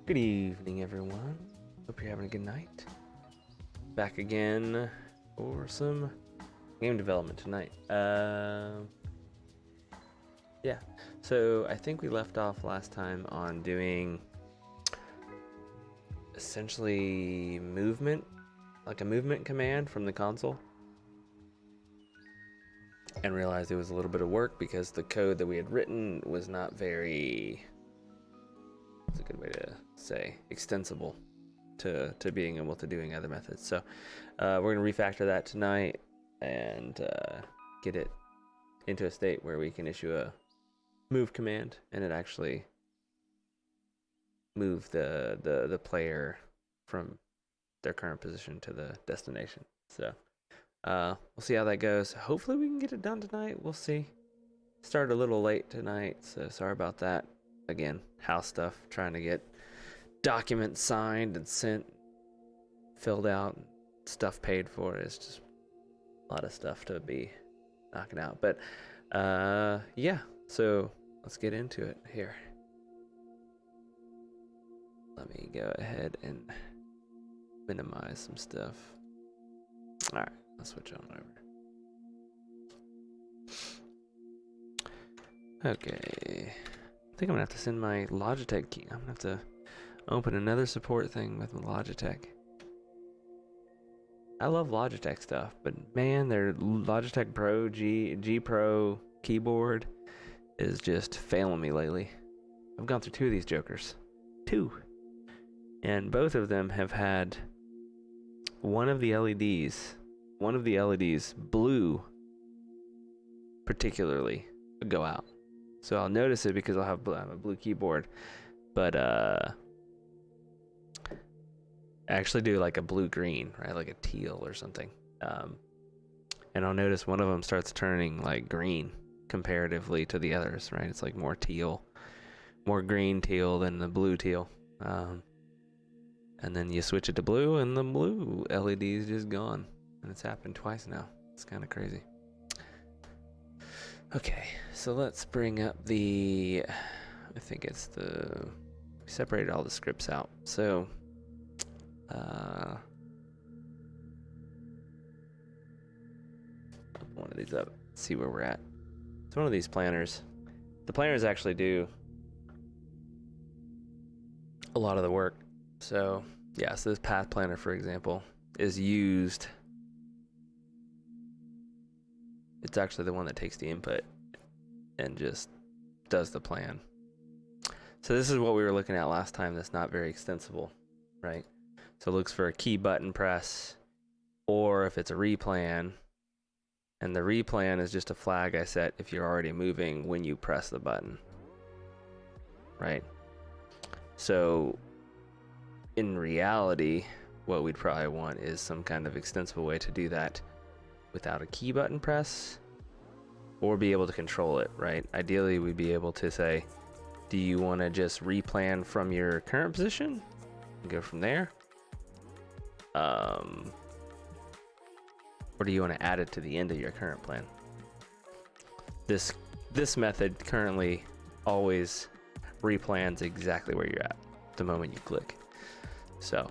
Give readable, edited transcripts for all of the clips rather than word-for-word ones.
Good evening, everyone. Hope you're having a good night. Back again for some game development tonight. Yeah. So I think we left off last time on doing essentially movement, like a movement command from the console, and realized it was a little bit of work because the code that we had written was not very, what's a good way to say, extensible to being able to doing other methods. So we're going to refactor that tonight and get it into a state where we can issue a move command and it actually move the player from their current position to the destination. So we'll see how that goes. Hopefully we can get it done tonight. We'll see. Started a little late tonight, so sorry about that. Again, house stuff, trying to get documents signed and sent, filled out, stuff paid for. It's just a lot of stuff to be knocking out. But yeah, so let's get into it here. Let me go ahead and minimize some stuff. All right, I'll switch on over. Okay, I think I'm gonna have to send my Logitech key. I'm gonna have to open another support thing with Logitech. I love Logitech stuff, but man, their Logitech Pro G Pro keyboard is just failing me lately. I've gone through two of these jokers. Two. And both of them have had one of the LEDs blue particularly go out. So I'll notice it because I have a blue keyboard, but actually do like a blue-green, right? Like a teal or something. And I'll notice one of them starts turning like green comparatively to the others, right? It's like more teal, more green teal than the blue teal. And then you switch it to blue and the blue LED is just gone. And it's happened twice now. It's kind of crazy. Okay, so let's bring up I think it's we separated all the scripts out. So one of these up, see where we're at. It's one of these planners. The planners actually do a lot of the work. So yeah, so this path planner, for example, is used. It's actually the one that takes the input and just does the plan. So this is what we were looking at last time. That's not very extensible, right? So it looks for a key button press, or if it's a replan, and the replan is just a flag I set if you're already moving when you press the button, right? So in reality, what we'd probably want is some kind of extensible way to do that without a key button press, or be able to control it, right? Ideally, we'd be able to say, do you want to just replan from your current position and go from there? Or do you want to add it to the end of your current plan? This method currently always replans exactly where you're at the moment you click. So,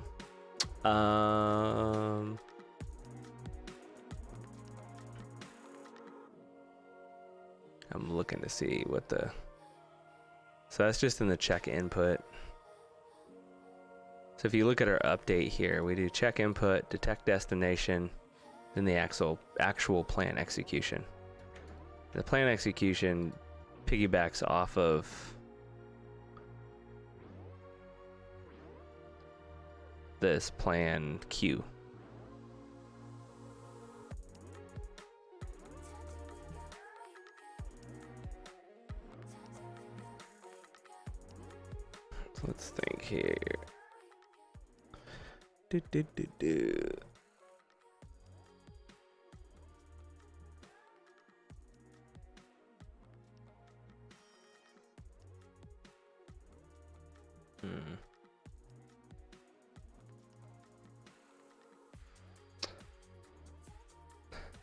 I'm looking to see what so that's just in the check input. So if you look at our update here, we do check input, detect destination, then the actual plan execution. The plan execution piggybacks off of this plan queue. So let's think here.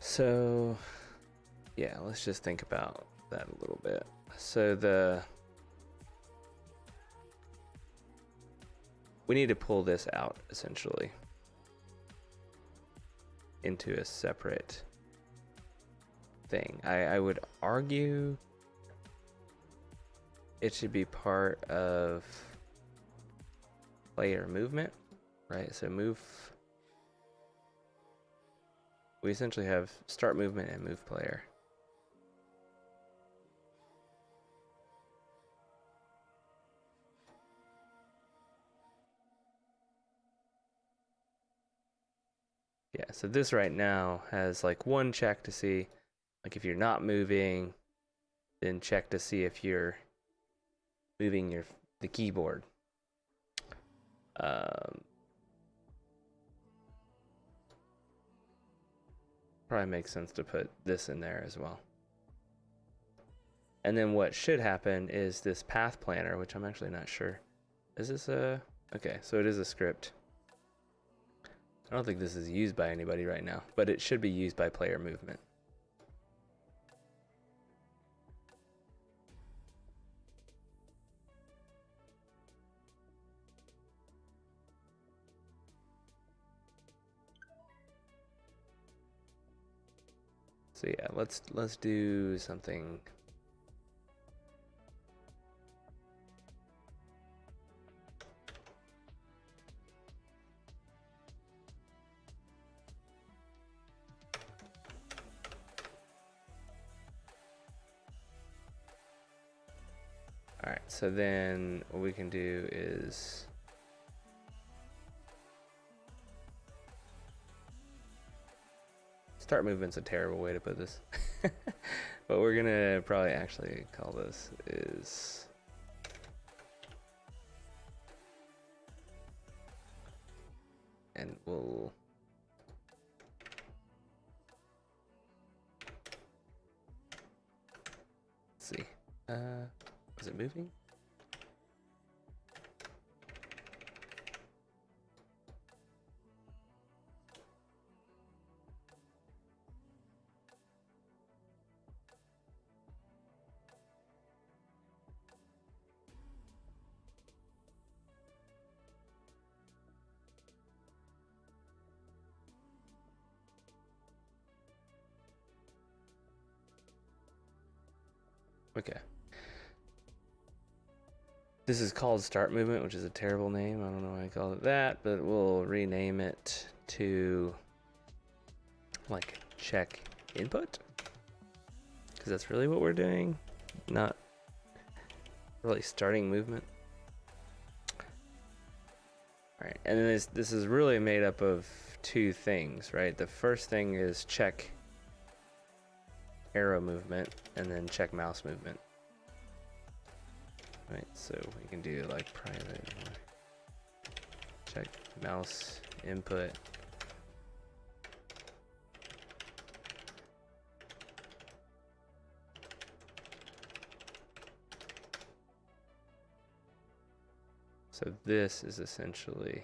So yeah, let's just think about that a little bit. So we need to pull this out essentially into a separate thing. I would argue it should be part of player movement, right? So move, we essentially have start movement and move player. Yeah, so this right now has like one check to see, like if you're not moving, then check to see if you're moving the keyboard. Probably makes sense to put this in there as well. And then what should happen is this path planner, which I'm actually not sure. Is this a... Okay, so it is a script. I don't think this is used by anybody right now, but it should be used by player movement. So yeah, let's do something. All right, so then what we can do is start movement's a terrible way to put this. But we're gonna probably actually call this is and we'll see. Is it moving? Okay. This is called start movement, which is a terrible name. I don't know why I call it that, but we'll rename it to like check input, because that's really what we're doing, not really starting movement. All right, and then this is really made up of two things, right? The first thing is check arrow movement, and then check mouse movement. Right, so we can do like private check mouse input. So this is essentially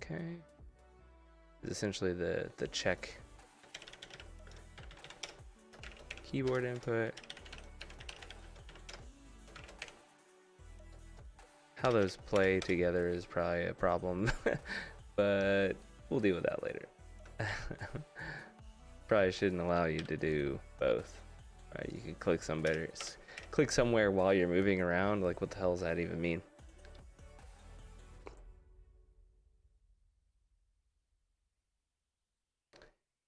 okay. Is essentially the check keyboard input. How those play together is probably a problem, but we'll deal with that later. Probably shouldn't allow you to do both. Right, you can click click somewhere while you're moving around. Like, what the hell does that even mean?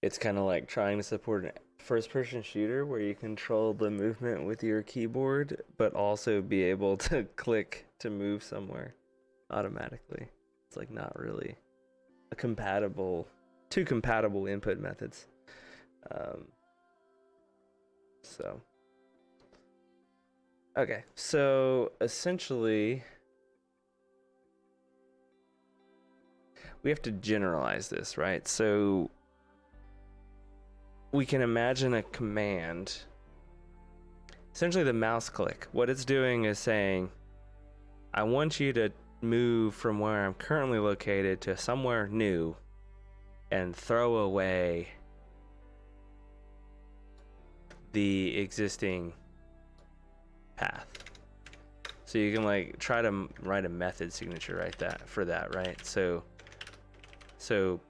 It's kind of like trying to support a first-person shooter where you control the movement with your keyboard, but also be able to click to move somewhere automatically. It's like not really a two compatible input methods. Okay, so essentially we have to generalize this, right? So we can imagine a command, essentially the mouse click. What it's doing is saying, I want you to move from where I'm currently located to somewhere new and throw away the existing path. So you can like try to write a method signature for that, right? So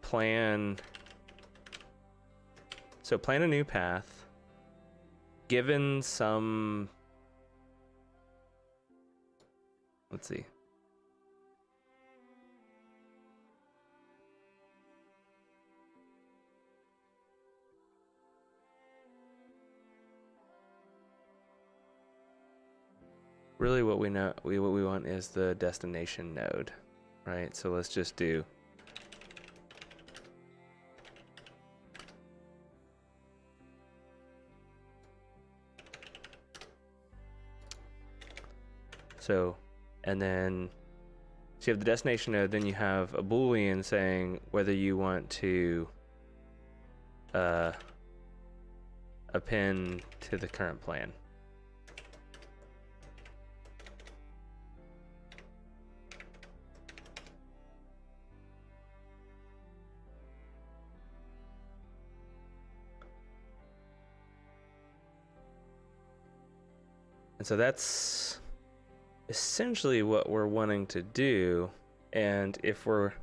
plan a new path given some, let's see. Really what we want is the destination node, right? So let's just do and then so you have the destination node, then you have a Boolean saying whether you want to append to the current plan. And so that's essentially what we're wanting to do. And if we're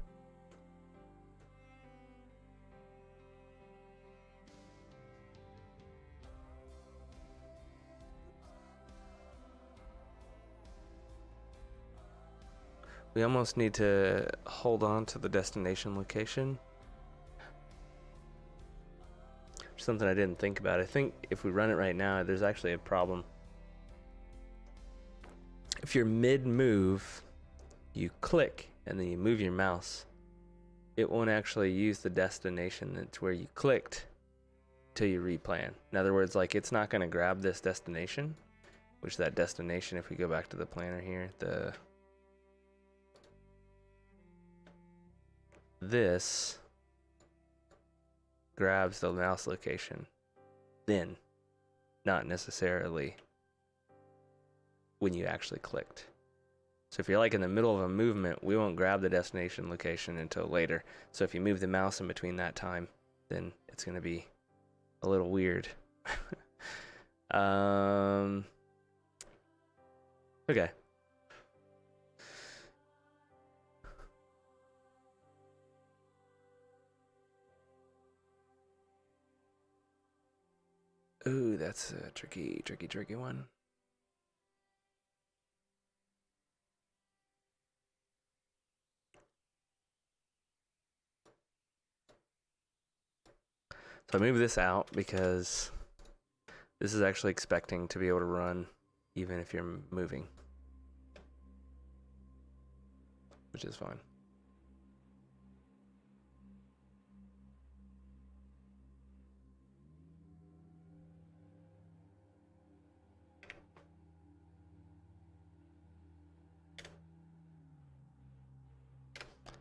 we almost need to hold on to the destination location. Something I didn't think about. I think if we run it right now, there's actually a problem. If you're mid-move, you click and then you move your mouse, it won't actually use the destination that's where you clicked till you replan. In other words, like it's not going to grab this destination, which that destination, if we go back to the planner here, this grabs the mouse location, then not necessarily when you actually clicked. So if you're like in the middle of a movement, we won't grab the destination location until later. So if you move the mouse in between that time, then it's going to be a little weird. Okay. Ooh, that's a tricky one. So I move this out because this is actually expecting to be able to run even if you're moving, which is fine.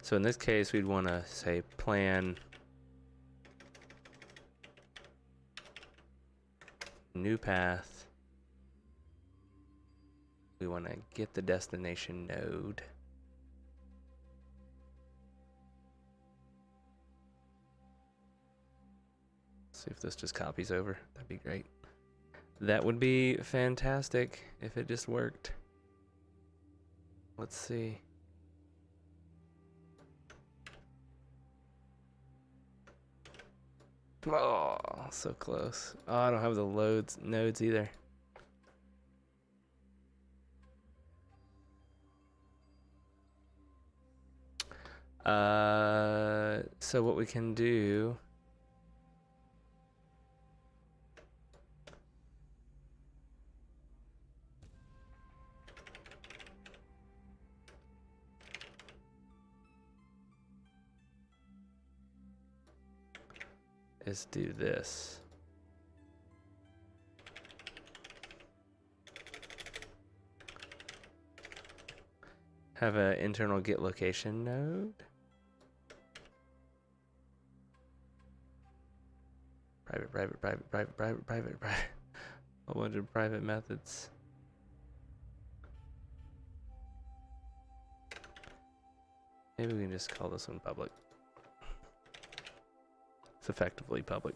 So in this case, we'd want to say plan new path. We want to get the destination node. See if this just copies over. That'd be great. That would be fantastic if it just worked. Let's see. Oh, so close. Oh, I don't have the nodes either. So what we can do is do this. Have an internal get location node. Private. A bunch of private methods. Maybe we can just call this one public. It's effectively public.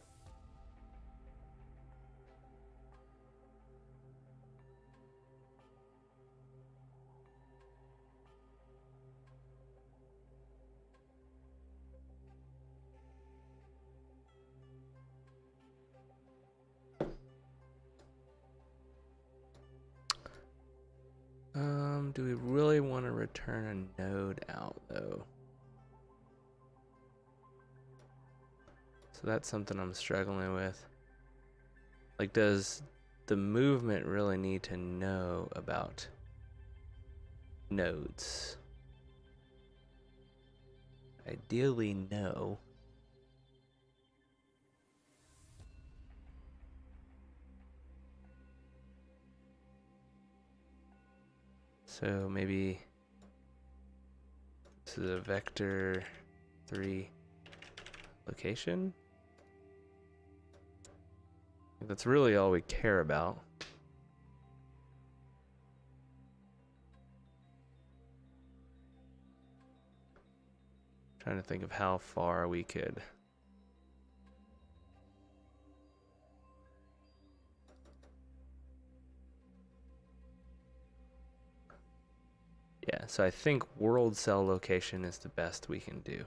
Do we really want to return a node out though? So that's something I'm struggling with. Like, does the movement really need to know about nodes? Ideally, no. So maybe this is a vector 3 location. That's really all we care about. Trying to think of how far we could. Yeah, so I think world cell location is the best we can do.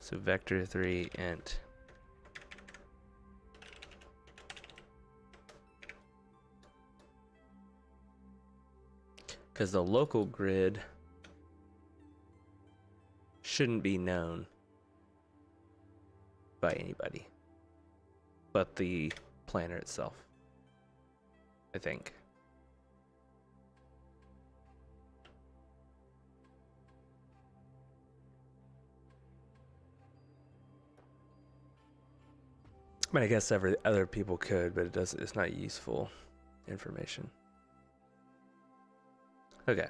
So vector 3 int. Because the local grid shouldn't be known by anybody but the planner itself, I think. I mean, I guess other people could, but it's not useful information. Okay.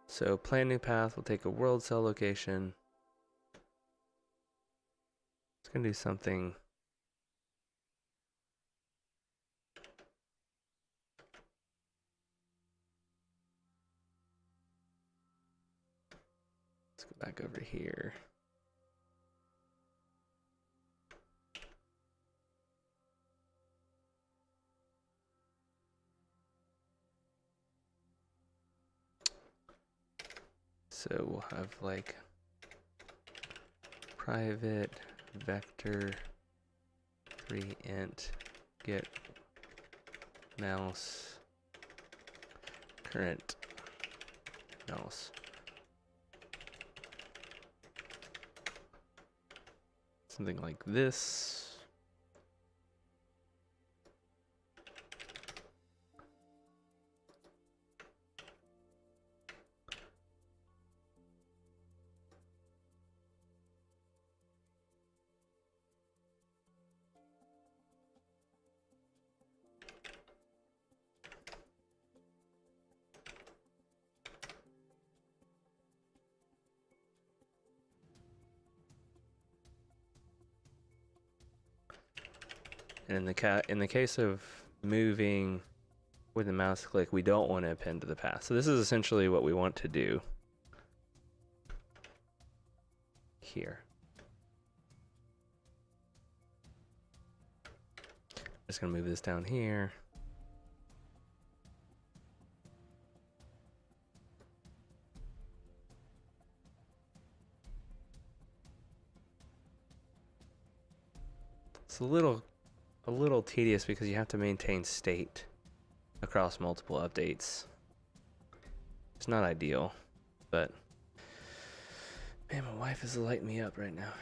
So plan new path, we'll take a world cell location. It's gonna do something. Let's go back over here. So we'll have like private vector 3 int get mouse current mouse. Something like this. And in the case of moving with the mouse click, we don't want to append to the path. So this is essentially what we want to do here. Just gonna move this down here. It's a little tedious because you have to maintain state across multiple updates. It's not ideal, but man, my wife is lighting me up right now.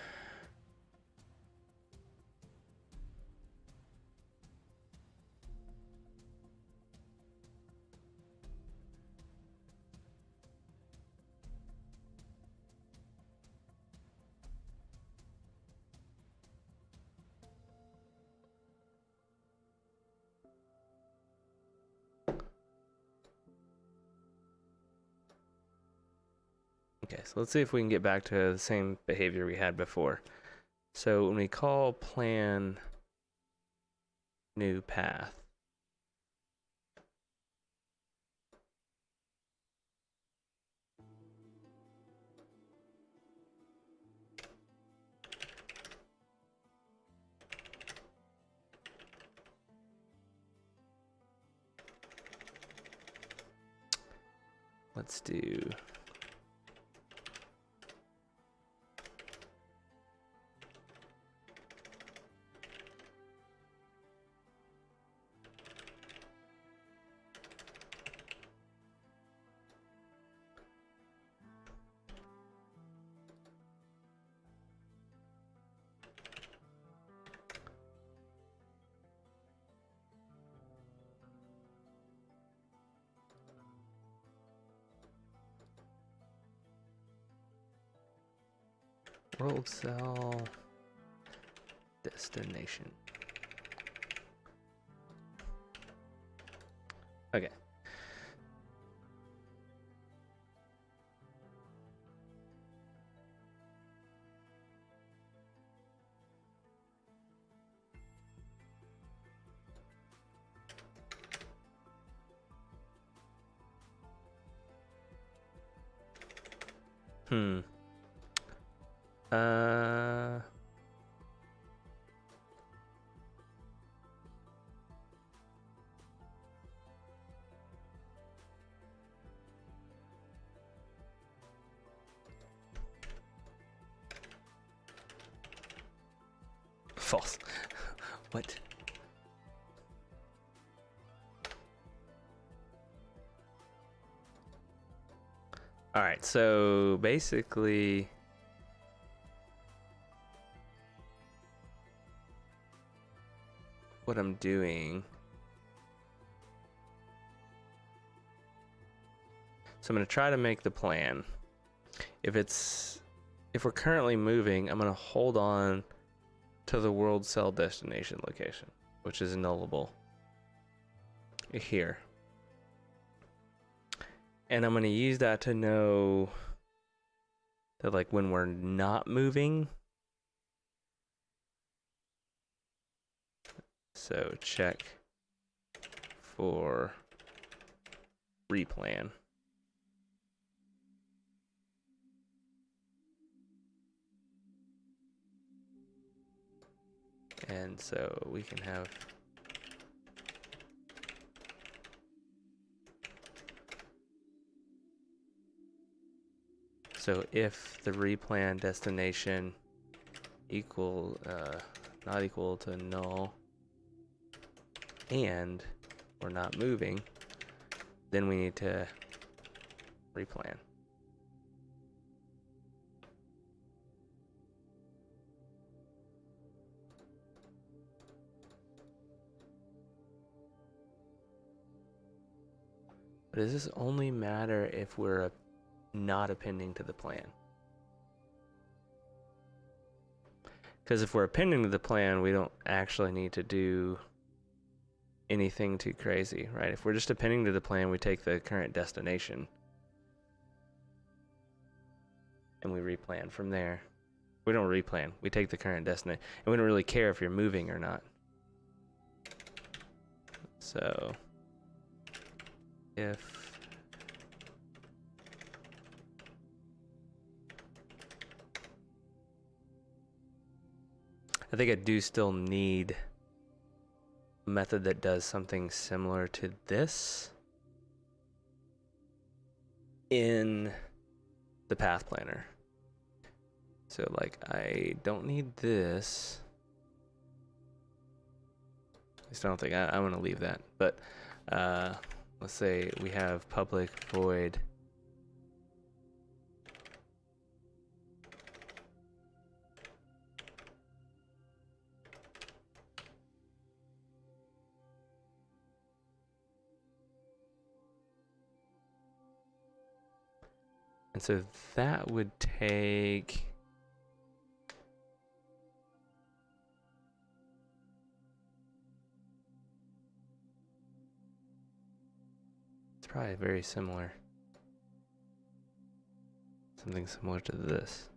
Okay, so let's see if we can get back to the same behavior we had before. So when we call plan new path, let's do World cell destination. Okay. Hmm. False. What? All right, so basically what I'm doing, so I'm going to try to make the plan. If we're currently moving, I'm going to hold on to the world cell destination location, which is nullable here. And I'm going to use that to know that, like, when we're not moving, so check for replan. And so we can have so if the replan destination not equal to null and we're not moving, then we need to replan. But does this only matter if we're not appending to the plan? Because if we're appending to the plan, we don't actually need to do anything too crazy, right? If we're just appending to the plan, we take the current destination and we replan from there. We don't replan, we take the current destination, and we don't really care if you're moving or not. So if I think I do still need a method that does something similar to this in the path planner. So, like, I don't need this. At least I don't think I'm going to leave that. But let's say we have public void and so that would take probably very similar. Something similar to this.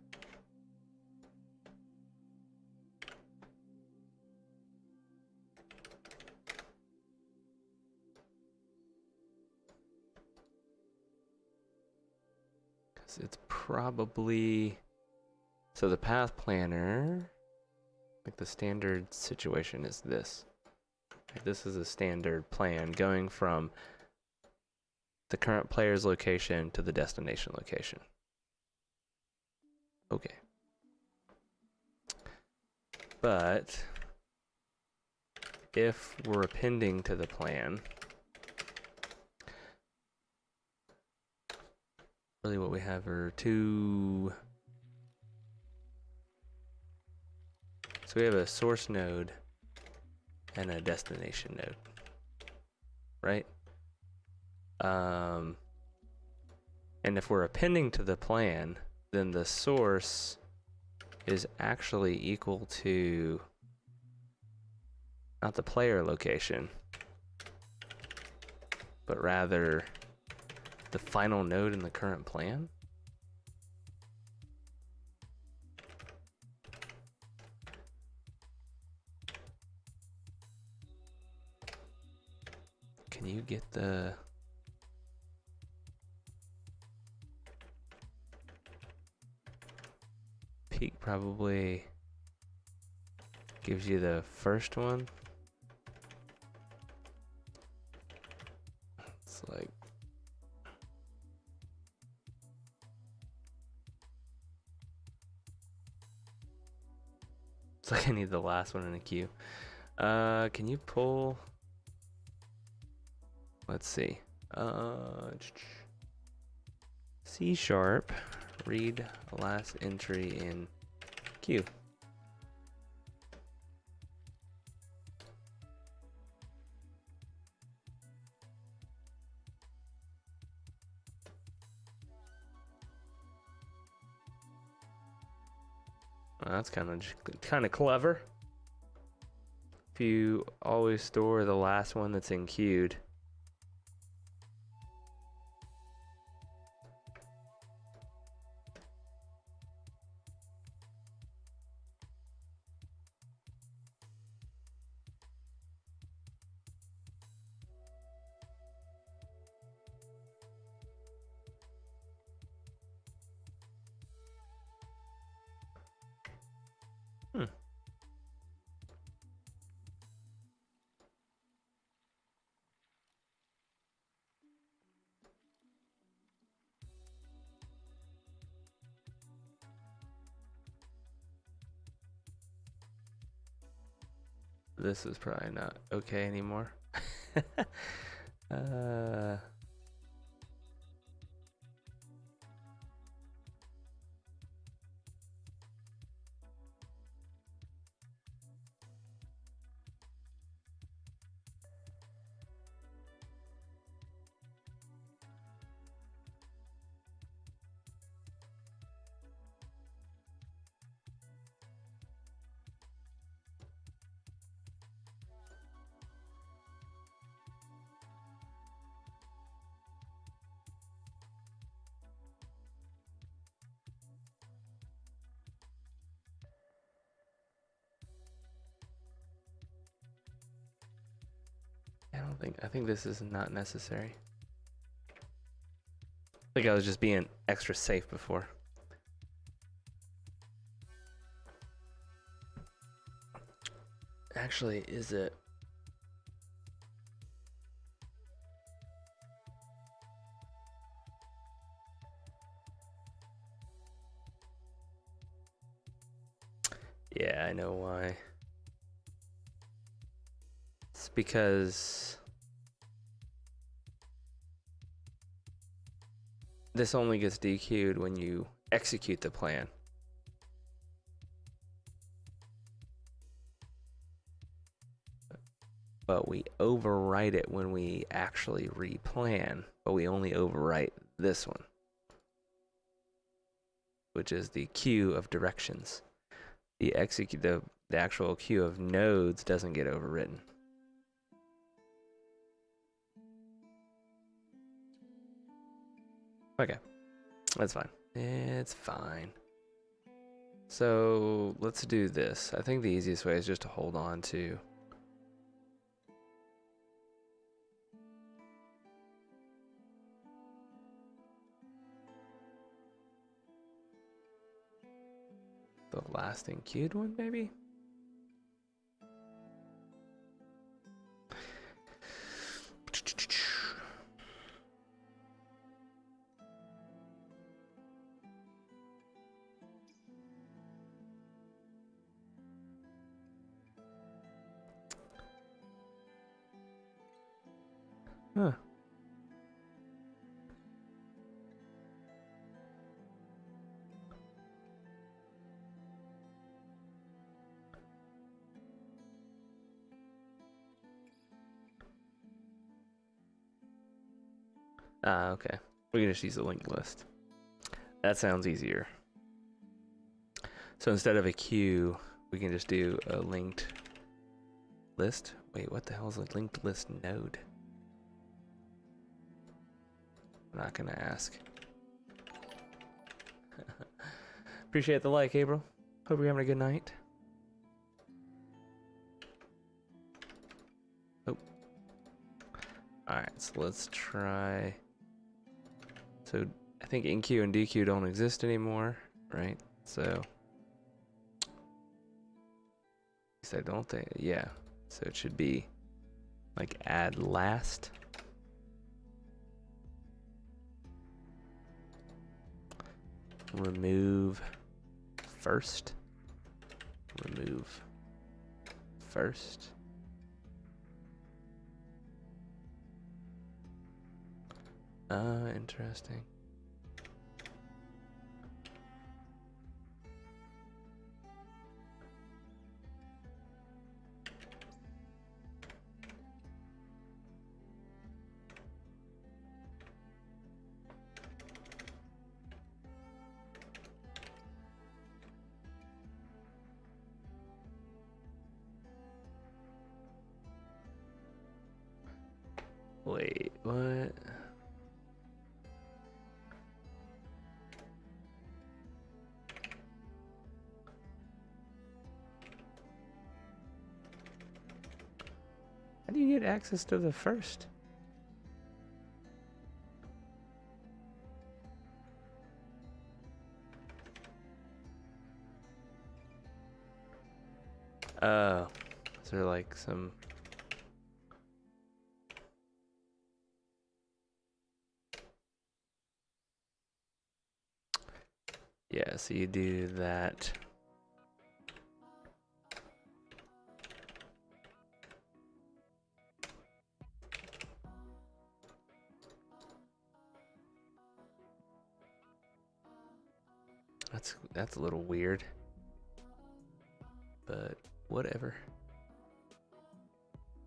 Because it's probably... So the path planner, like the standard situation is this. Like this is a standard plan going from the current player's location to the destination location. Okay. But if we're appending to the plan, really what we have are two. So we have a source node and a destination node, right? And if we're appending to the plan, then the source is actually equal to not the player location, but rather the final node in the current plan? Can you get the... Peak probably gives you the first one. It's like... It's like I need the last one in the queue. Can you pull... Let's see. C#, read last entry in queue. Well, that's kind of clever. If you always store the last one that's in queued. This is probably not okay anymore. I think this is not necessary. I think I was just being extra safe before. Actually, is it? Yeah, I know why. It's because this only gets dequeued when you execute the plan. But we overwrite it when we actually replan, but we only overwrite this one, which is the queue of directions. The actual queue of nodes doesn't get overwritten. Okay, that's fine. It's fine. So let's do this. I think the easiest way is just to hold on to the last queued one, maybe? Huh. Okay. We can just use the linked list. That sounds easier. So instead of a queue, we can just do a linked list. Wait, what the hell is a linked list node? I'm not gonna ask. Appreciate the like, April. Hope you're having a good night. Oh. Alright, so let's try. So I think enqueue and dequeue don't exist anymore, right? So at least I don't think, yeah. So it should be like add last. Remove first. Remove first. Interesting. Wait, what? How do you get access to the first? Oh, is there like some... Yeah, so you do that. That's a little weird, but whatever.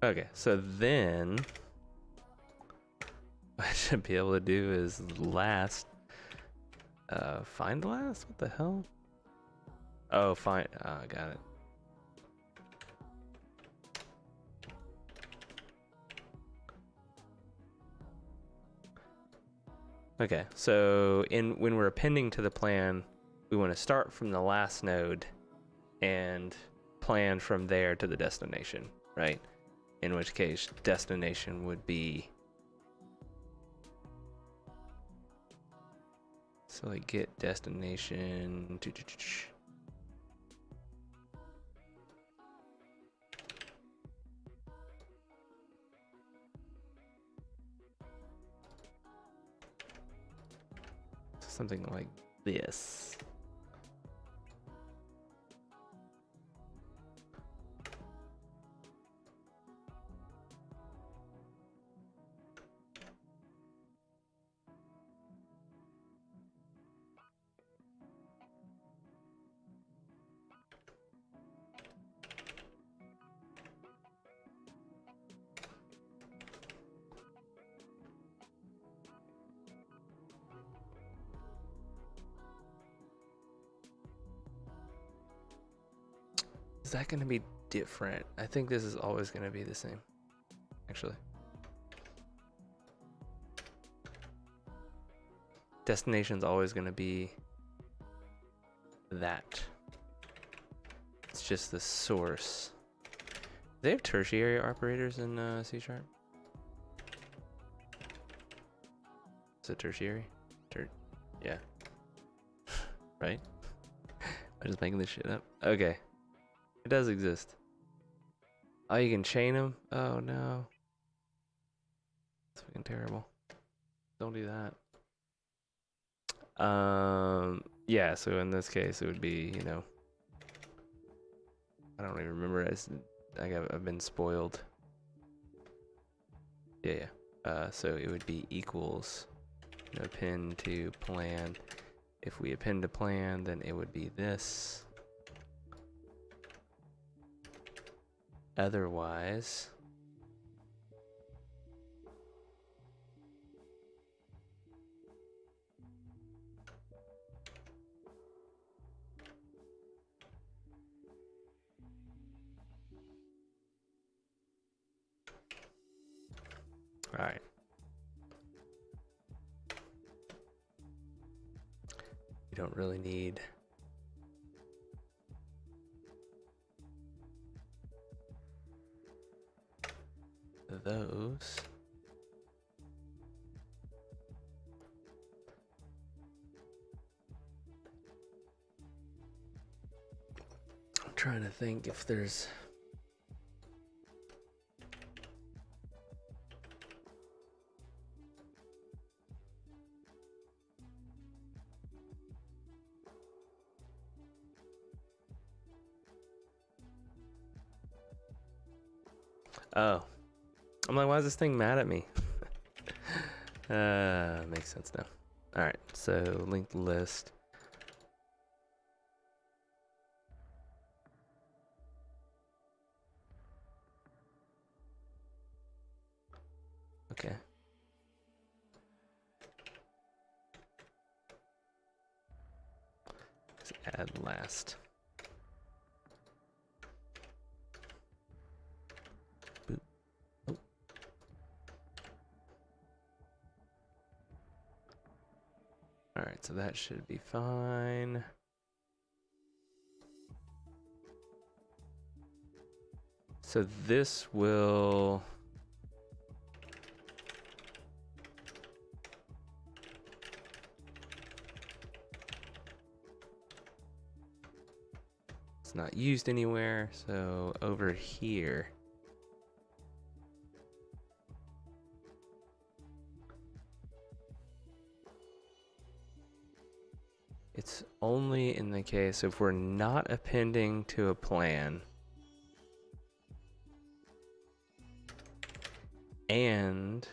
Okay, so then what I should be able to do is last. Find last? What the hell? Oh, find. Oh, I got it. Okay, so when we're appending to the plan, we want to start from the last node and plan from there to the destination, right? In which case, destination would be... So like get destination... Something like this. Is that going to be different? I think this is always going to be the same, actually. Destination's always going to be that. It's just the source. Do they have tertiary operators in C#? Is it tertiary? Yeah. Right? I'm just making this shit up. Okay. It does exist. Oh, you can chain them? Oh, no. That's fucking terrible. Don't do that. Yeah, so in this case, it would be, you know... I don't even remember. I've been spoiled. Yeah. So it would be equals append to plan. If we append to plan, then it would be this. Otherwise, All right. You don't really need those. I'm trying to think if there's oh. I'm like, why is this thing mad at me? Makes sense now. All right, so linked list. Okay. Let's add last. Boop. Oh. All right, so that should be fine. So this will it's not used anywhere, so over here it's only in the case if we're not appending to a plan and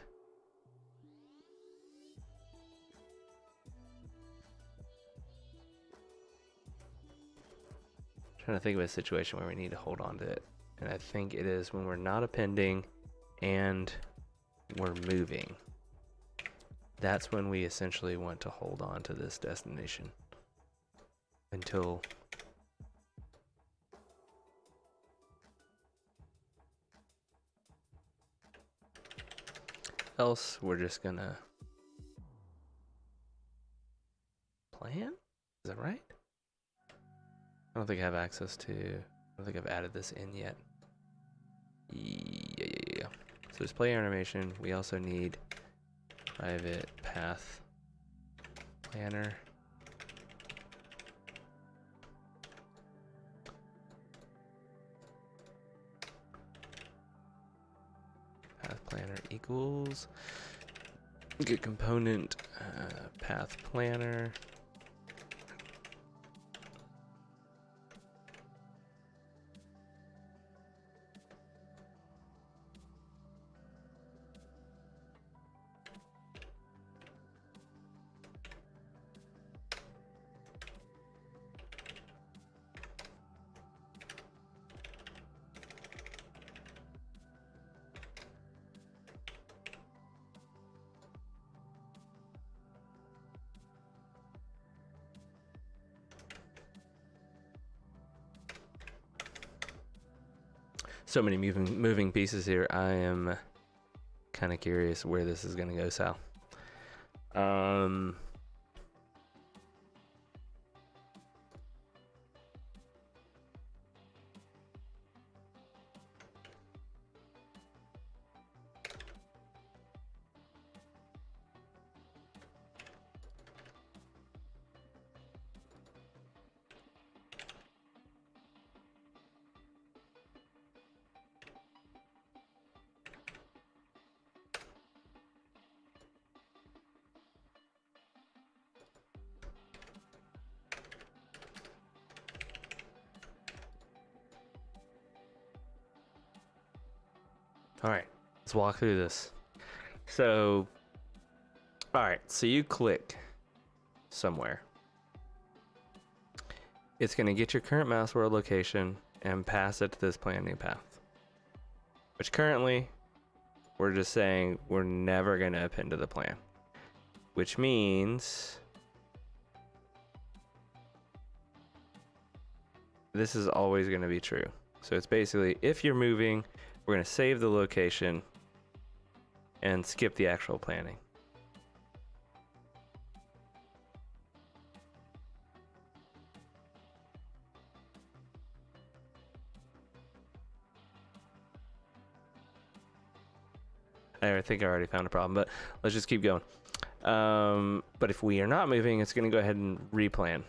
trying to think of a situation where we need to hold on to it. And I think it is when we're not appending and we're moving. That's when we essentially want to hold on to this destination until else we're just gonna plan? Is that right? I don't think I have access to, I don't think I've added this in yet. Yeah. So display animation, we also need private path planner. Path planner equals get component path planner. So many moving pieces here. I am kind of curious where this is going to go, Sal. All right, let's walk through this. So, all right, so you click somewhere. It's going to get your current mouse wheel location and pass it to this planning path, which currently we're just saying we're never going to append to the plan, which means this is always going to be true. So it's basically if you're moving, we're going to save the location and skip the actual planning. I think I already found a problem, but let's just keep going. But if we are not moving, it's going to go ahead and replan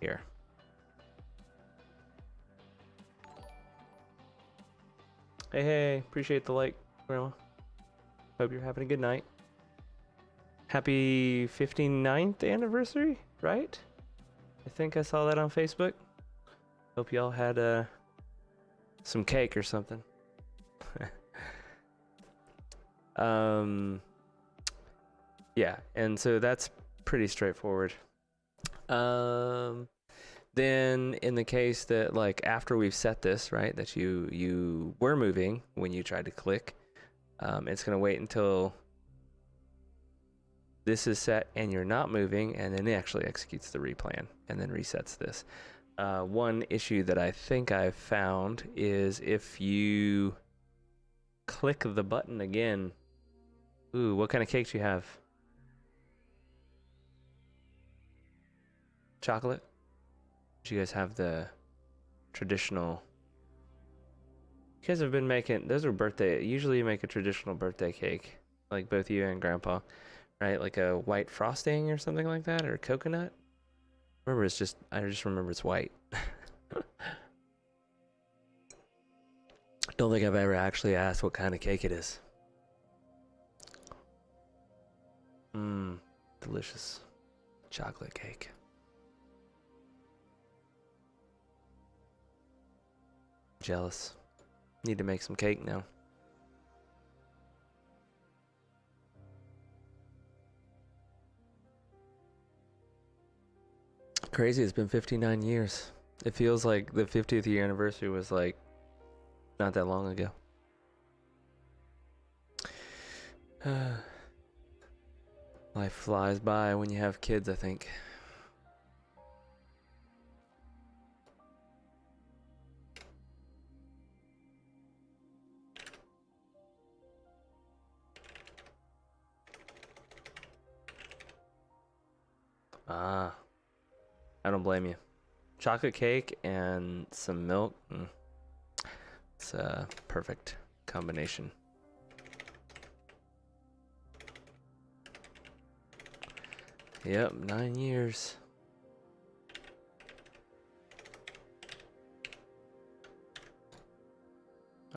here. Hey, appreciate the like, Grandma. Hope you're having a good night. Happy 59th anniversary, right? I think I saw that on Facebook. Hope y'all had some cake or something. Yeah, and so that's pretty straightforward. Then in the case that, like, after we've set this, right, that you were moving when you tried to click, it's going to wait until this is set and you're not moving, and then it actually executes the replan and then resets this. One issue that I think I've found is if you click the button again. Ooh, what kind of cake do you have? Chocolate? Do you guys have the traditional? You guys have been making, those are birthday, usually you make a traditional birthday cake, like both you and Grandpa, right? Like a white frosting or something like that, or coconut. Remember, it's just, I just remember it's white. Don't think I've ever actually asked what kind of cake it is. Mmm, delicious chocolate cake. Jealous. Need to make some cake now. Crazy, it's been 59 years. It feels like the 50th year anniversary was like not that long ago. Life flies by when you have kids, I think. Ah, I don't blame you. Chocolate cake and some milk. It's a perfect combination. Yep, 9 years.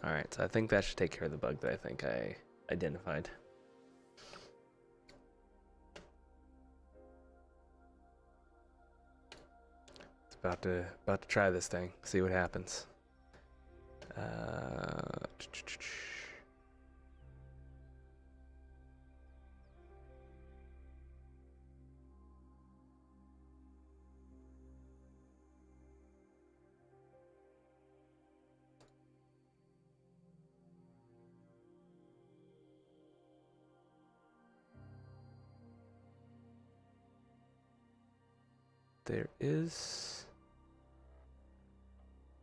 Alright, so I think that should take care of the bug that I think I identified. It's about to try this thing, see what happens. There is.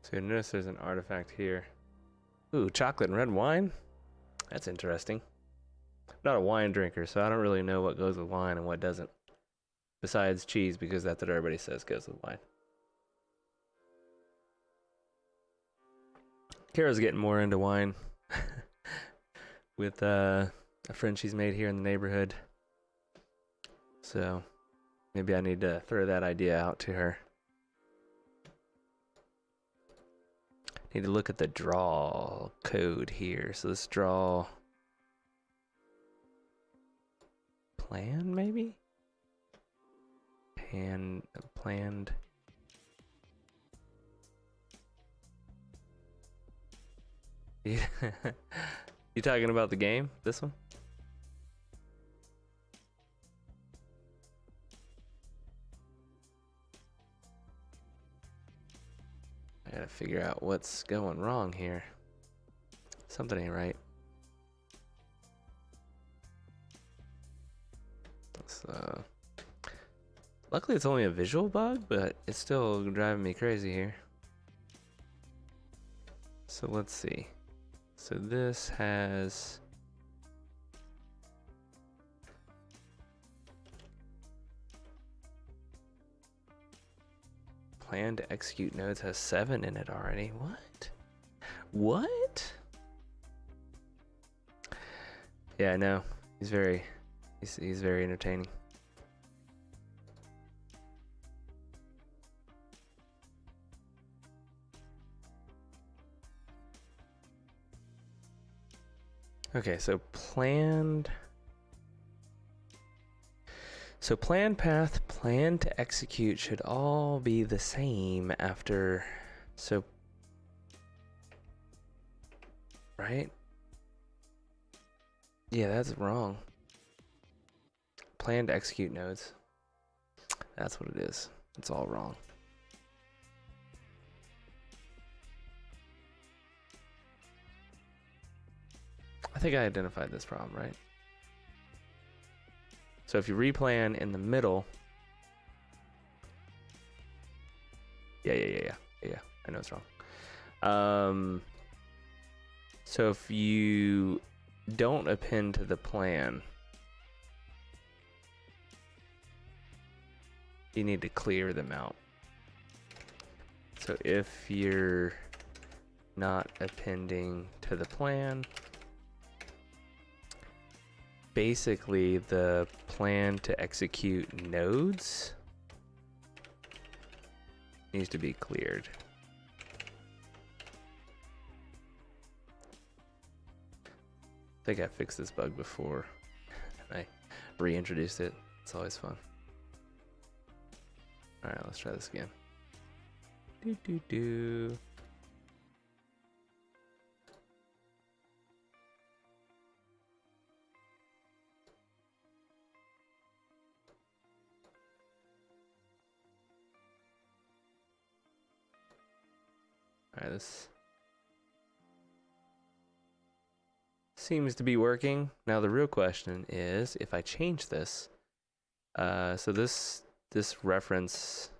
So you notice there's an artifact here. Ooh, chocolate and red wine? That's interesting. I'm not a wine drinker, so I don't really know what goes with wine and what doesn't. Besides cheese, because that's what everybody says goes with wine. Kara's getting more into wine with a friend she's made here in the neighborhood. So maybe I need to throw that idea out to her. Need to look at the draw code here. So let's draw plan, maybe? Planned. You talking about the game? This one? I gotta figure out what's going wrong here. Something ain't right. So, luckily it's only a visual bug, but it's still driving me crazy here. So let's see. So this has plan to execute nodes has 7 in it already. What? What? Yeah, I know. He's very entertaining. Okay, so planned path, plan to execute should all be the same after, so, right? Yeah, that's wrong. Plan to execute nodes. That's what it is. It's all wrong. I think I identified this problem, right? So if you replan in the middle, yeah, I know it's wrong. So if you don't append to the plan, you need to clear them out. So if you're not appending to the plan, basically the plan to execute nodes needs to be cleared. I think I fixed this bug before and I reintroduced it. It's always fun. All right, let's try this again. All right, this seems to be working. Now the real question is, if I change this, so this reference,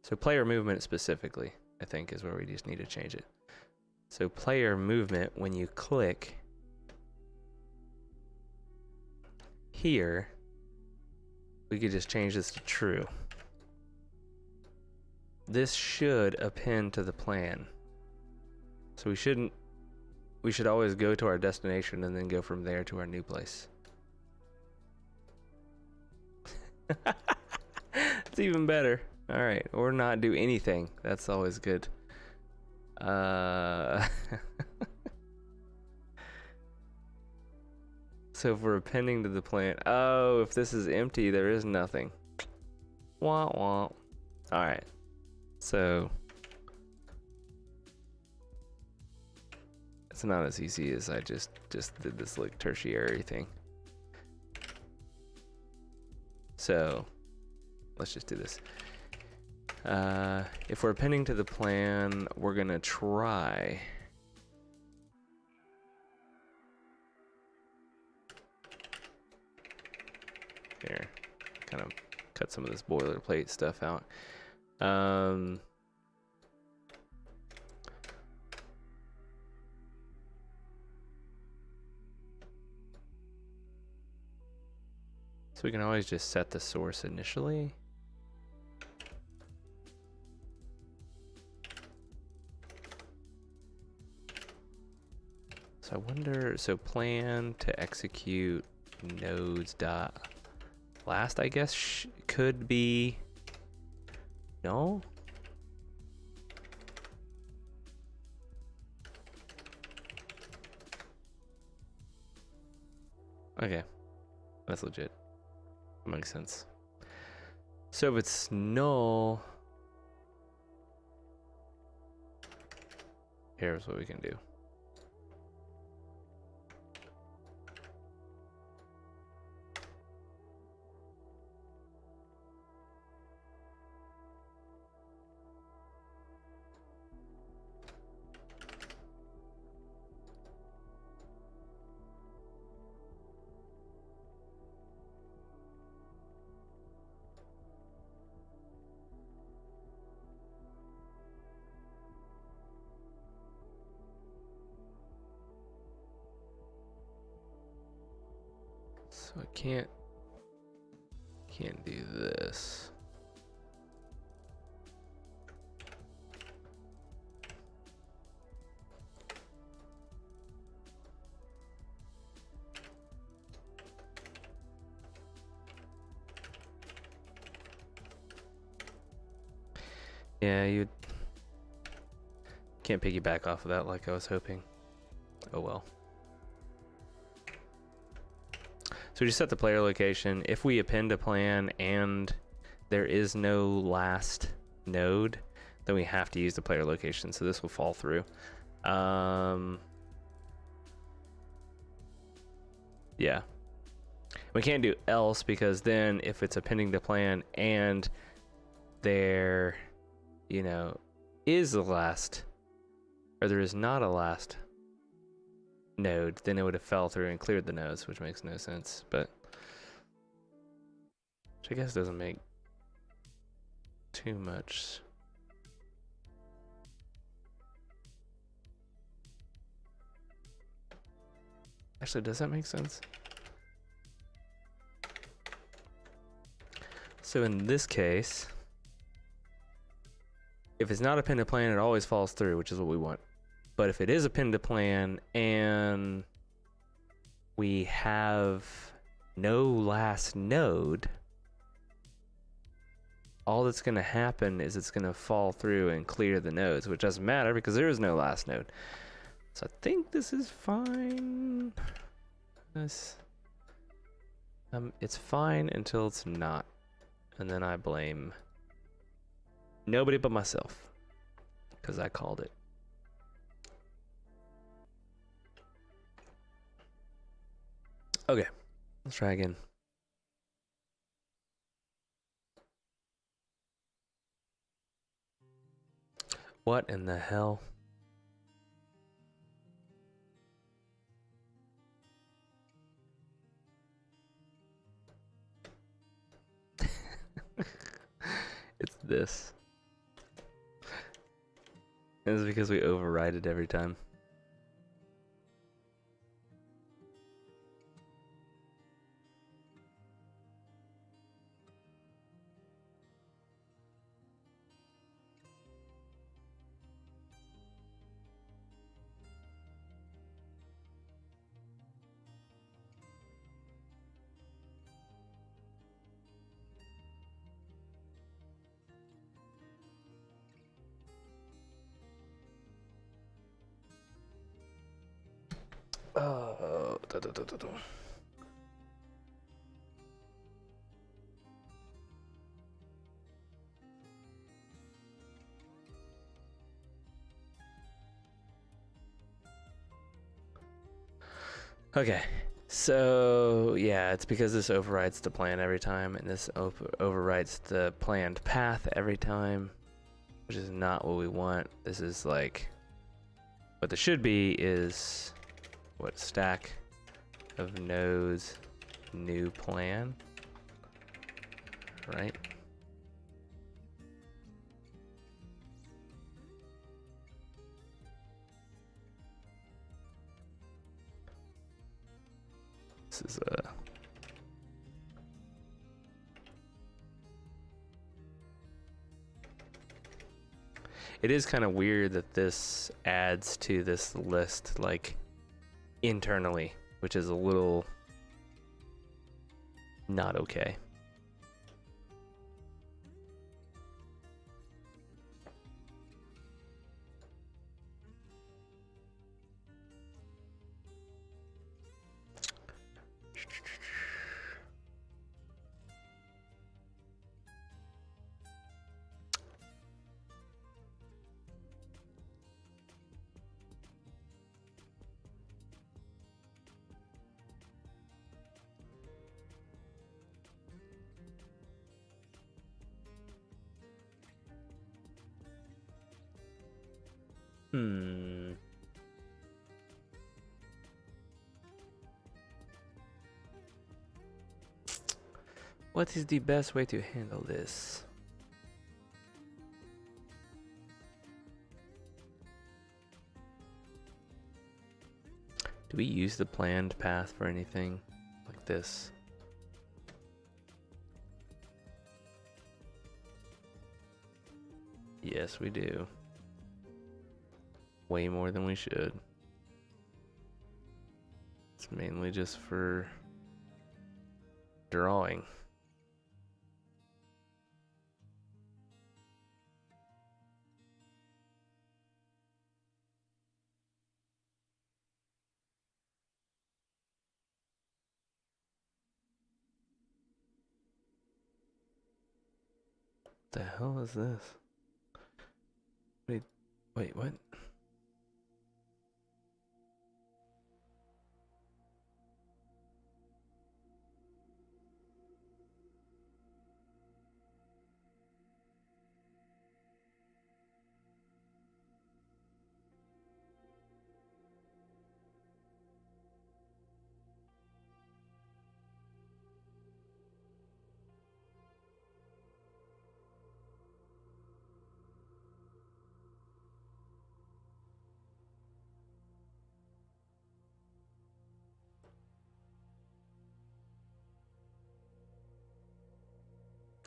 so player movement specifically, I think is where we just need to change it. So player movement, when you click here, we could just change this to true. This should append to the plan. So we should always go to our destination and then go from there to our new place. It's even better. All right, or not do anything. That's always good. So if we're appending to the plan, oh, if this is empty, there is nothing. Wah wah. All right, so it's not as easy as I just did this like tertiary thing. So let's just do this. If we're appending to the plan, we're gonna try here, kind of cut some of this boilerplate stuff out. So we can always just set the source initially. So I wonder, so plan to execute nodes dot last, I guess could be, no? Okay, that's legit. Makes sense. So if it's null, here's what we can do. So I can't do this. Yeah, you can't piggyback off of that like I was hoping. Oh well. So we just set the player location. If we append a plan and there is no last node, then we have to use the player location. So this will fall through. Yeah. We can't do else because then if it's appending the plan and there, you know, is a last, or there is not a last node, then it would have fell through and cleared the nodes, which makes no sense. But which I guess doesn't make too much. Actually, does that make sense? So in this case, if it's not a pinned plan, it always falls through, which is what we want. But if it is a pinned plan and we have no last node, all that's going to happen is it's going to fall through and clear the nodes, which doesn't matter because there is no last node. So I think this is fine. This, it's fine until it's not. And then I blame nobody but myself because I called it. Okay, let's try again. What in the hell? It's this. It's because we override it every time. Oh, Okay, so yeah, it's because this overrides the plan every time, and this overrides the planned path every time, which is not what we want. This is like, what this should be is, what, stack of nodes, new plan, right? This is a it is kind of weird that this adds to this list like internally, which is a little not okay. What is the best way to handle this? Do we use the planned path for anything like this? Yes, we do. Way more than we should. It's mainly just for drawing. The hell is this? Wait, what?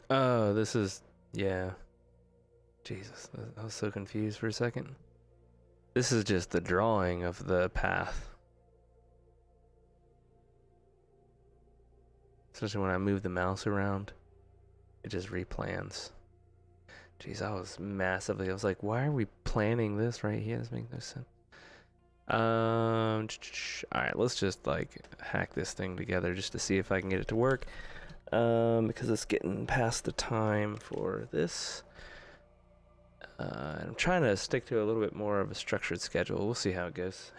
Oh, this is, yeah. Jesus, I was so confused for a second. This is just the drawing of the path. Especially when I move the mouse around, it just replans. Jeez, I was like, why are we planning this right here? This makes no sense. Alright, let's just like hack this thing together just to see if I can get it to work. Because it's getting past the time for this. I'm trying to stick to a little bit more of a structured schedule. We'll see how it goes.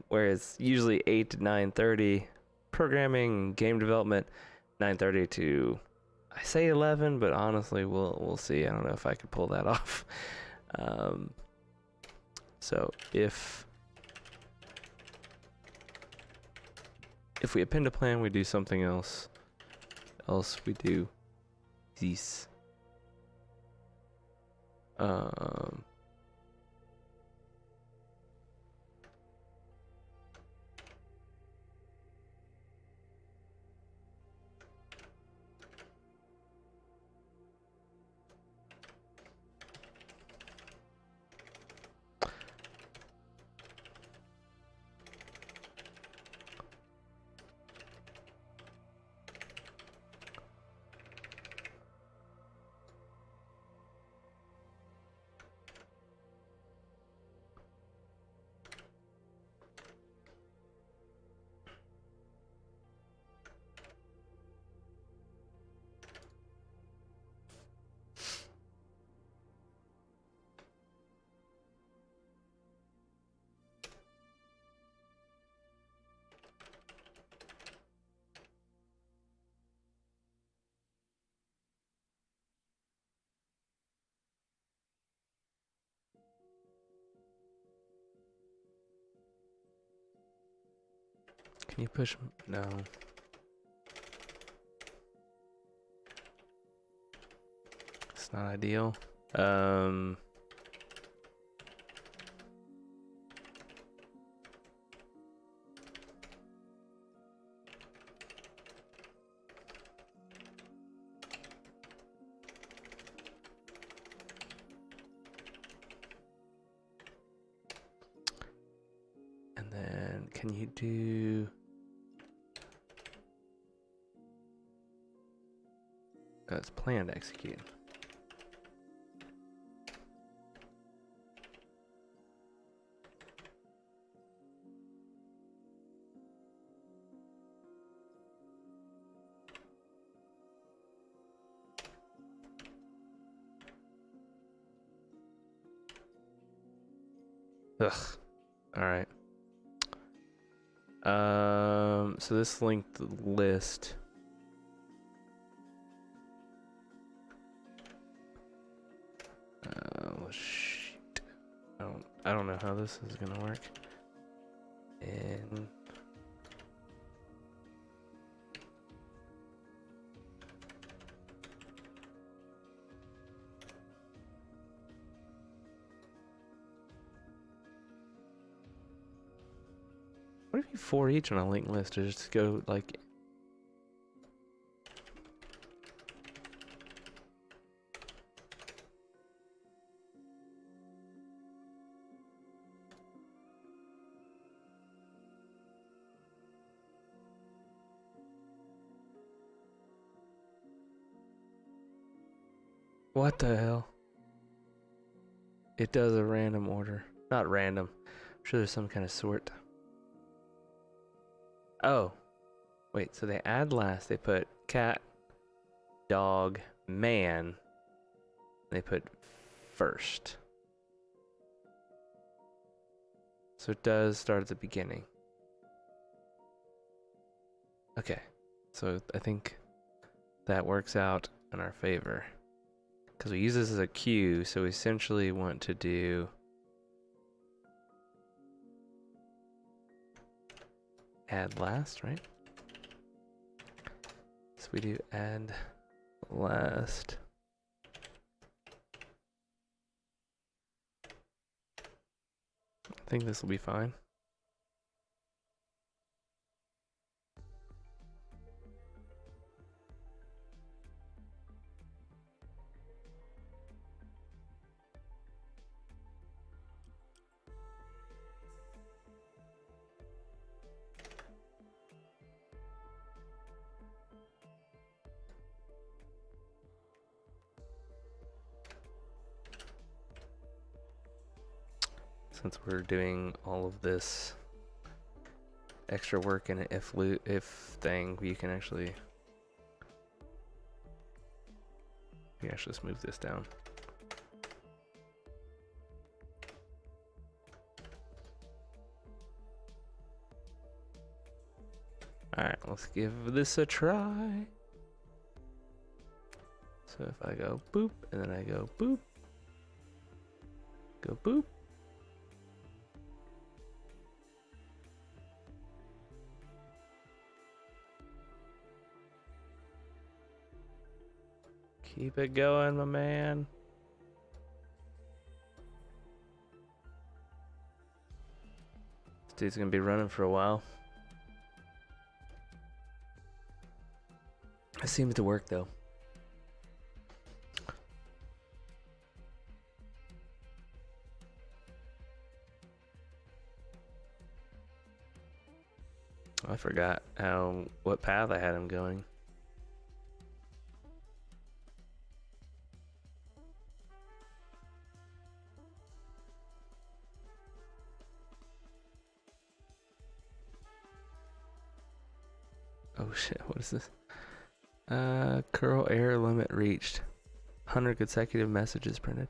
Whereas usually 8 to 9:30 programming, game development, 9:30 to, I say 11, but honestly we'll see. I don't know if I could pull that off. So if we append a plan, we do something else. Else we do this. Can you push? No. It's not ideal. And then can you do? Oh, it's planned to execute. Ugh. All right. So this linked list. Shoot. I don't know how this is gonna work. And what if you for each on a linked list to just go like? What the hell? It does a random order. Not random. I'm sure there's some kind of sort. Oh. Wait, so they add last. They put cat, dog, man. They put first. So it does start at the beginning. Okay. So I think that works out in our favor. Because we use this as a cue, so we essentially want to do add last, right? So we do add last. I think this will be fine. Since we're doing all of this extra work in an if thing, we can actually just move this down. Alright, let's give this a try. So if I go boop, and then I go boop, go boop. Keep it going, my man. This dude's gonna be running for a while. It seems to work though. I forgot what path I had him going. Oh shit, what is this? Curl error limit reached. 100 consecutive messages printed.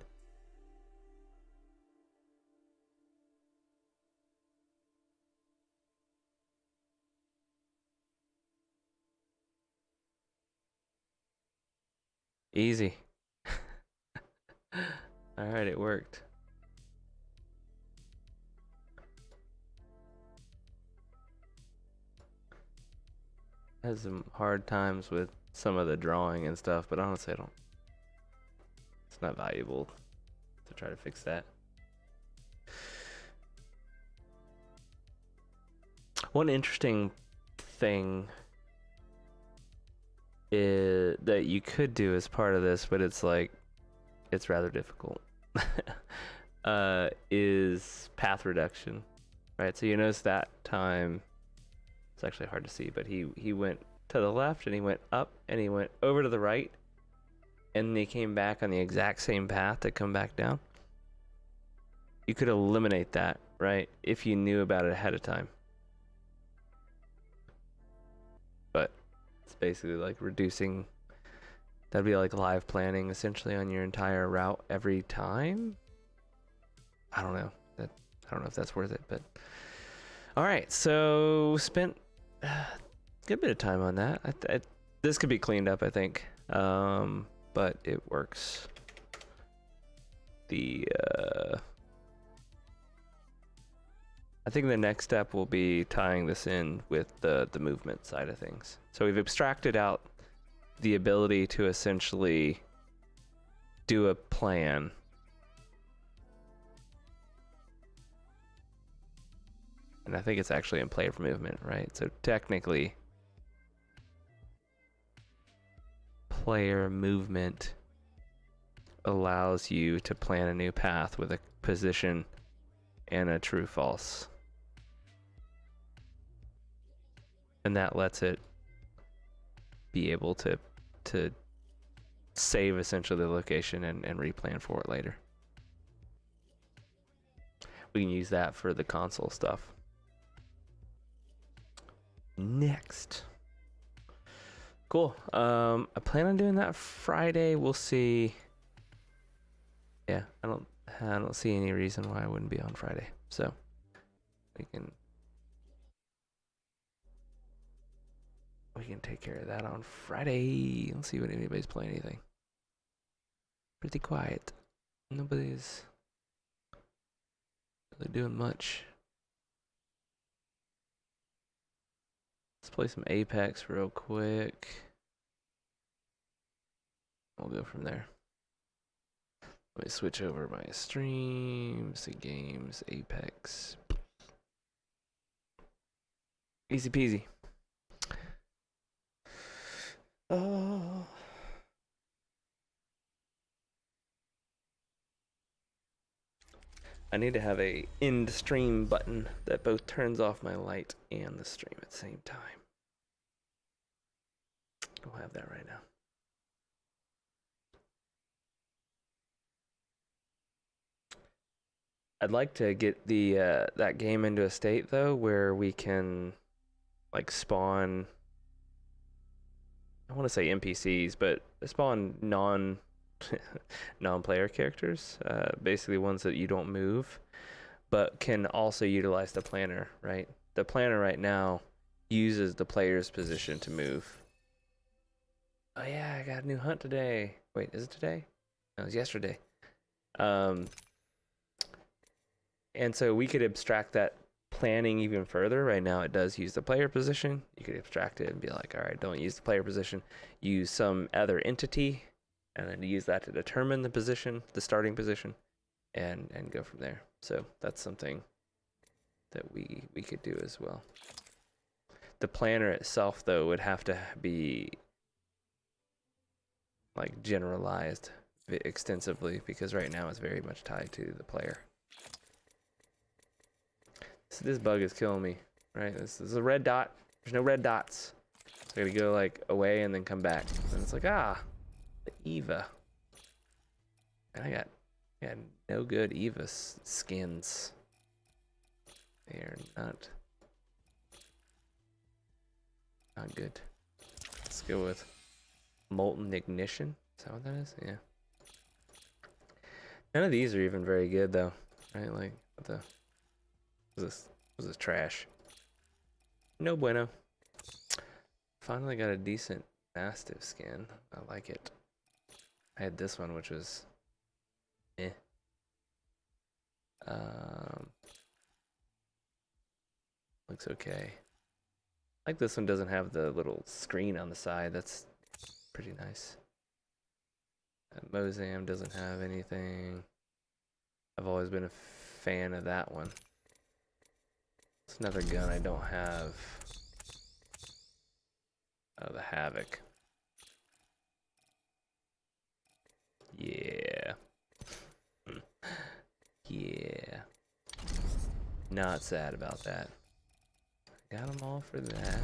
Easy. Alright, it worked. I had some hard times with some of the drawing and stuff, but honestly, it's not valuable to try to fix that. One interesting thing that you could do as part of this, but it's rather difficult, is path reduction, right? So you notice that time, it's actually hard to see, but he went to the left and he went up and he went over to the right, and then he came back on the exact same path to come back down. You could eliminate that, right, if you knew about it ahead of time. But it's basically like reducing. That'd be like live planning essentially on your entire route every time. I don't know if that's worth it, but all right. So spent a good bit of time on that. This could be cleaned up, I think, but it works. I think the next step will be tying this in with the movement side of things. So we've abstracted out the ability to essentially do a plan. And I think it's actually in play for movement, right? So technically, player movement allows you to plan a new path with a position and a true false. And that lets it be able to save essentially the location and replan for it later. We can use that for the console stuff. Next. Cool. I plan on doing that Friday. We'll see. Yeah, I don't see any reason why I wouldn't be on Friday. So we can take care of that on Friday. Let's see what anybody's playing anything. Pretty quiet. Nobody's really doing much. Let's play some Apex real quick. We'll go from there. Let me switch over my streams to games, Apex. Easy peasy. Oh. I need to have a end stream button that both turns off my light and the stream at the same time. I'll have that right now. I'd like to get the that game into a state though where we can like spawn, I want to say NPCs, but spawn non-player characters, basically ones that you don't move, but can also utilize the planner, right? The planner right now uses the player's position to move. Oh yeah, I got a new hunt today. Wait, is it today? No, it was yesterday. And so we could abstract that planning even further. Right now it does use the player position. You could abstract it and be like, all right, don't use the player position, use some other entity, and then use that to determine the position, the starting position, and go from there. So that's something that we could do as well. The planner itself though would have to be like generalized extensively, because right now it's very much tied to the player. So this bug is killing me, right? This is a red dot. There's no red dots. So I gotta go like away and then come back. And it's like, the Eva. And I got no good Eva skins. They are not good. Let's go with Molten Ignition. Is that what that is? Yeah. None of these are even very good though, right? Like what the was this trash? No bueno. Finally got a decent Mastiff skin. I like it. I had this one, which was eh. Looks okay. Like this one doesn't have the little screen on the side. That's pretty nice. Mozam doesn't have anything. I've always been a fan of that one. It's another gun I don't have. Oh, the Havoc. Yeah. Yeah. Not sad about that. Got them all for that.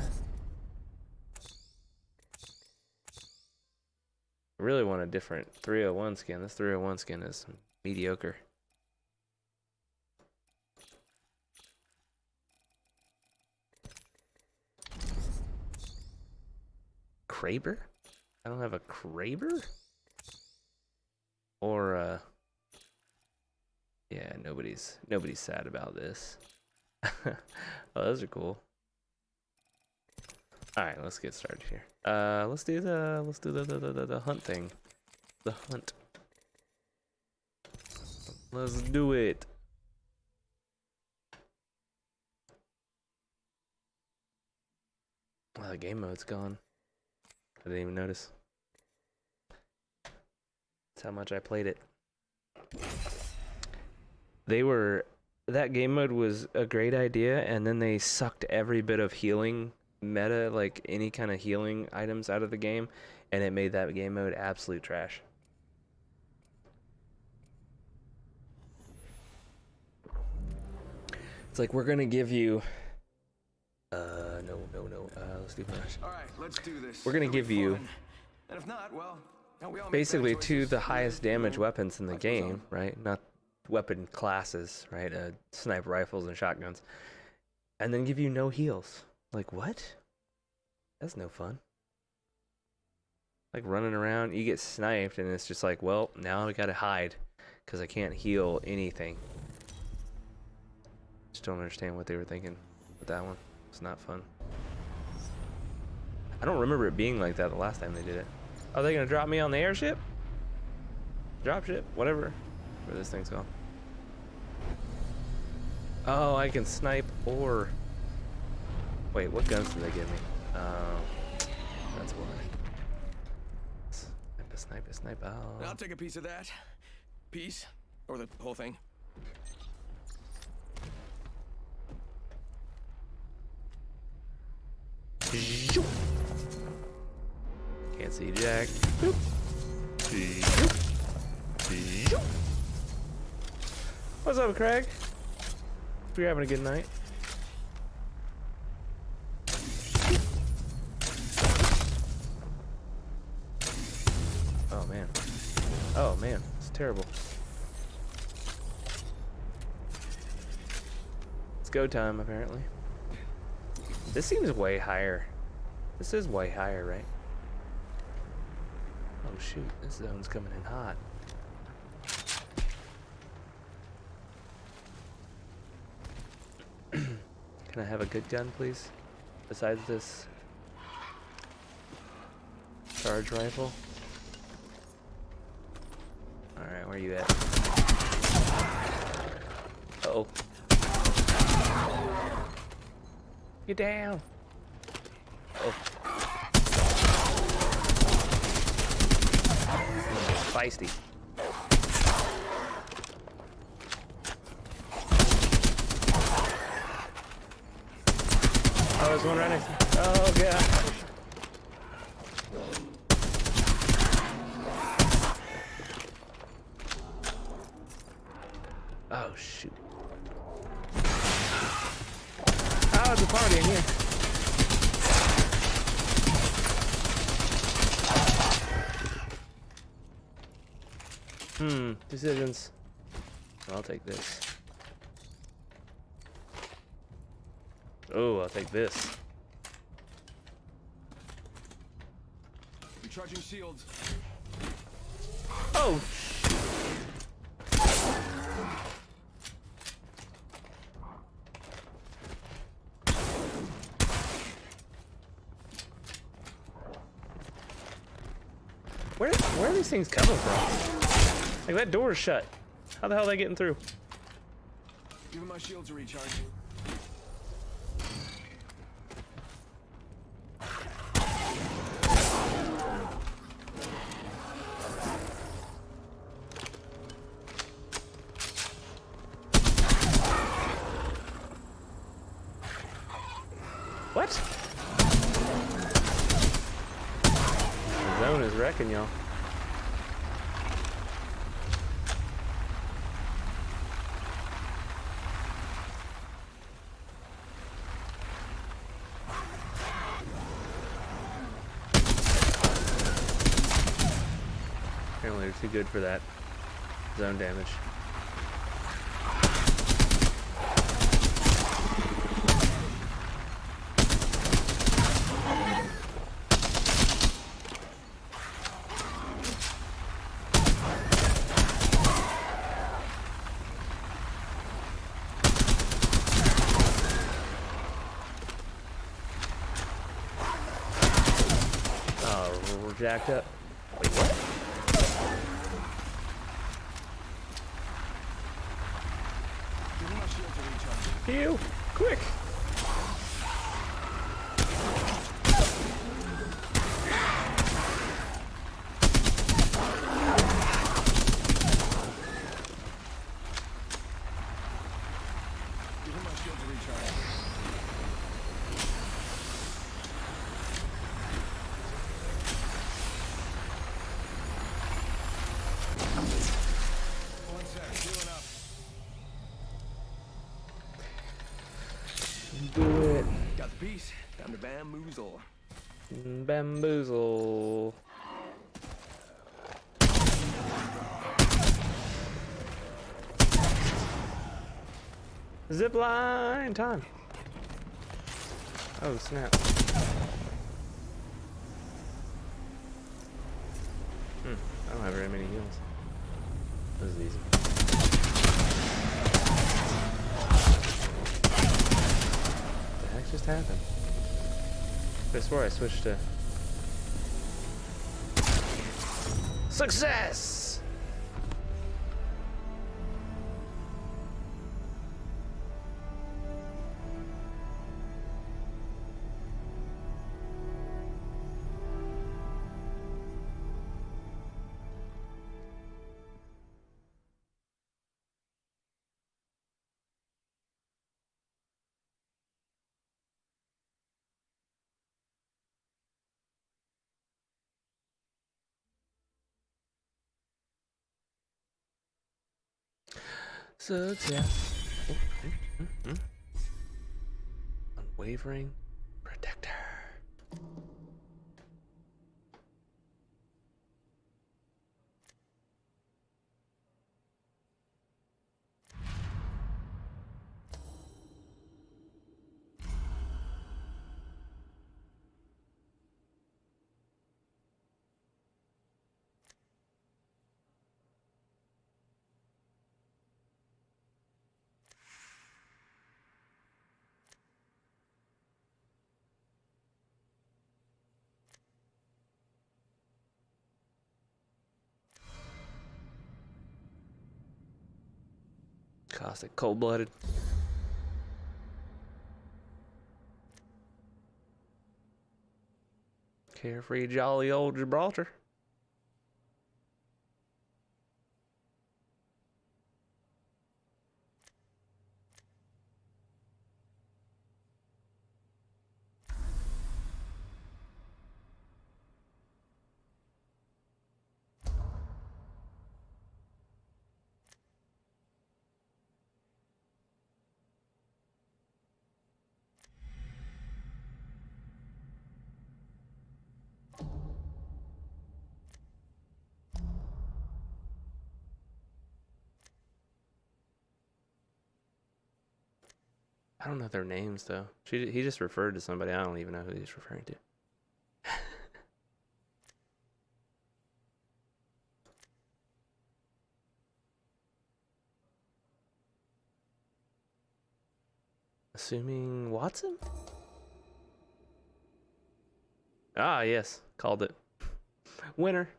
I really want a different 301 skin. This 301 skin is mediocre. Kraber? I don't have a Kraber? Or yeah, nobody's sad about this. Oh, those are cool. All right, let's get started here. Let's do the hunt thing. The hunt. Let's do it. Oh, the game mode's gone. I didn't even notice. That's how much I played it. That game mode was a great idea, and then they sucked every bit of healing meta, like any kind of healing items, out of the game, and it made that game mode absolute trash. It's like, we're gonna give you no, let's do flash. All right, let's do this. We're gonna give you and if not, well, basically two the highest damage weapons in the game, right? Not weapon classes, right? Sniper rifles and shotguns. And then give you no heals. Like, what? That's no fun. Like running around, you get sniped, and it's just like, well, now I gotta hide because I can't heal anything. Just don't understand what they were thinking with that one. It's not fun. I don't remember it being like that the last time they did it. Are they gonna drop me on the airship? Dropship? Whatever. Where this thing's going. Oh, I can snipe or... Wait, what guns did they give me? That's why. Snipe. Oh. I'll take a piece of that. Piece? Or the whole thing? Can't see Jack. What's up, Craig? Hope you're having a good night. Oh man, it's terrible. It's go time, apparently. This seems way higher. This is way higher, right? Oh shoot, this zone's coming in hot. Can I have a good gun, please? Besides this charge rifle? Alright, where are you at? Uh-oh. Get down! Oh. Feisty. Oh, there's one right next to me. Oh, God. Oh, shoot. Oh, it's a party in here. Decisions. I'll take this. Oh, I'll take this. Recharging shields. Oh! Where are these things coming from? Like, that door is shut. How the hell are they getting through? Giving my shields a recharge. What? The zone is wrecking y'all. Apparently they're too good for that zone damage. Oh, we're jacked up. Wait, what? Giving my shields a recharge. Heal! Quick! Giving my shields a recharge. One sec, healing up. Do it. Got the piece. Time to bamboozle. Bamboozle. Zip line time. Oh snap. I don't have very many heals. This is easy. What the heck just happened? I swore I switched to success! Success. Unwavering protector. Caustic, cold-blooded. Carefree, jolly old Gibraltar. I don't know their names though. He just referred to somebody. I don't even know who he's referring to. Assuming Watson? Ah, yes. Called it. Winner.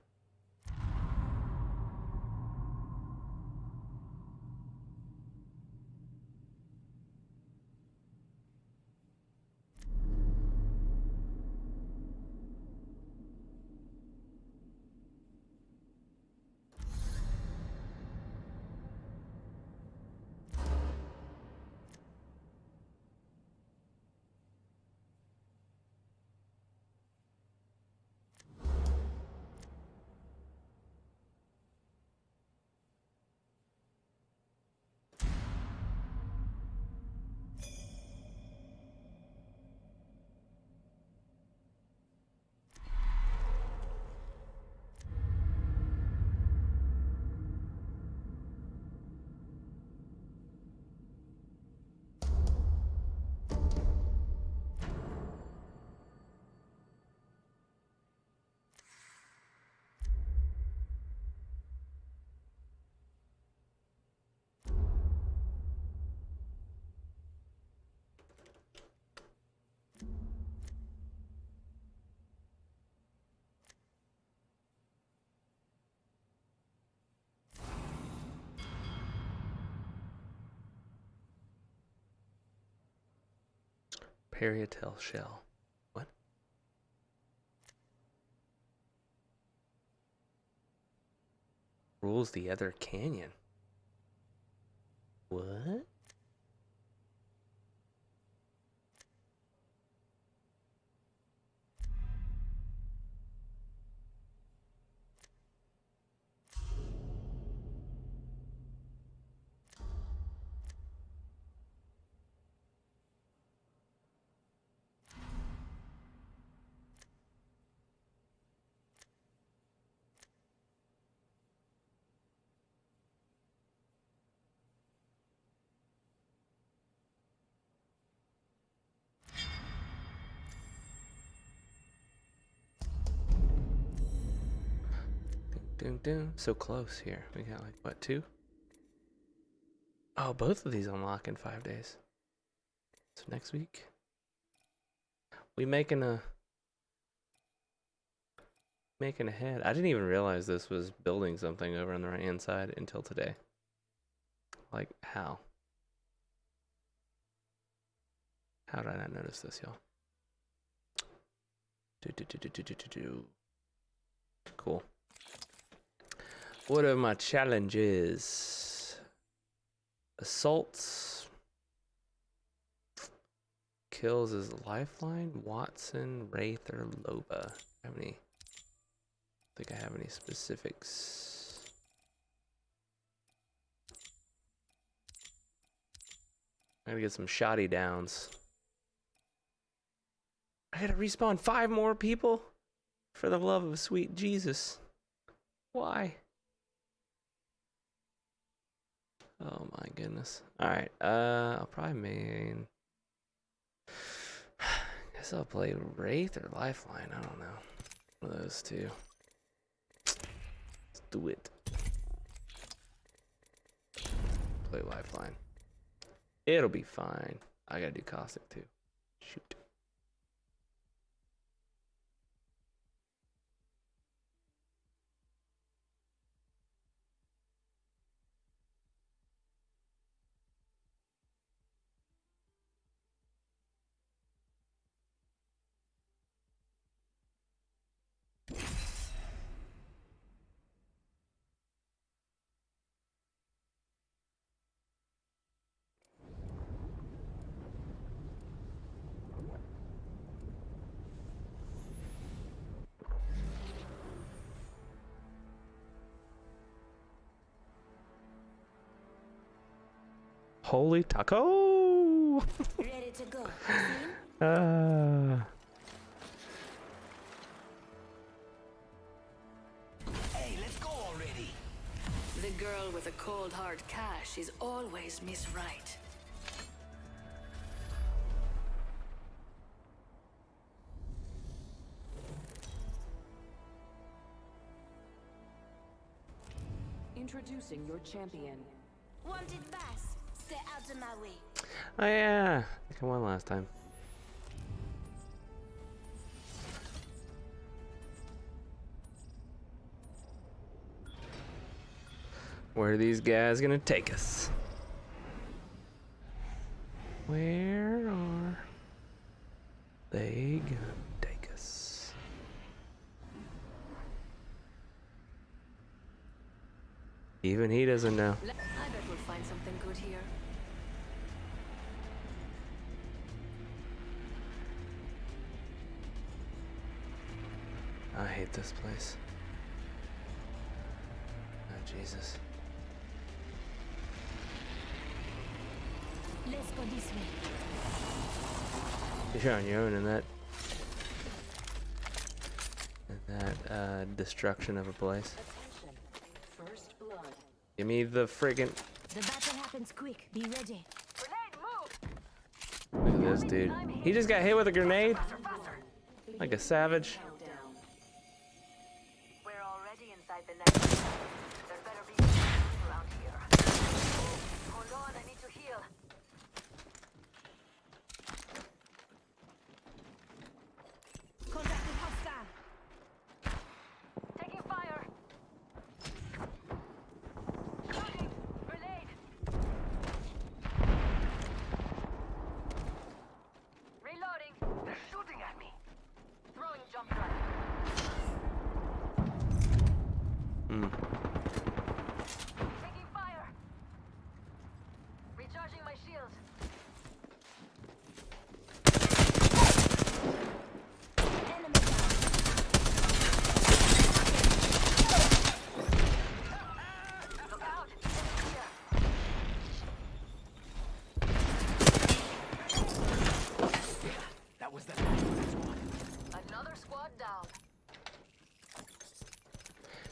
Parietal shell. What? Rules the other canyon. What? Dun, dun. So close here. We got like, what, 2? Oh, both of these unlock in 5 days. So next week. We making ahead. I didn't even realize this was building something over on the right hand side until today. Like, how? How did I not notice this, y'all? Cool. What are my challenges? Assaults. Kills is Lifeline, Watson, Wraith, or Loba. Have any? I think I have any specifics. I gotta get some shoddy downs. I gotta respawn 5 more people? For the love of sweet Jesus. Why? Oh my goodness. Alright, I'll probably main. Guess I'll play Wraith or Lifeline, I don't know. One of those two. Let's do it. Play Lifeline. It'll be fine. I gotta do Caustic too. Shoot. Holy taco! Ready to go. Hey, let's go already. The girl with a cold hard cash is always Miss Right. Introducing your champion. Wanted bass. Stay out of my way. Oh yeah, I think I won last time. Where are these guys gonna take us? Where are they gonna take us? Even he doesn't know. I bet we'll find something good here. I hate this place. Oh, Jesus. Let's go this way. You're on your own in that destruction of a place. Attention. First blood. Give me the friggin'. The battle happens quick. Be ready. Look at this dude. He just got hit with a grenade. Like a savage. Countdown. We're already inside the next. There better be some around here. Hold on, I need to heal. Contact with hostile. Taking fire. Shooting. Grenade. Reloading. They're shooting at me. Throwing jump drive. Taking fire. Recharging my shields. Enemy down. Look out. Enemy here. That was the squad. Another squad down.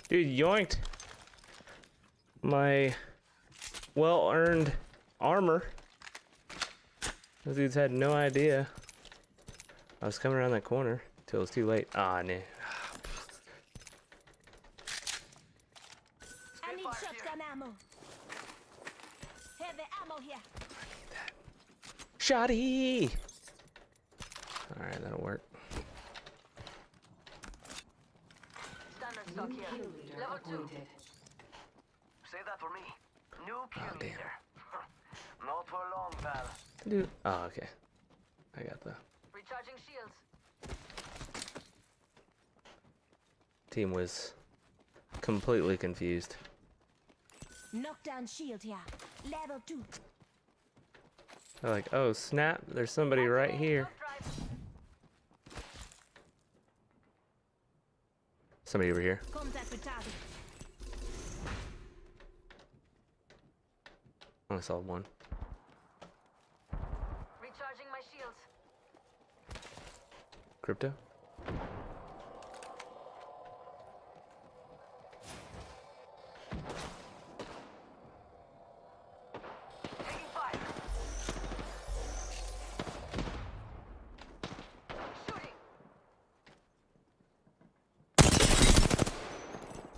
Dude, yoinked my well-earned armor. Those dudes had no idea I was coming around that corner till it was too late. Ah, nah. ammo here. Shoddy! Alright, that'll work. Standard stock New here. kill leader Level 2. appointed. Say that for me. New kill damn. leader. Not for long, pal. Dude. Oh, okay. I got the Recharging shields. team was completely confused. Knockdown shield here. Level 2. They're like, oh snap, there's somebody right here. Somebody over here. Contact with target. Only saw one. Recharging my shields. Crypto? Taking fire. Shooting.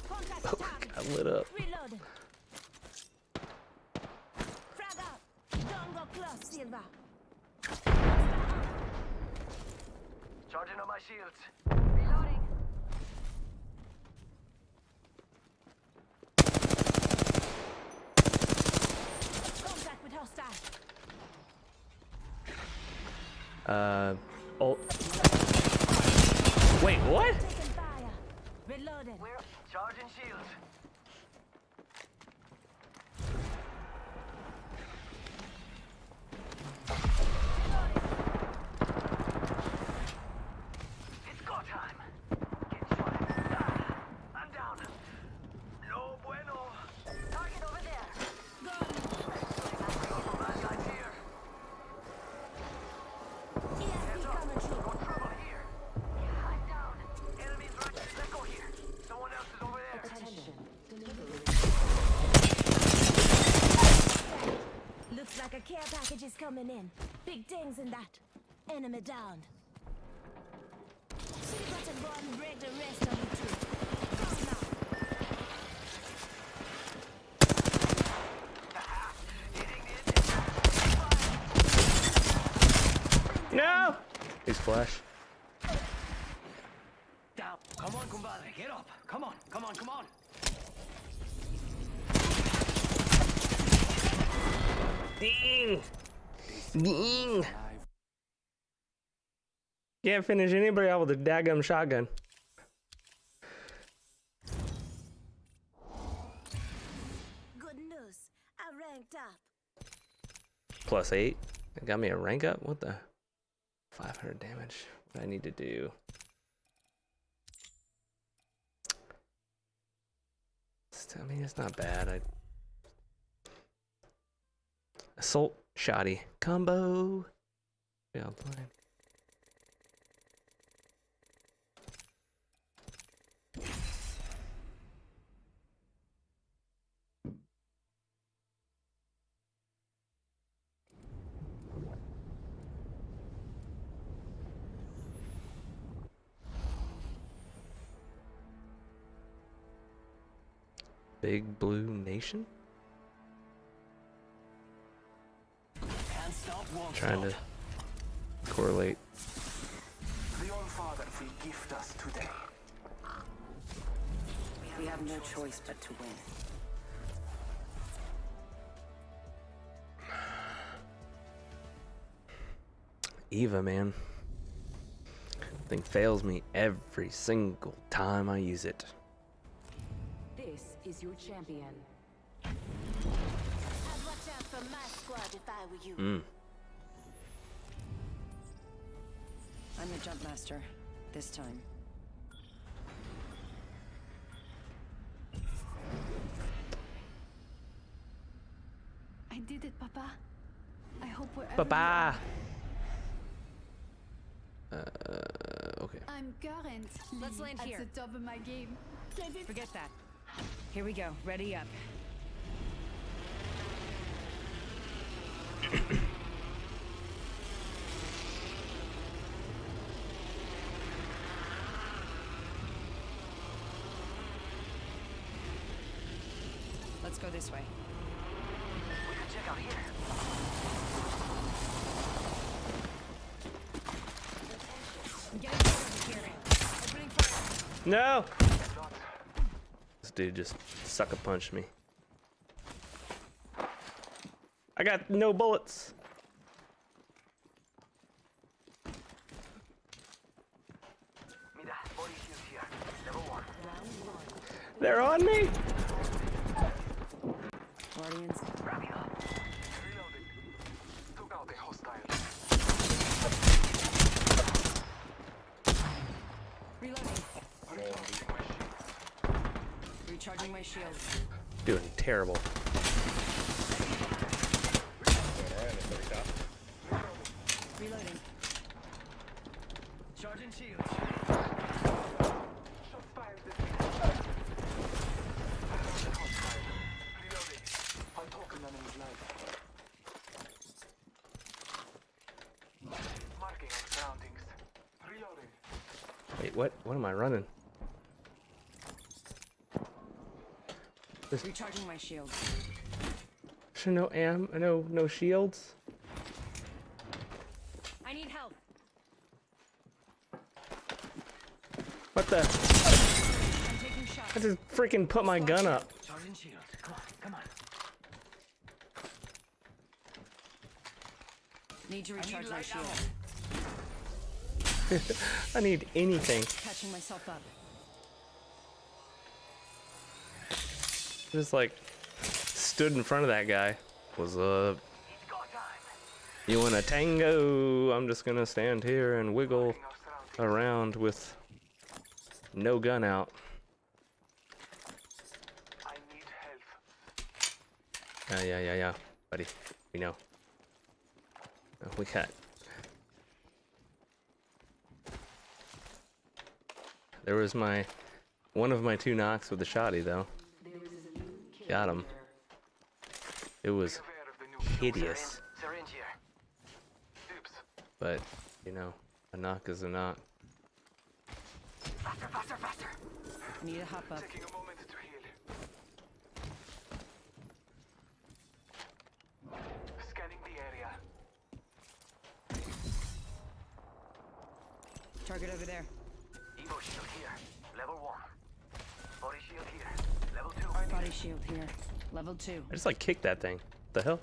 Contact Oh, with target. I lit up. Reloading. Frag out. Don't go close, Silva. Charging on my shields. Reloading. Contact with hostile. Oh. Wait, what? Taking fire. Reloading. We're charging shields. It's go time. Get shot. Ah, I'm down. No bueno. Target over there. Bad guys here. ESP coming through. No trouble here. I'm down. Enemies right. Let's go here. Someone else is over there. Attention. Delivery. Looks like a care package is coming in. Big things in that. Enemy down. See button one, break the rest of you two. Go now. No! He's flash. Down. Come on, compadre. Get up. Come on. Come on. Come on. Ding! Ding! Can't finish anybody out with a daggum shotgun. Good news. I ranked up. +8. It got me a rank up? What the? 500 damage. What do I need to do? I mean, it's not bad. Assault shoddy combo. Yeah, I'll play. Big Blue Nation? Can't stop, won't Trying stop. to correlate. The All Father will gift us today. We have no choice but to win. Eva, man. Thing fails me every single time I use it. This is your champion. I'd watch out for my squad if I were you. I'm the jump master. This time. I did it, Papa. I hope we're. Bye-bye. Okay. I'm currently Let's land at here. the top of my game. Forget that. Here we go. Ready up. Let's go this way. We can check out here. No! This dude just sucker punched me. I got no bullets. Mira, body shield here. Level 1. They're on me. Guardians. Rápido. Reloading. Took out a hostile. Reloading. Recharging my shield. Doing terrible. Reloading. Charging shields. Shots fired this way. Hostile. Reloading. I'm talking enemy's life. Marking our surroundings. Reloading. Wait, what? What am I running? Recharging my shield. There's no shields. I need help. What the? I'm taking shots. I just freaking put my gun up. Charging shields. Come on. Need to recharge my shield. I need anything. Catching myself up. Just like stood in front of that guy. What's up? It's go time. You want a tango? I'm just gonna stand here and wiggle Marking our surroundings. around with no gun out. I need help. Yeah, buddy. We know. We got. There was one of my 2 knocks with the shotty though. Got him. It was Aware of the new hideous, syringe here. Oops. but you know, a knock is a knock. Faster. Need to hop up. Taking a moment to heal. Scanning the area. Target over there. Evo shield here. Level 1. Body shield here. Level 2. Body shield here. Level 2. I just like kicked that thing. The hell?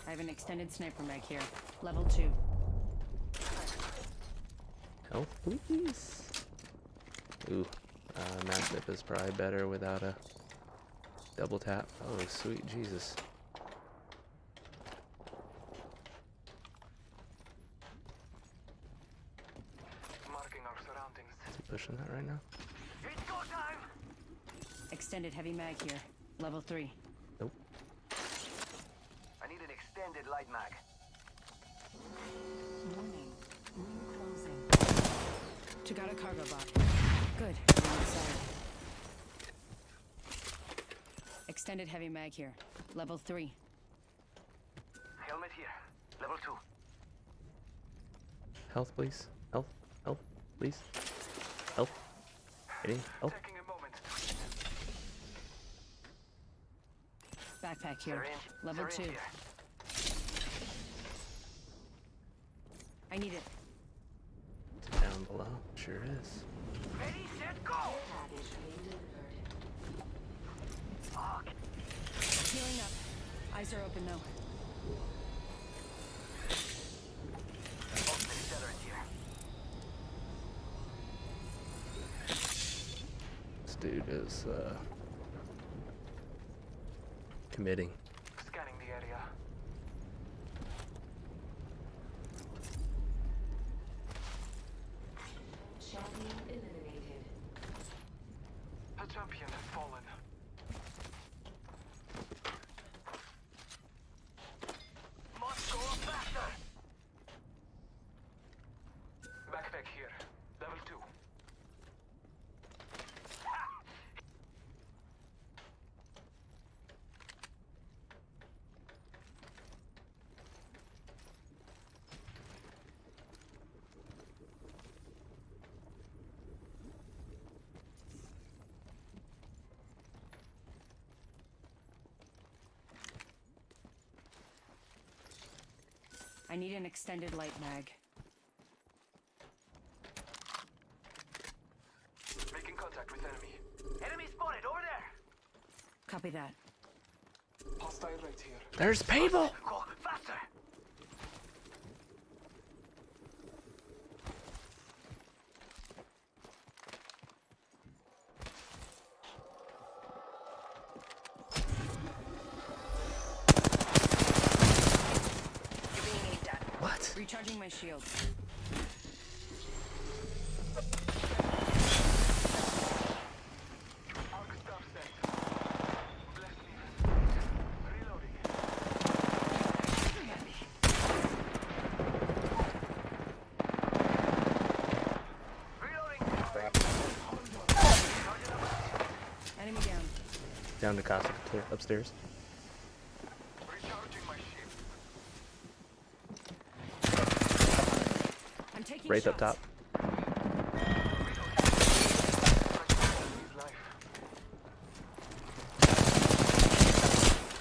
I have an extended sniper mag here. Level 2. Help, please. Ooh, matchup is probably better without a double tap. Oh, sweet Jesus. Marking our surroundings. Is he pushing that right now? It's go time. Extended heavy mag here. Level 3. Nope. I need an extended light mag. Warning. Room closing. Took out a cargo bot. Good. I'm inside. Extended heavy mag here. Level 3. Helmet here. Level 2. Health, please. Health, please. Health. Any health? Taking a moment. Backpack here. Syringe. Level 2. Syringe here. I need it. Down below. Sure is. Ready, set, go. Healing up. Eyes are open though. Ultimate accelerant here. This dude is committing. Scanning the area. Champion eliminated. A champion has fallen. Must go faster. Backpack here. Level 2. I need an extended light mag. Making contact with enemy. Enemy spotted over there. Copy that. Hostile right here. There's people. Go faster. What? Recharging my shields. Arc stuff set. Bless me. Reloading. Reloading. Enemy down. Down to Casa upstairs. Recharging my shield. I'm taking Wraith up shots. top.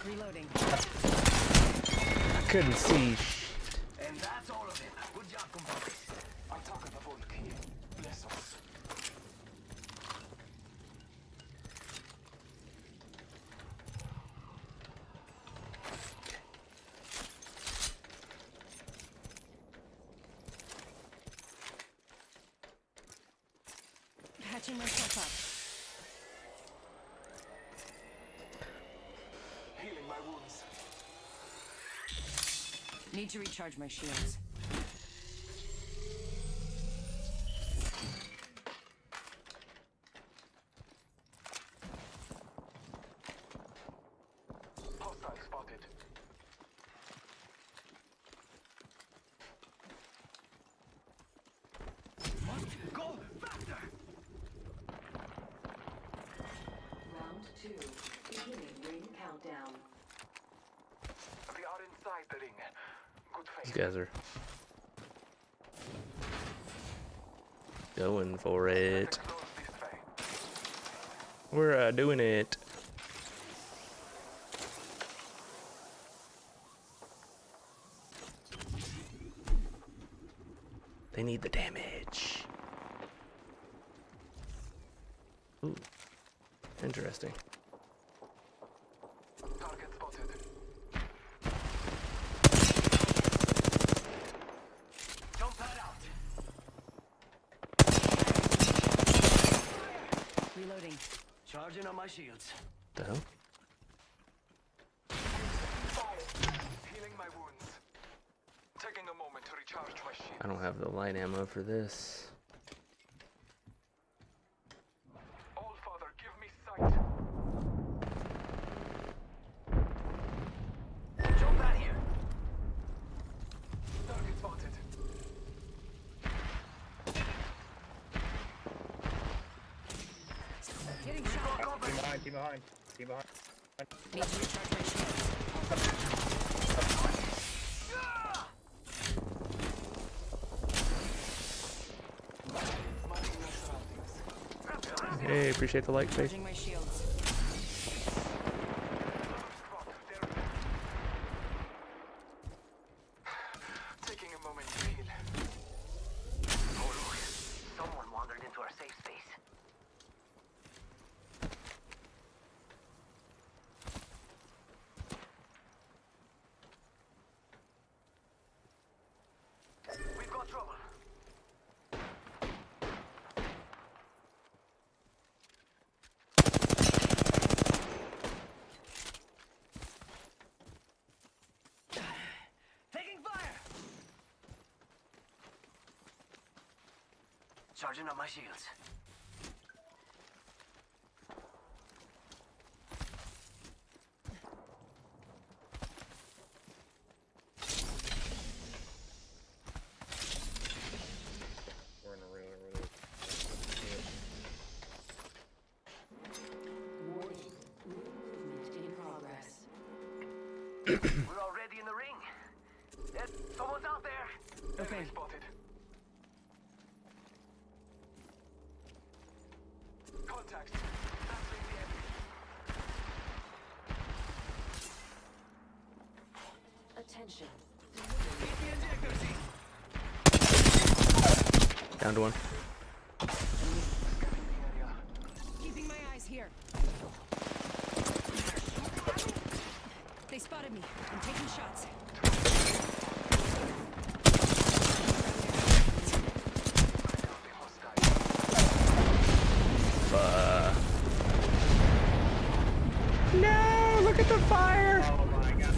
Reloading. I couldn't see. And that's all of it. Good job, compadres. Attack the Volk. Bless us. Patching myself up. Healing my wounds. Need to recharge my shields. Hostile spotted. Go faster. Round 2. Beginning ring countdown. We are inside the ring. Good These faith. guys are going for it. Close this way. We're doing it. They need the damage. Ooh. Interesting. Target spotted. Jump pad out. Reloading. Charging on my shields. The hell? Healing my wounds. Taking a moment to recharge my shield. I don't have the light ammo for this. All Father, give me sight. Jump pad here. Target spotted. Getting shot. Team behind. Need to recharge my shields. Hey, appreciate the like, Faith. Recharging my shields. Taking a moment to heal. Oh look, someone wandered into our safe space. We've got trouble. Taking fire! Charging up my shields. We're in a really Warning. Movement in progress. We're already in the ring. Yes, someone's out there. Okay. Enemy spotted. Contact. Answering the enemy. Attention. Keep the engine. Down to one. Keeping my eyes here. They spotted me. I'm taking shots. No, look at the fire. Oh my god.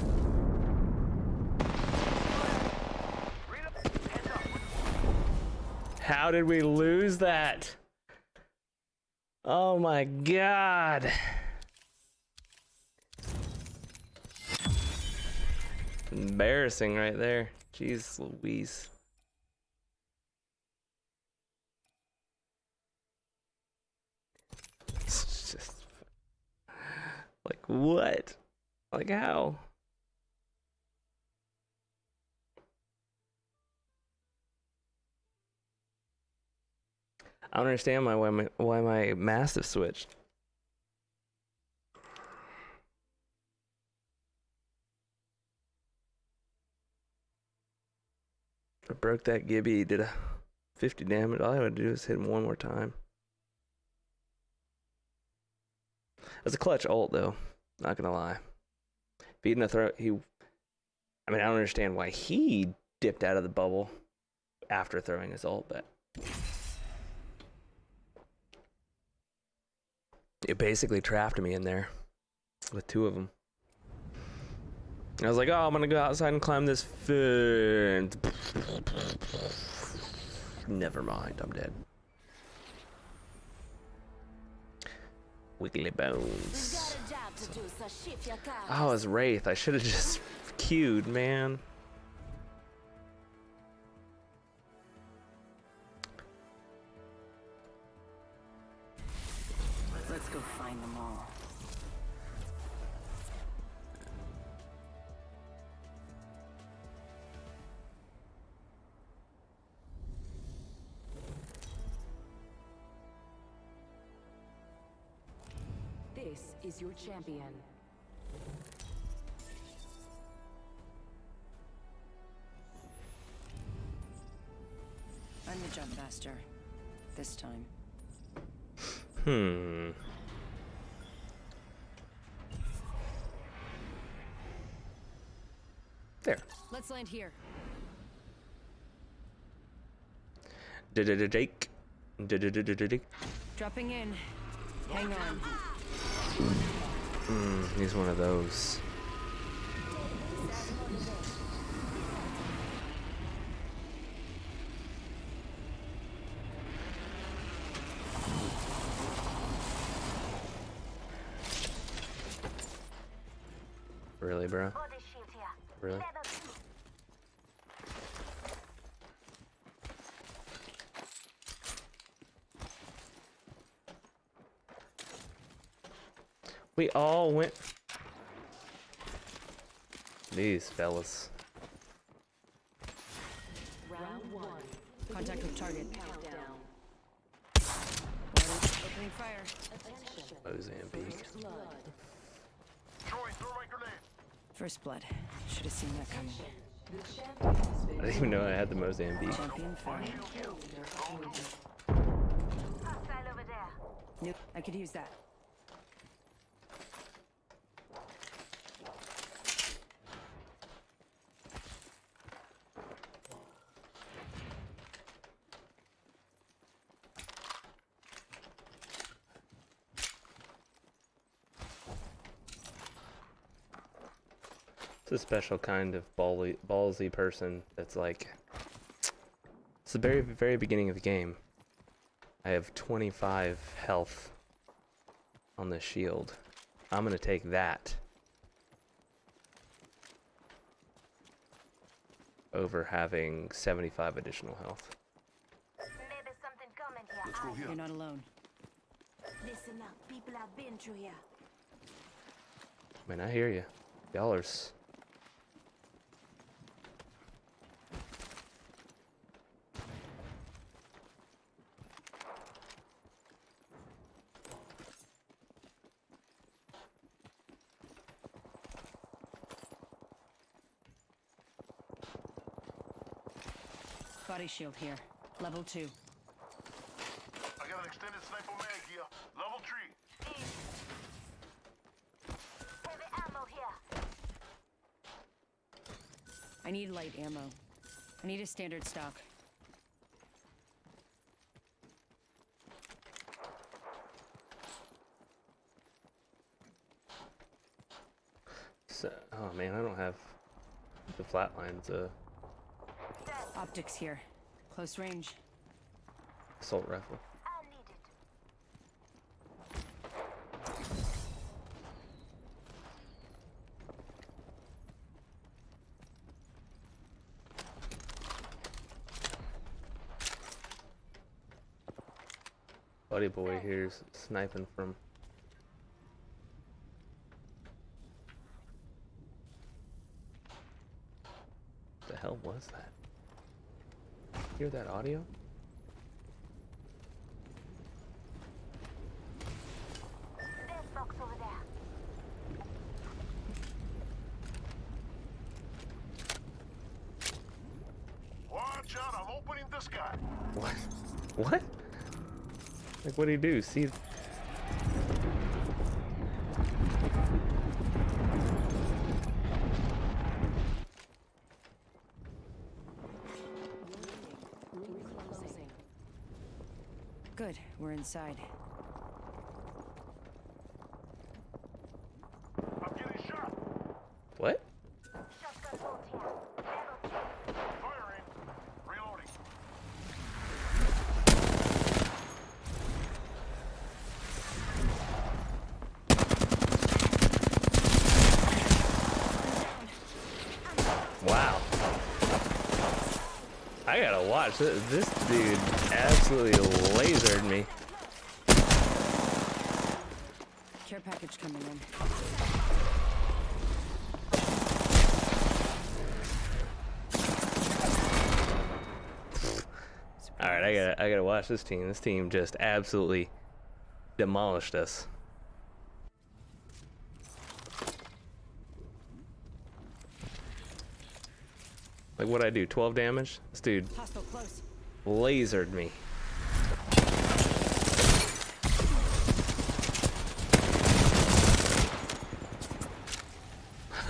How did we lose that? Oh my god. Embarrassing right there. Jeez Louise. It's just like what? Like how? I don't understand why my mastiff switched. I broke that Gibby, did a 50 damage. All I had to do is hit him one more time. That's a clutch ult though, not gonna lie. Beating the throw, I mean, I don't understand why he dipped out of the bubble after throwing his ult, but it basically trapped me in there with two of them. I was like, oh, I'm gonna go outside and climb this fence. Never mind, I'm dead. Wiggly bones. Oh, it's Wraith. I should have just queued, man. Let's go find them all. This is your champion. I'm the jump master. This time. There. Let's land here. Jake. Dropping in. Hang on. He's one of those. Really, bro? Body shield here. Really? Level 2. We all went. These fellas. Round 1. Contact with target. Countdown. Opening fire. Mozambique. First blood. Should have seen that coming. The champion has I been didn't even know I had the Mozambique. Champion fire. Hostile over there. Nope. I could use that. It's a special kind of ballsy person that's like, it's the very, very beginning of the game. I have 25 health on the shield. I'm gonna take that over having 75 additional health. Maybe something coming here. You're not alone. Listen up. People have been through here. Man, I hear you. Y'all are Body shield here. Level 2. Extended sniper mag here. Level 3. Easy. Heavy ammo here. I need light ammo. I need a standard stock. So, oh man, I don't have the flatlines Optics here. Close range. assault rifle. I need it. Buddy boy here's sniping from. The hell was that? Hear that audio? There's box over there. Watch out, I'm opening the sky. What? What? Like, what do you do? See? Closing. Good, we're inside. I'm getting shot. What? Shotgun bolt here. Level 2. Firing. Reloading. Wow. I gotta watch this. This dude absolutely lasered me. Care package coming in. All right, I gotta watch this team. This team just absolutely demolished us. Like, what'd I do? 12 damage? This dude Hostile close. lasered me.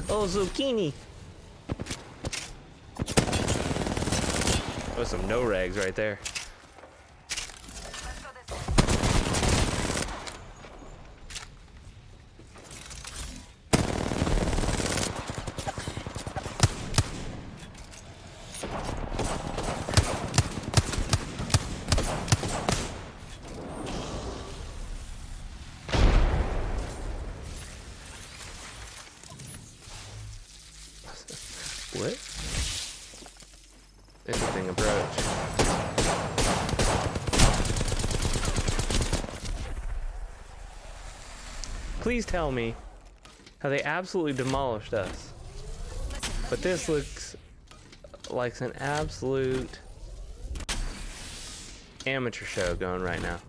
Oh, zucchini! That was some no rags right there. Let's go this way. What? Interesting approach. Please tell me how they absolutely demolished us. But this looks like an absolute amateur show going right now.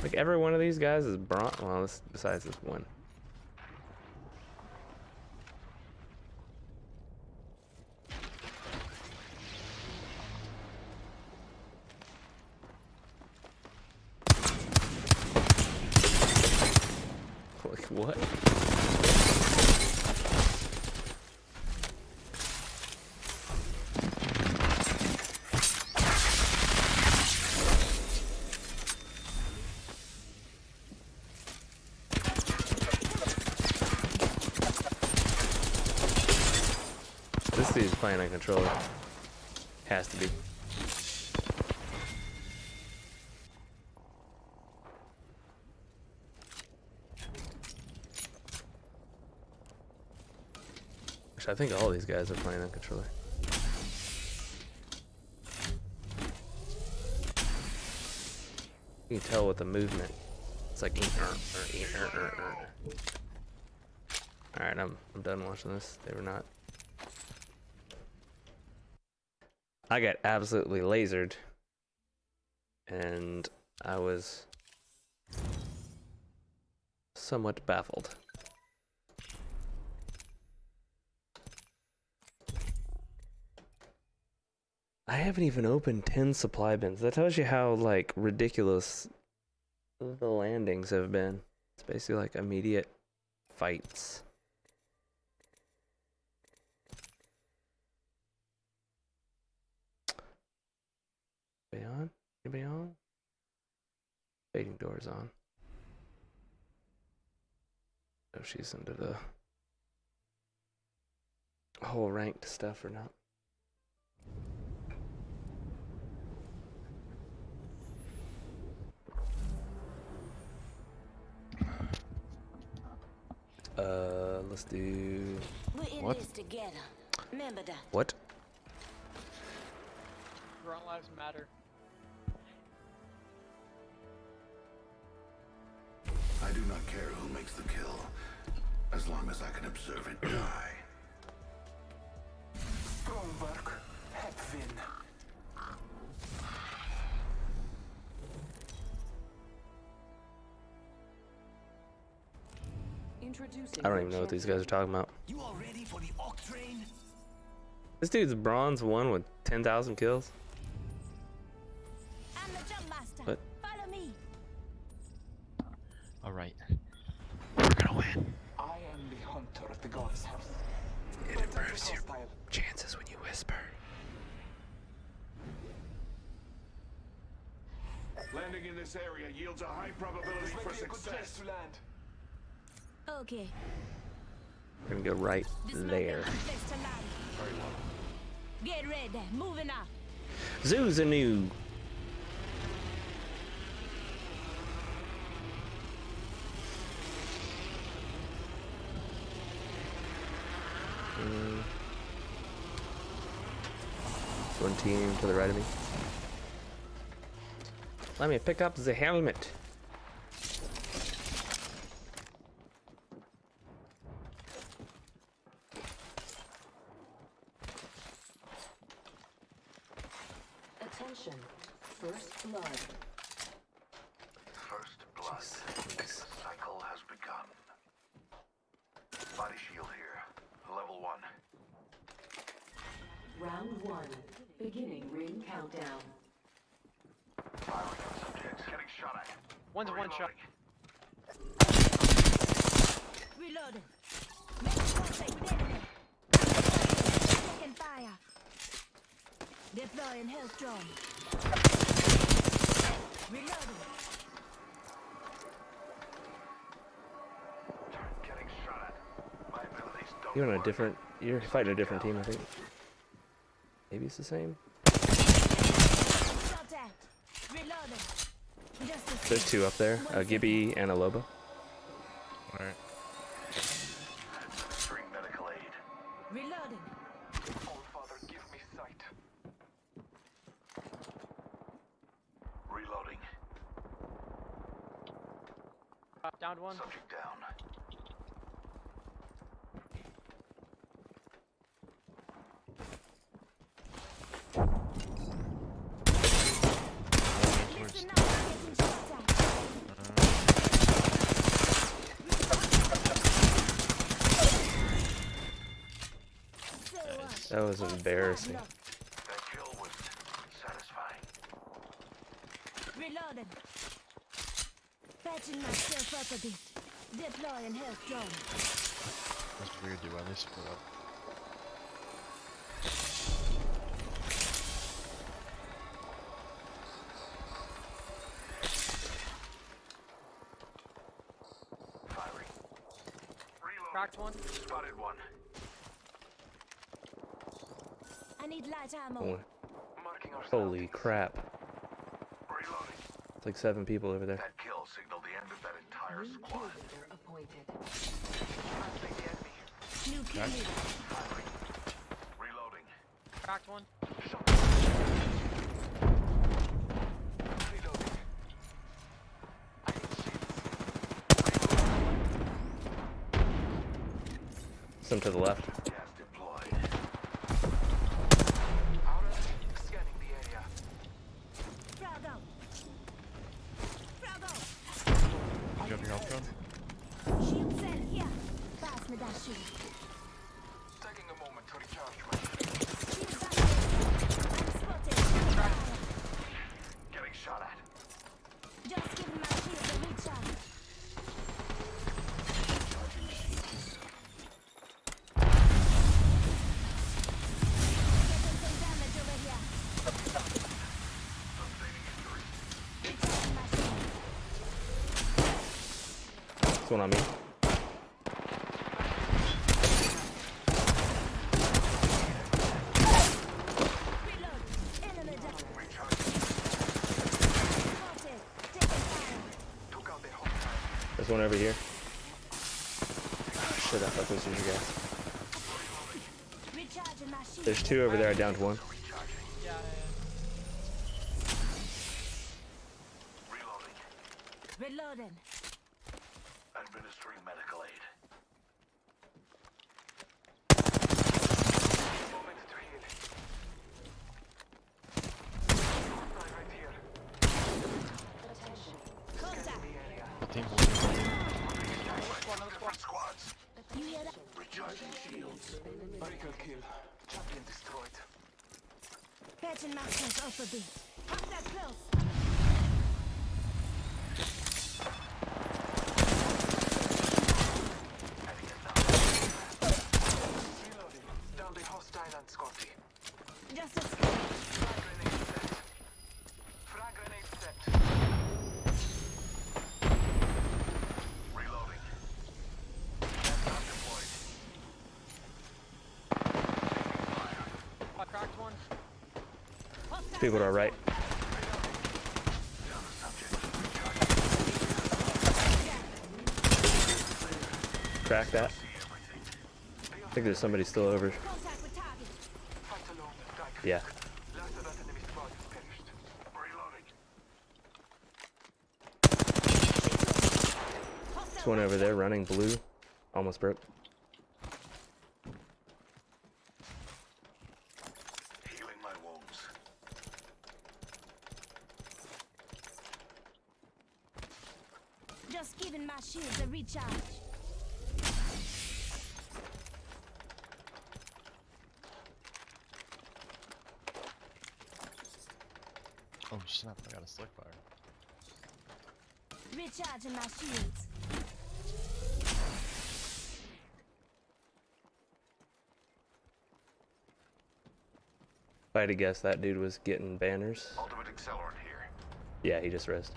Like, every one of these guys is bronze. Well, this, besides this one. Like, what? This dude's playing on controller. Has to be. Which I think all these guys are playing on controller. You can tell with the movement. It's like Alright, I'm done watching this. They were not. I got absolutely lasered, and I was somewhat baffled. I haven't even opened 10 supply bins. That tells you how like ridiculous the landings have been. It's basically like immediate fights. Anybody on? Anybody on? Fading doors on. Oh, she's into the whole ranked stuff or not. Let's do We're in what? this together. Remember that. What? Grunt lives matter. I do not care who makes the kill, as long as I can observe it die. Stromberg, Hepvin. Introducing I don't even know what these guys are talking about. You all ready for the Orc train? This dude's bronze 1 with 10,000 kills. I'm the jump master. What? Follow me. All right. We're gonna win. I am the hunter of the gods' house. It improves your chances when you whisper. Landing in this area yields a high probability This for might be a good place success. to land. Okay. We're gonna go right This might be a there. good place to land. Get ready. Moving up. Zuzanu. One team to the right of me. Let me pick up the helmet. Attention. First blood. First blood. The cycle has begun. Body shield here. Level 1. Round 1. Beginning ring countdown. Firing on subjects. Getting shot at. One's one shot. Reloading. Make contact with enemy. Taking fire. Deploying health drone. Reloading. Getting shot at. My abilities don't You're on a work. different. You're fighting a different team, I think. Maybe it's the same. Shot at. Reloading. Just a There's two up there, a Gibby and a Loba. All right. Bring medical aid. Reloading. All Father, give me sight. Reloading. Downed one. Subject down. Listen up. Getting shot at. So what? That was embarrassing. That kill was satisfying. Reloading. Patching myself up a bit. Deploying health drone. That's weird, dude. Why they split up? Firing. Reloading. Cracked one. Spotted one. I need light ammo. Oh, Marking our holy surroundings. crap. Reloading. It's like 7 people over there. That kill signaled the end of that entire New squad. kill leader appointed. Passing the enemy. New kill leader. Firing. Reloading. Cracked one. Reloading. I need shields. Some to the left. Gas deployed. Aura, scanning the area. Frag out. Frag out. You have your health gun? Shield cell here. Pass me that shield. Taking a moment to recharge my Shield back. I'm This one on me. Reload. Enemy down. Spotted. Taking fire. Took out the hostile. There's one over here. Oh, shit, I thought those were you guys. Recharging my shield. There's two over there. I downed one. Yeah, Reloading. Reloading. Administering medical aid. Moment to heal. Hostile right here. Contact. The area. The team holding. Different squads. You hear that? Recharging shields. Medical kill. Champion destroyed. Patching masters off a bit. Contact close. Reloading. Down the hostile and Scotty. Just a Frag grenade set. Frag grenade set. Reloading. Not deployed. I cracked one. People to our right. Down the subject. Crack that. See everything. I think there's somebody still over. contact with target. Fight alone. Strike. Yeah. Last of that enemy squad is perished. Reloading. There's one over there running blue. Almost broke. Healing my wounds. Just giving my shields a recharge. Oh snap! I got a slick fire. Recharging my shields. If I had to guess, that dude was getting banners. Ultimate accelerant here. Yeah, he just rezzed.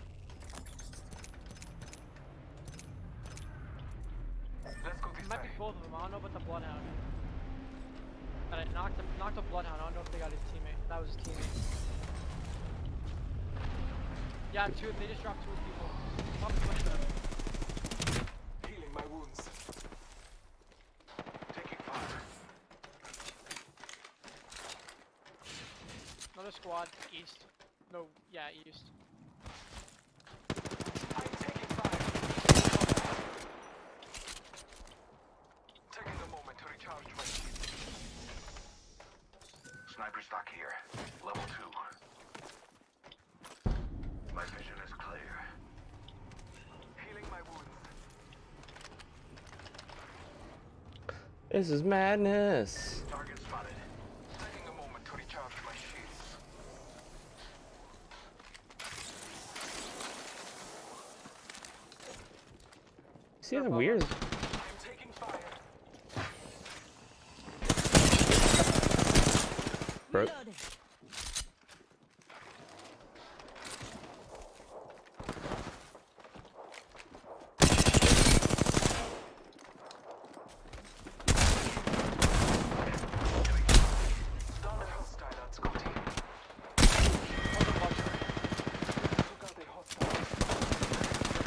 Let's go this It might be way. both of them. I don't know about the Bloodhound. And I knocked a Bloodhound. I don't know if they got his teammate. That was his teammate. Yeah, two. They just dropped two people. Up and push them. Healing my wounds. Taking fire. Another squad east. No, yeah, east. I'm taking fire. Taking a moment to recharge my shield. Sniper stock here. Level 2. My vision is clear. Healing my wounds. This is madness. Target spotted. Taking a moment to recharge my shields. See how weird? I'm taking fire. Broke. Reloading. Down the hostile and Scotty. Took out the hostile.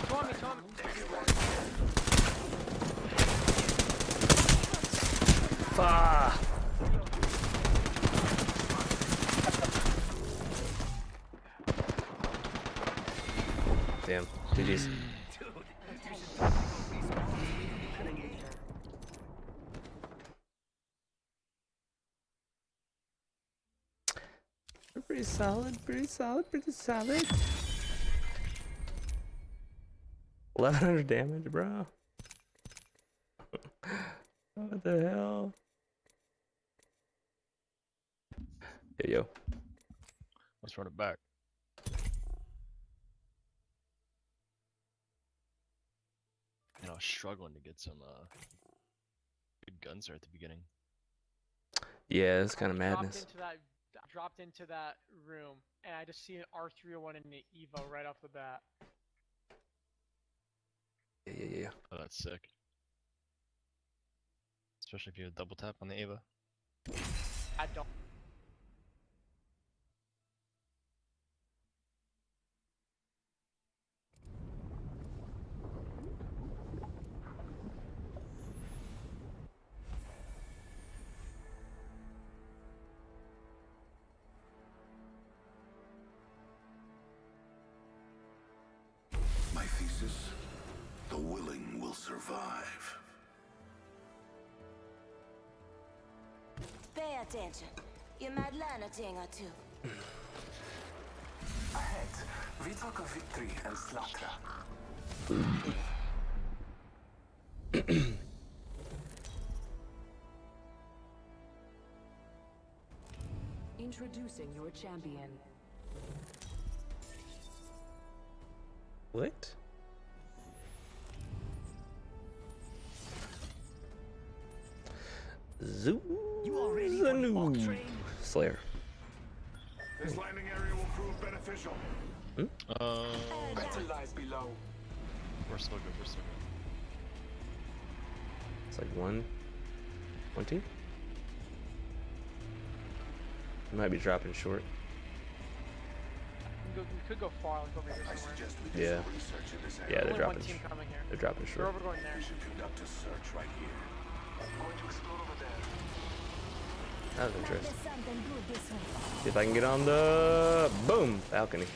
Two on me, two on me. Fuck. Damn. GG's. Pretty solid, pretty solid, pretty solid. 1100 damage, bro. What the hell? Yo. Let's run it back. You know, I was struggling to get some good guns there at the beginning. Yeah, it's kind of madness. Dropped into that room, and I just see an R301 in the Evo right off the bat. Yeah. Oh, that's sick. Especially if you double tap on the Ava. I don't. My thesis? The willing will survive. Pay attention. You might learn a thing or two. Ahead, we talk of victory and slaughter. Introducing your champion. What? Zoo. You all ready for the bulk train? Slayer. This landing area will prove beneficial. Battle lies below. We're still good, we're still good. It's like 120. You might be dropping short. We could go far, like over here I somewhere. suggest we do Yeah. some research in this area. Yeah, they're Only dropping. one team coming here. They're dropping They're short. over going there. We should conduct a search right here. Going to explore over there. That was interesting. There's something good this way. See if I can get on the boom balcony.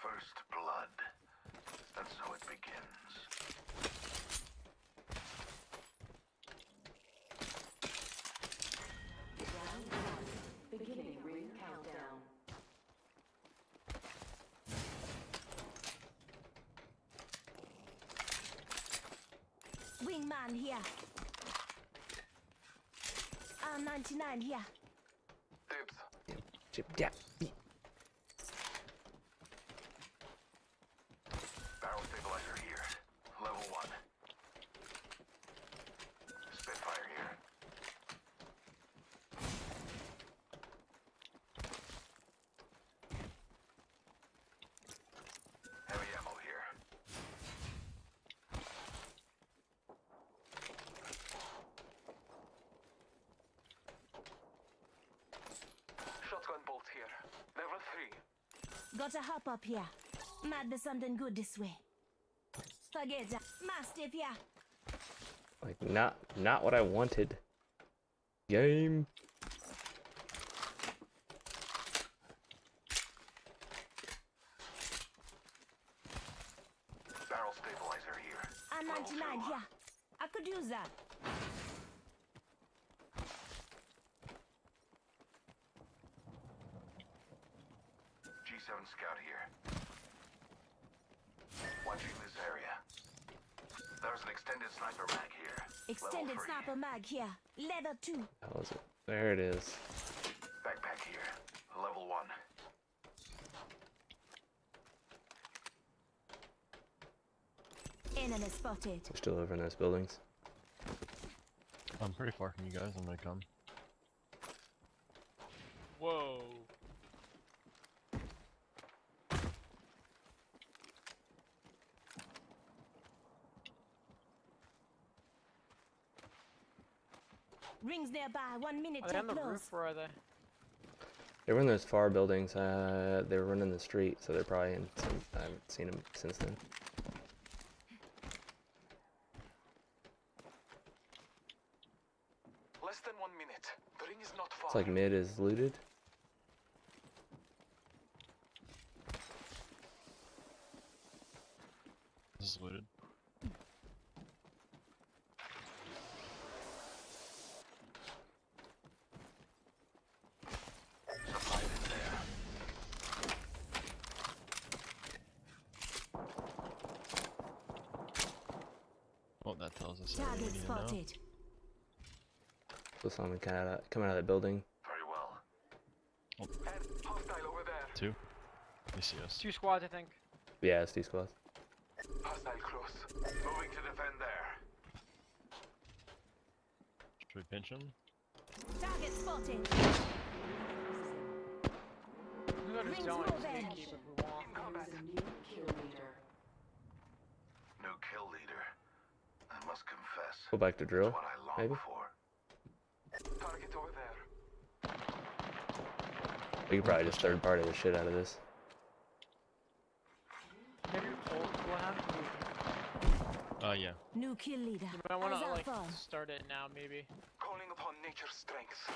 First blood. That's how it begins. Beginning ring countdown. Wingman here. R99 here. Dibs. Chip, yeah. Barrel stabilizer here. Level 1. Spitfire here. Heavy ammo here. Shotgun bolt here. Level 3. Gotta hop up here. Might be something good this way. Forget that. Mastiff here. Like not what I wanted. Game. Barrel stabilizer here. R99 here. I could use that. G7 scout here. Watching this area. There's an extended sniper mag here. Extended Level 3. sniper mag here. Leather 2. How is it? There it is. Backpack here. Level 1. Enemy spotted. We're still over in those buildings. I'm pretty far from you guys, I'm gonna come. Whoa. Rings nearby. 1 minute Are they till on the close. roof? Where are they? They were in those far buildings. They were running the street, so they're probably in some. I haven't seen them since then. Less than 1 minute. The ring is not far. It's like mid is looted. This is looted. Supply bin there. Oh, that tells us Target everything we need to know. spotted. So someone coming out of that building. Very well. Head hostile over there. 2. They see us. 2 squads, I think. Yeah, it's 2 squads. Hostile close. Moving to defend there. Should we pinch him? Target spotted. We can go to Rings zone and moving. sneak keep if we want. New kill leader. I must confess. Go back to drill, What I long maybe. for. Target over there. We could probably just third party the shit out of this. Maybe hold Bloodhound. Yeah. New kill leader. You might wanna Eyes out like for. start it now, maybe. Calling upon nature's strength.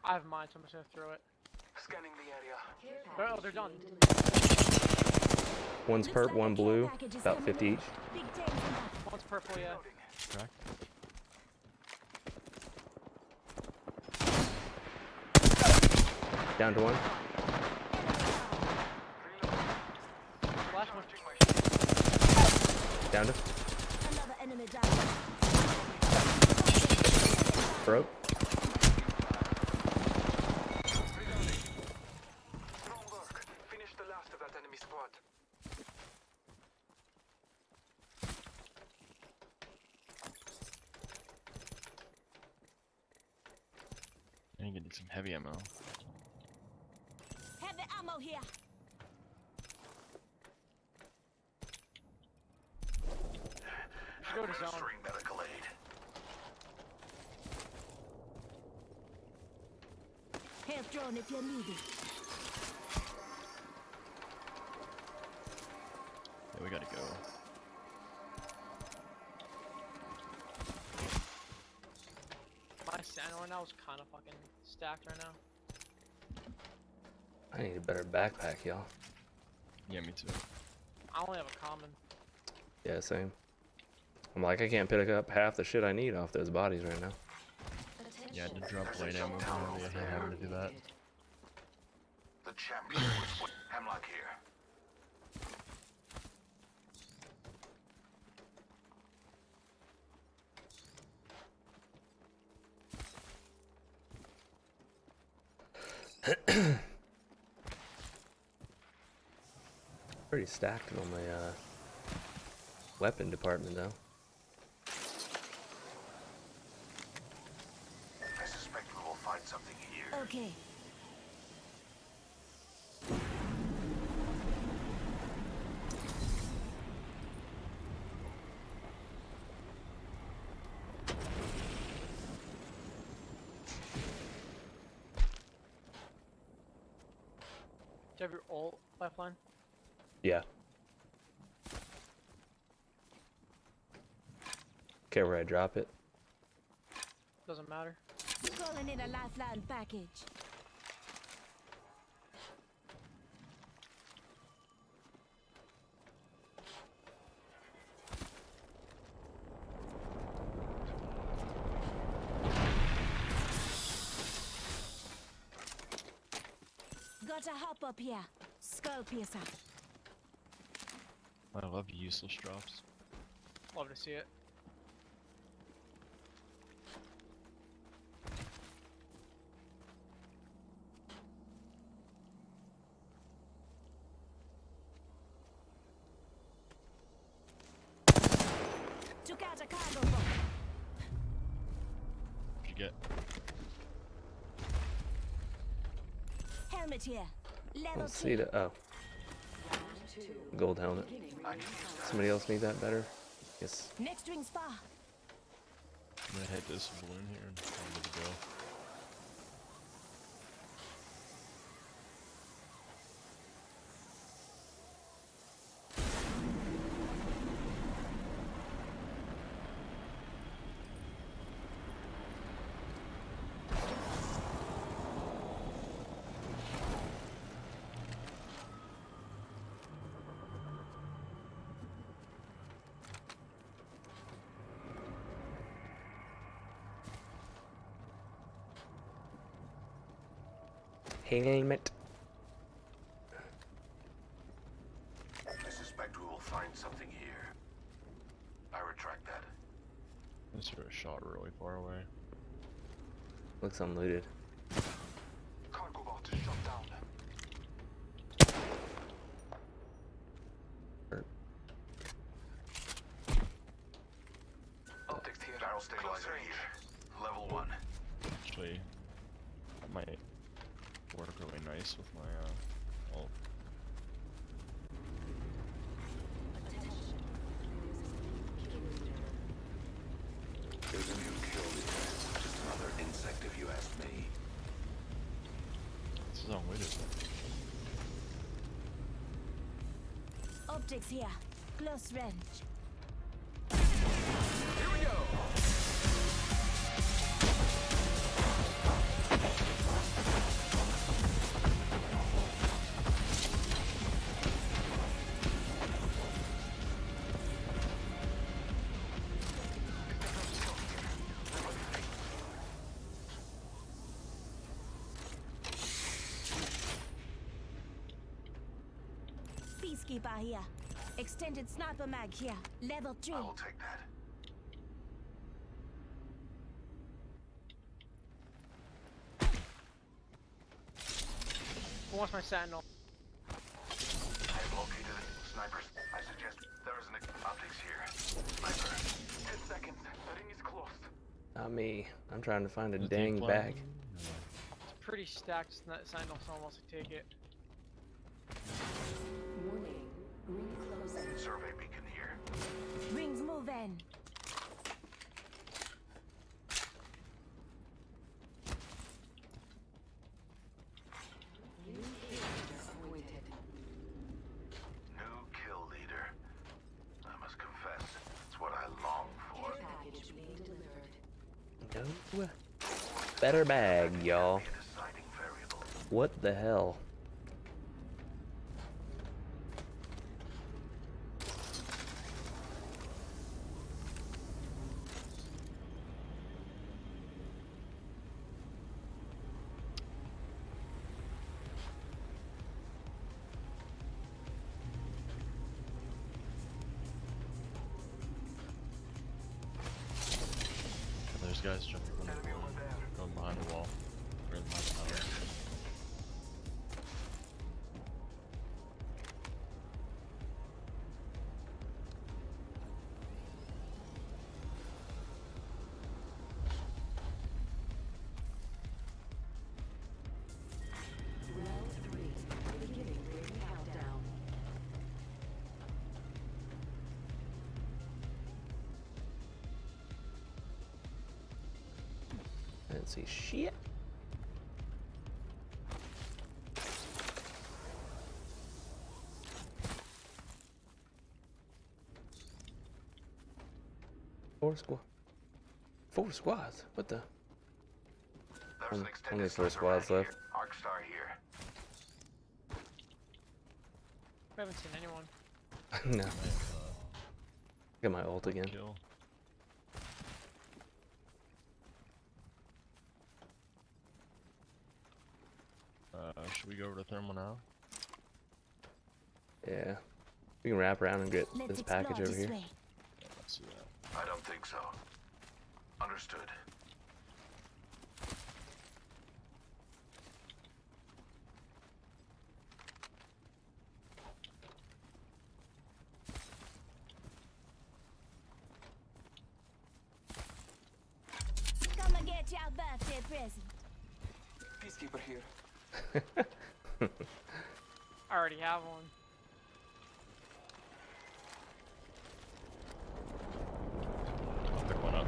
I have mine, so I'm just gonna throw it. Scanning the area. Oh, they're done. One's Looks perp, like one a care blue, package is about coming 50 in. each. Big tanks in back. One's purple, yeah. Loading. Crack. Down to one. Last one. Down to. Another enemy down. Broke. Strong work. Finish the last of that enemy squad. I'm gonna need some heavy ammo. Heavy ammo here. Go to zone. Administering medical aid. Health drone if you need it. Yeah, we gotta go. My stamina right now is kind of fucking stacked right now. I need a better backpack, y'all. Yeah, me too. I only have a common. Yeah, same. I'm like, I can't pick up half the shit I need off those bodies right now. Yeah, I had to drop blade ammo whenever I hate having to do that. The champion was Hemlock here. Pretty stacked on my weapon department though. I suspect we will find something here. Okay. Do you have your ult lifeline? Yeah. Care where I drop it? Doesn't matter. Calling in a lifeline package. Got a hop up here. Skull piercer. I love useless drops. Love to see it. Took out a cargo boat. What'd you get? Helmet here. Level Let's see the gold helmet. Somebody else need that better? Yes. Next ring spa. I'm gonna hit this balloon here and I'm good to go. Helmet. I suspect we will find something here. I retract that. This sort of shot really far away. Looks unlooted. Cargo bot shut down. Or- Optics here. Barrel stabilizer here. Level 1. Actually, that might work really nice with my ult. There's a new kill leader. Just another insect if you ask me. This is unweighted. Optics here. Close range. Here we go. Peacekeeper here. Extended sniper mag here. Level 3. I will take that. Who wants my sentinel? I have located it. Snipers. I suggest there is an optics here. Sniper. 10 seconds. The ring is close. Not me. I'm trying to find a Is the dang plan- bag. It's pretty stacked sentinel, so almost take it. Warning. Ring closing. Survey beacon here. Rings moving. New kill leader appointed. New kill leader. I must confess, it's what I long for. Care package being delivered. No. Better bag, y'all. Be a deciding variable. What the hell? There's guys jumping from the wall. Going behind the wall. Or behind the tower. Round 3. Beginning ring countdown. I didn't see shit. Four squads? What the? There's an Only extended 4 sniper squads mag left. here. Arcstar here. We haven't seen anyone. No. Might, Get my ult again. kill. Should we go over to thermal now? Yeah. We can wrap around and get Let's this explore package over this here. way. Yeah, let's do that. I don't think so. Understood. Come and get your birthday present. Peacekeeper here. I already have one. I'll pick one up.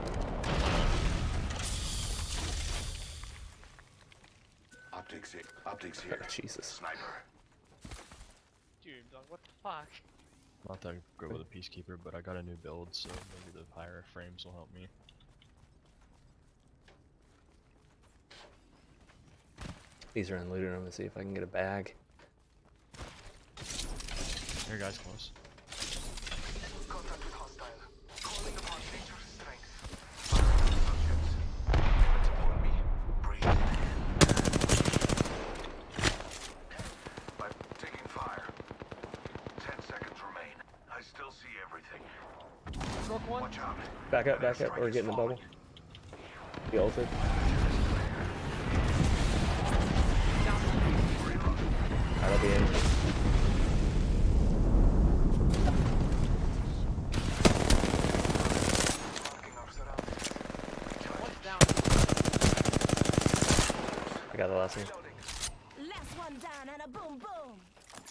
Optics here. Jesus. Sniper. Dude, like, what the fuck? Not that good with a peacekeeper, but I got a new build, so maybe the higher frames will help me. These are unlooted. I'm gonna see if I can get a bag. Here, guys, close. Contact with hostile. Calling upon nature's strength. Subjects. Limits upon me. Breathe. I'm taking fire. 10 seconds remain. I still see everything. Broke one. Watch out. Back up, or get in the bubble. He ulted. That'll be in. Marking our surroundings. the last one. Reloading. Last one down and a boom boom.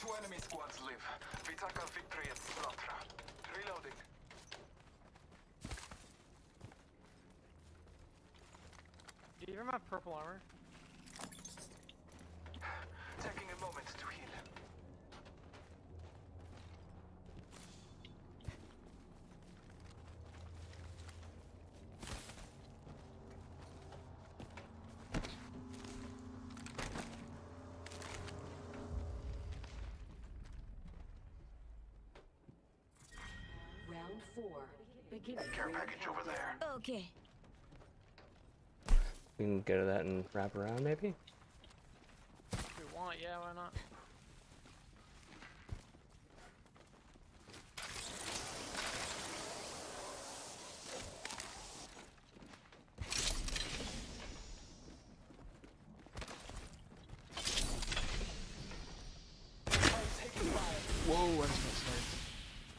2 enemy squads live. We take our victory at Slaughter. Reloading. Do you even have purple armor? Taking a moment to heal. Round 4. Beginning. Care package over there. Okay. We can go to that and wrap around, maybe? If you want, yeah, why not? Whoa, I just got sniped.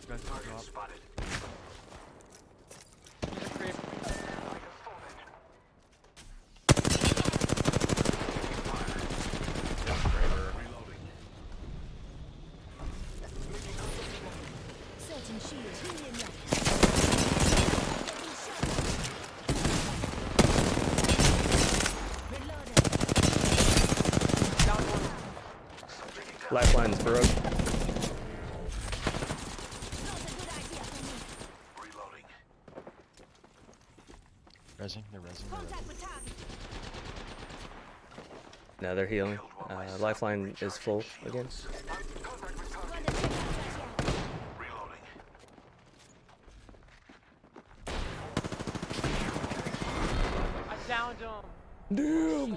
Got to Target drop. spotted. There's a creep. Like a foreman. Certain shield. Healing ya. Reloading. Down one. Lifeline's broke. Not a good idea for me. Reloading. Resing, they're resing. Contact with target. No, they're healing. Lifeline is full again. Contact with target. Gonna check out right here. Reloading. I downed him. Damn.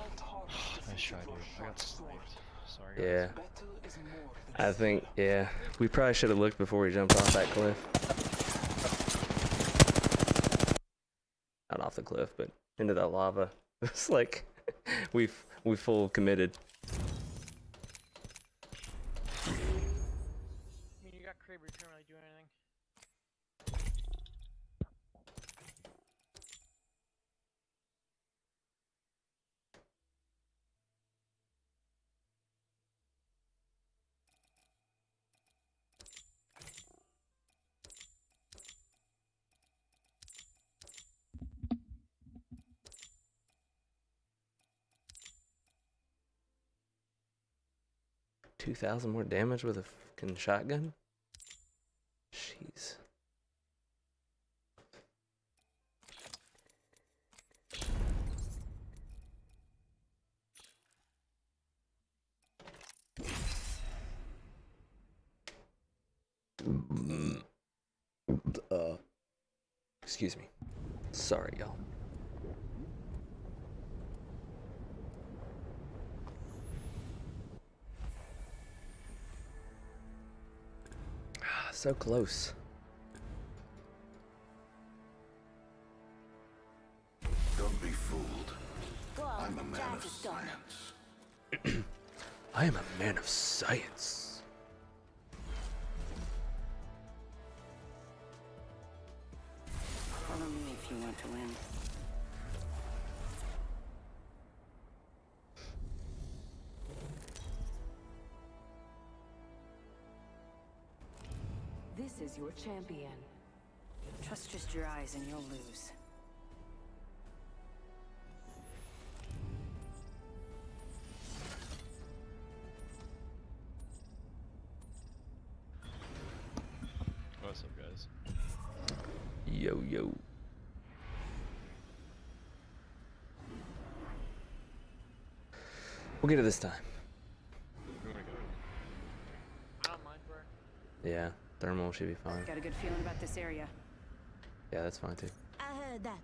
Nice try, dude. I got sniped. Sorry, guys. Yeah. I think, yeah. We probably should have looked before we jumped off that cliff. Not off the cliff, but into that lava. It's like we full committed. I mean, you got creep, but you can't really do anything. 2,000 more damage with a fucking shotgun? Jeez. Excuse me. Sorry, y'all. So close. Don't be fooled. Go on, I'm a man Jack of is done. science. I am a man of science. Follow me if you want to win. This is your champion. Trust just your eyes and you'll lose. What's up, guys? Yo, yo. We'll get it this time. Where do we go? I don't mind where. Yeah, thermal should be fine. Got a good feeling about this area. Yeah, that's fine too. I heard that.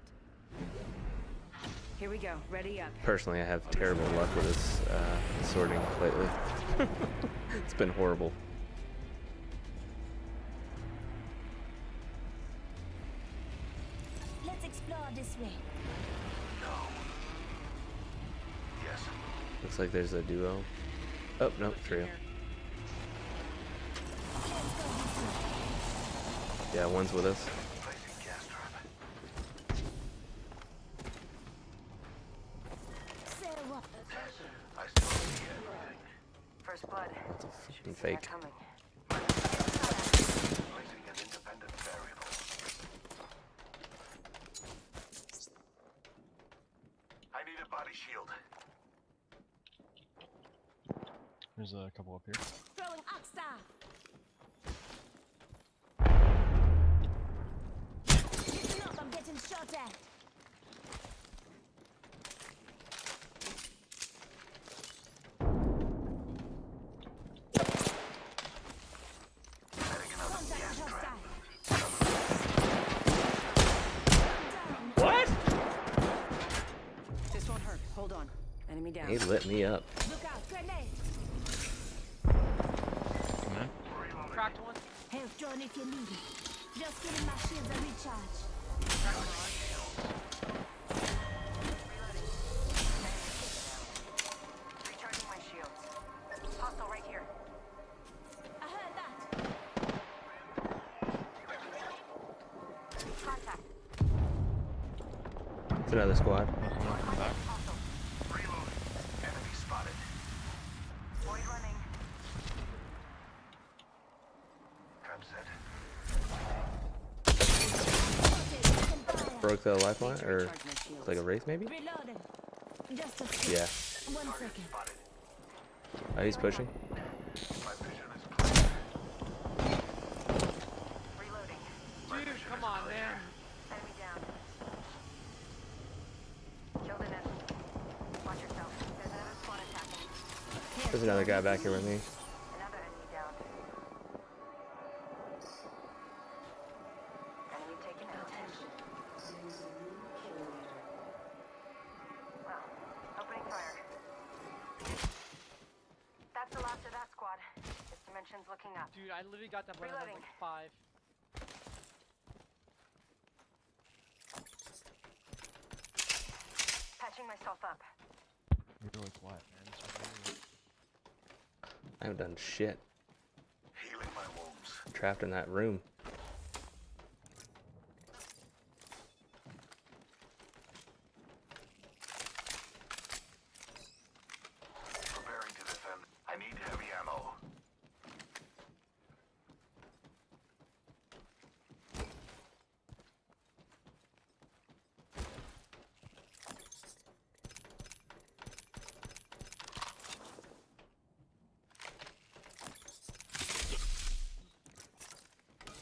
Here we go. Ready up. Personally, I have terrible luck with this sorting lately. It's been horrible. Let's explore this way. No. Yes. Looks like there's a duo. Oh, no, trio. Here. Let's go this way. Yeah, one's with us. Placing gas trap. Say what? I still see everything. First blood. That's a fucking Should see that fake. coming. Placing an independent variable. I need a body shield. There's a couple up here. Throwing Oxstar. Listen up, I'm getting shot at. Setting another Contact gas trap. hostile. What? This won't hurt. Hold on. Enemy down. He lit me up. Look out, grenade. Come in. Cracked one. Health drone if you need it. Just giving my shields a recharge. Recharging my shields. Hostile right here. I heard that. Contact. It's another squad. Come back. Hostile. Reloading. Enemy spotted. Void running. Trap set. Broke the lifeline, or Recharge my shields. like a wraith maybe? Reloading. Just a sec. Yeah. 1 second. Spotted. Oh, he's pushing. My vision is clear. Reloading. Dude, come on, man. Enemy down. Killed an enemy. Watch yourself. There's another squad attacking. There's another guy back here with me. Another enemy down. Enemy taken out. Well, opening fire. That's the last of that squad. This dimension's looking up. Dude, I literally got that blood at Reloading. like 5. Patching myself up. You're really quiet, man. It's really- I haven't done shit. Healing my wounds. Trapped in that room. Preparing to defend. I need heavy ammo.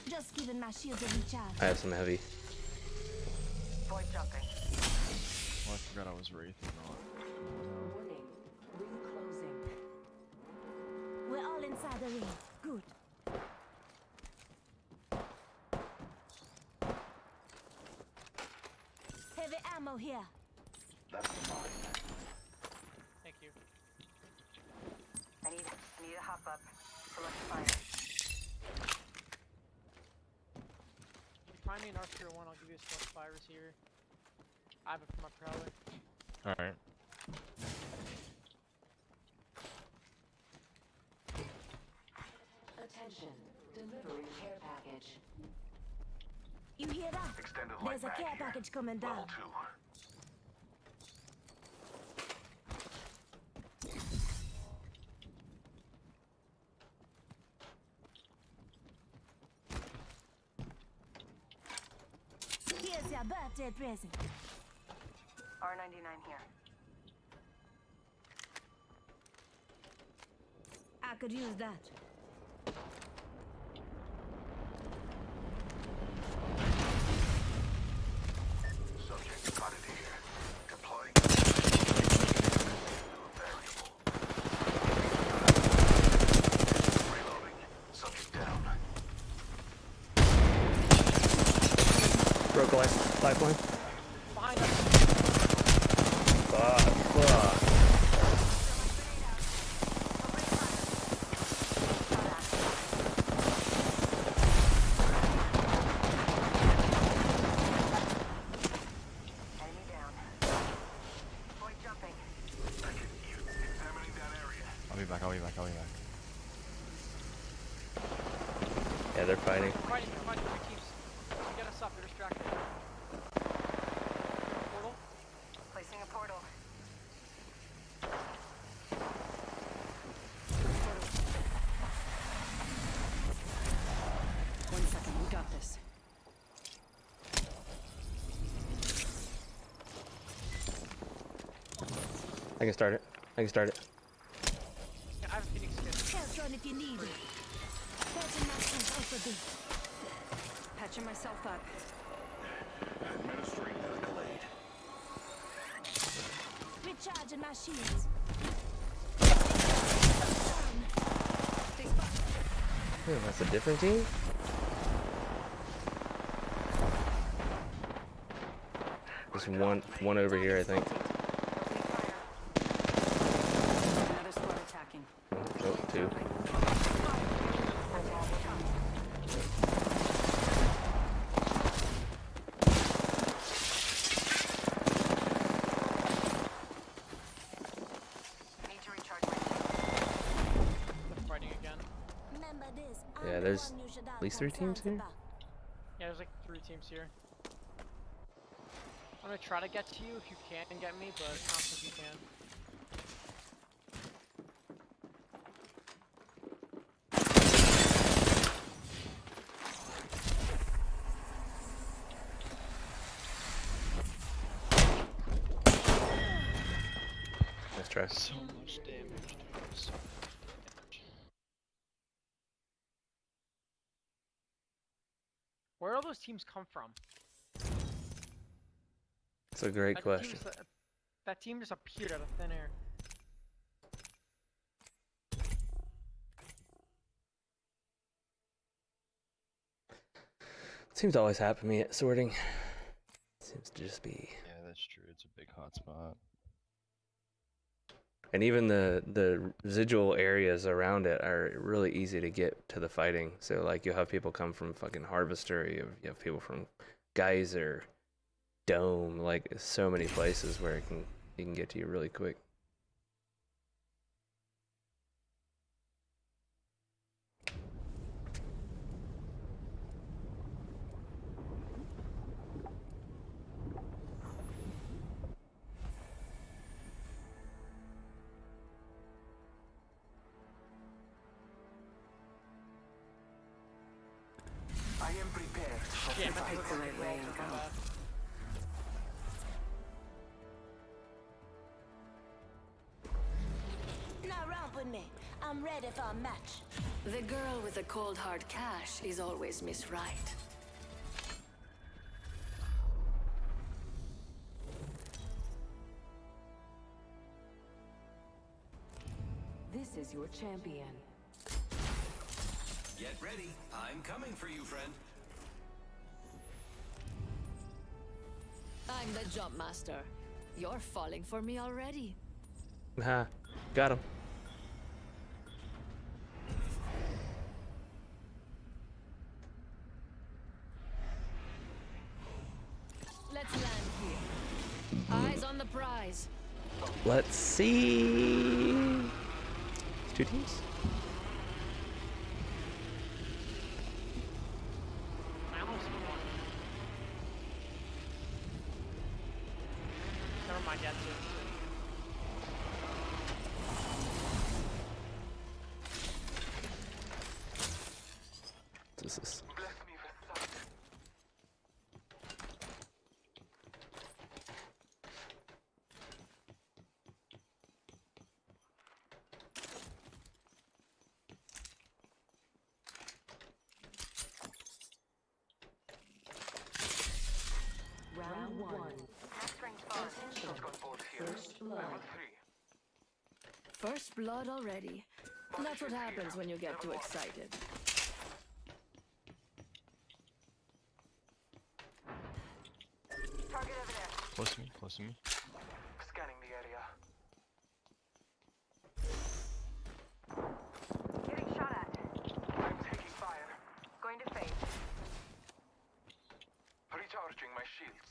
Just giving my shields a recharge. I have some heavy. Void jumping. Well, I forgot I was wraith or not. We're all inside the ring. Good. Heavy ammo here. That's mine. Thank you. I need to hop up. Select fire. If you find me an Archer 1, I'll give you a select fires here. I have it for my prowler. Alright. Attention. Delivering care package. You hear that? Extended light There's a mag care here. package coming down. Level 2. Here's your birthday present. R99 here. I could use that. Subject spotted here. Deploying. Variable. Reloading. Subject down. Broke a lifeline. Behind us! Fuck. Enemy down. Void jumping. Examining that area. I'll be back, I'll be back, I'll be back. Yeah, they're fighting. Fighting, three teams. You get us up, you're distracted. Portal? Placing a portal. I can start it. I can start it. Yeah, I have a Phoenix kit. Health run if you need it. Patching myself up a bit. Patching myself up. Administering Percolade. Recharging my shields. Oh, that's a different team? There's one over here, I think. Another squad attacking. Oh, two. Need to recharge my shield. They're fighting again. Remember this. Yeah, there's at least 3 teams here. Yeah, there's like 3 teams here. I'm gonna try to get to you if you can get me, but I don't think you can. Let's try. So much damage, dude. So much damage. Where all those teams come from? It's a great question. That team just appeared out of thin air. Seems to always happen to me at sorting. Seems to just be. Yeah, that's true. It's a big hot spot. And even the residual areas around it are really easy to get to the fighting. So like you'll have people come from fucking Harvester, you have people from Geyser, Dome, like so many places where you can get to you really quick. I am prepared. Yeah, If I take the right way and go. Now romp with me. I'm ready for a match. The girl with the cold hard cash is always Miss Right. This is your champion. Get ready. I'm coming for you, friend. I'm the jump master. You're falling for me already. Ha, got him. Let's land here. Eyes on the prize. Let's see. It's 2 teams. I almost won. Never mind, yeah, 2. This is. Bless me with sight. Round 1. Next range far. Shotgun bolt here. Level 3. First blood already. That's what happens when you get too excited. Target over there. Close to me, close to me. Scanning the area. Getting shot at. I'm taking fire. Going to phase. Recharging my shields.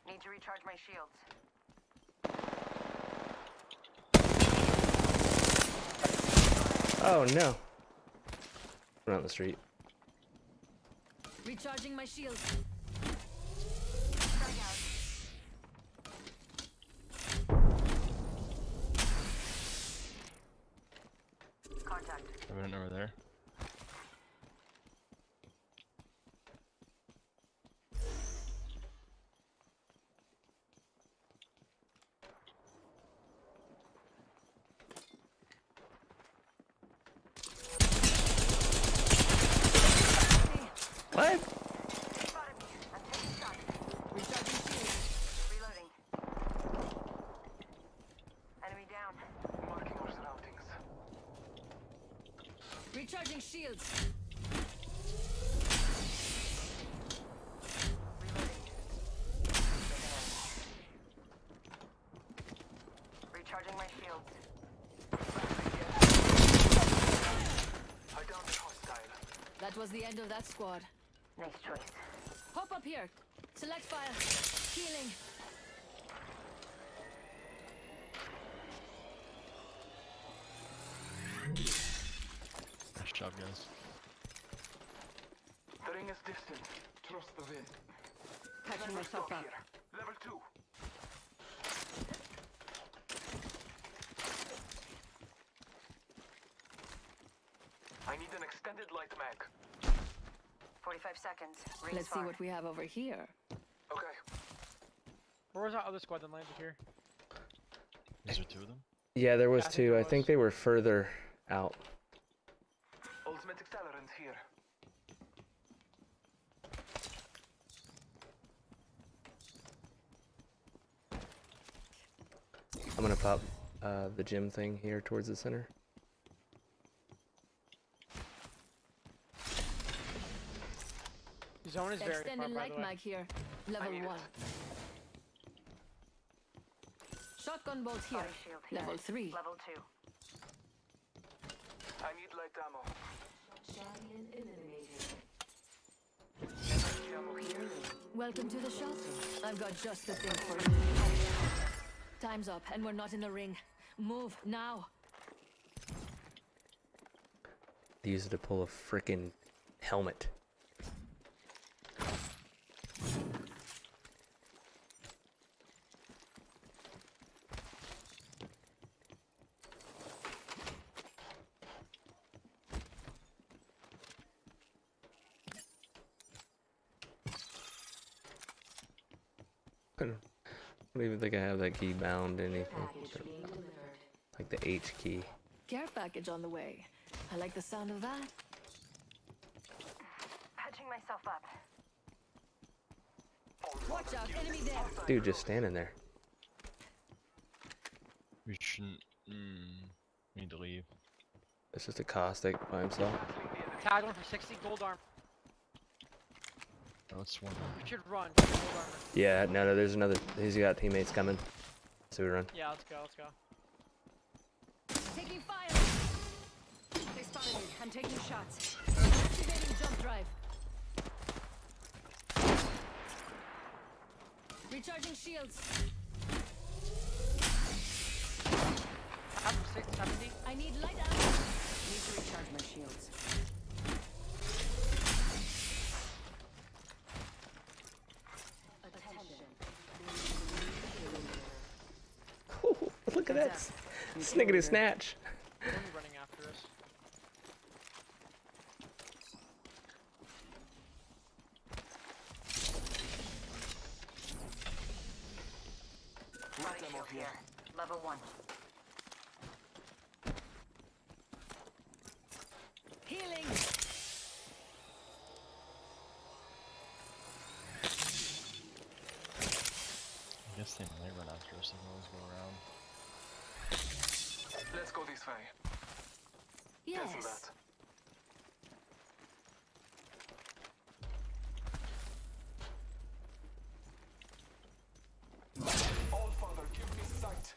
Need to recharge my shields. Oh no. Run on the street. Recharging my shields. Starting out. Contact. Revenant over there. Recharging shields. Recharging my shields. I downed a hostile. That was the end of that squad. Nice choice. Hop up here. Select fire. Healing. Nice job, guys. The ring is distant. Trust the wind. Catching myself up. Here. Level 2. I need an extended light mag. 45 seconds. Ring's Let's see far. what we have over here. Okay. Where was that other squad that landed here? Is there two of them? Yeah, there was I think two. there I think was. they were further out. Ultimate accelerant here. I'm gonna pop the gym thing here towards the center. Zone is very far, Extended by light the way. mag here. Level need it. 1. Shotgun bolt here. Body shield here. Level 3. Level 2. I need light ammo. Ammo here. Welcome to the shop. I've got just the thing for you. Time's up, and we're not in the ring. Move now. They used it to pull a freaking helmet. I don't even think I have that key bound to anything. Like the H key. Care package on the way. I like the sound of that. Patching myself up. Watch out, enemy there. Dude, just standing there. We shouldn't. We need to leave. It's just a caustic by himself. Tag one for 60 gold armor. Oh, it's one. We should run. Gold armor. Yeah, no, there's another. He's got teammates coming. So we run. Yeah, let's go, let's go. Taking fire. They spotted me. I'm taking shots. Activating jump drive. Recharging shields. I have 670. I need light ammo. Need to recharge my shields. Look at that sniggity snatch. They're gonna be running after us. Body shield here. Level 1. Healing. I guess they might run after us if we always go around. Let's go this way. Cancel Yes. that. All Father, give me sight.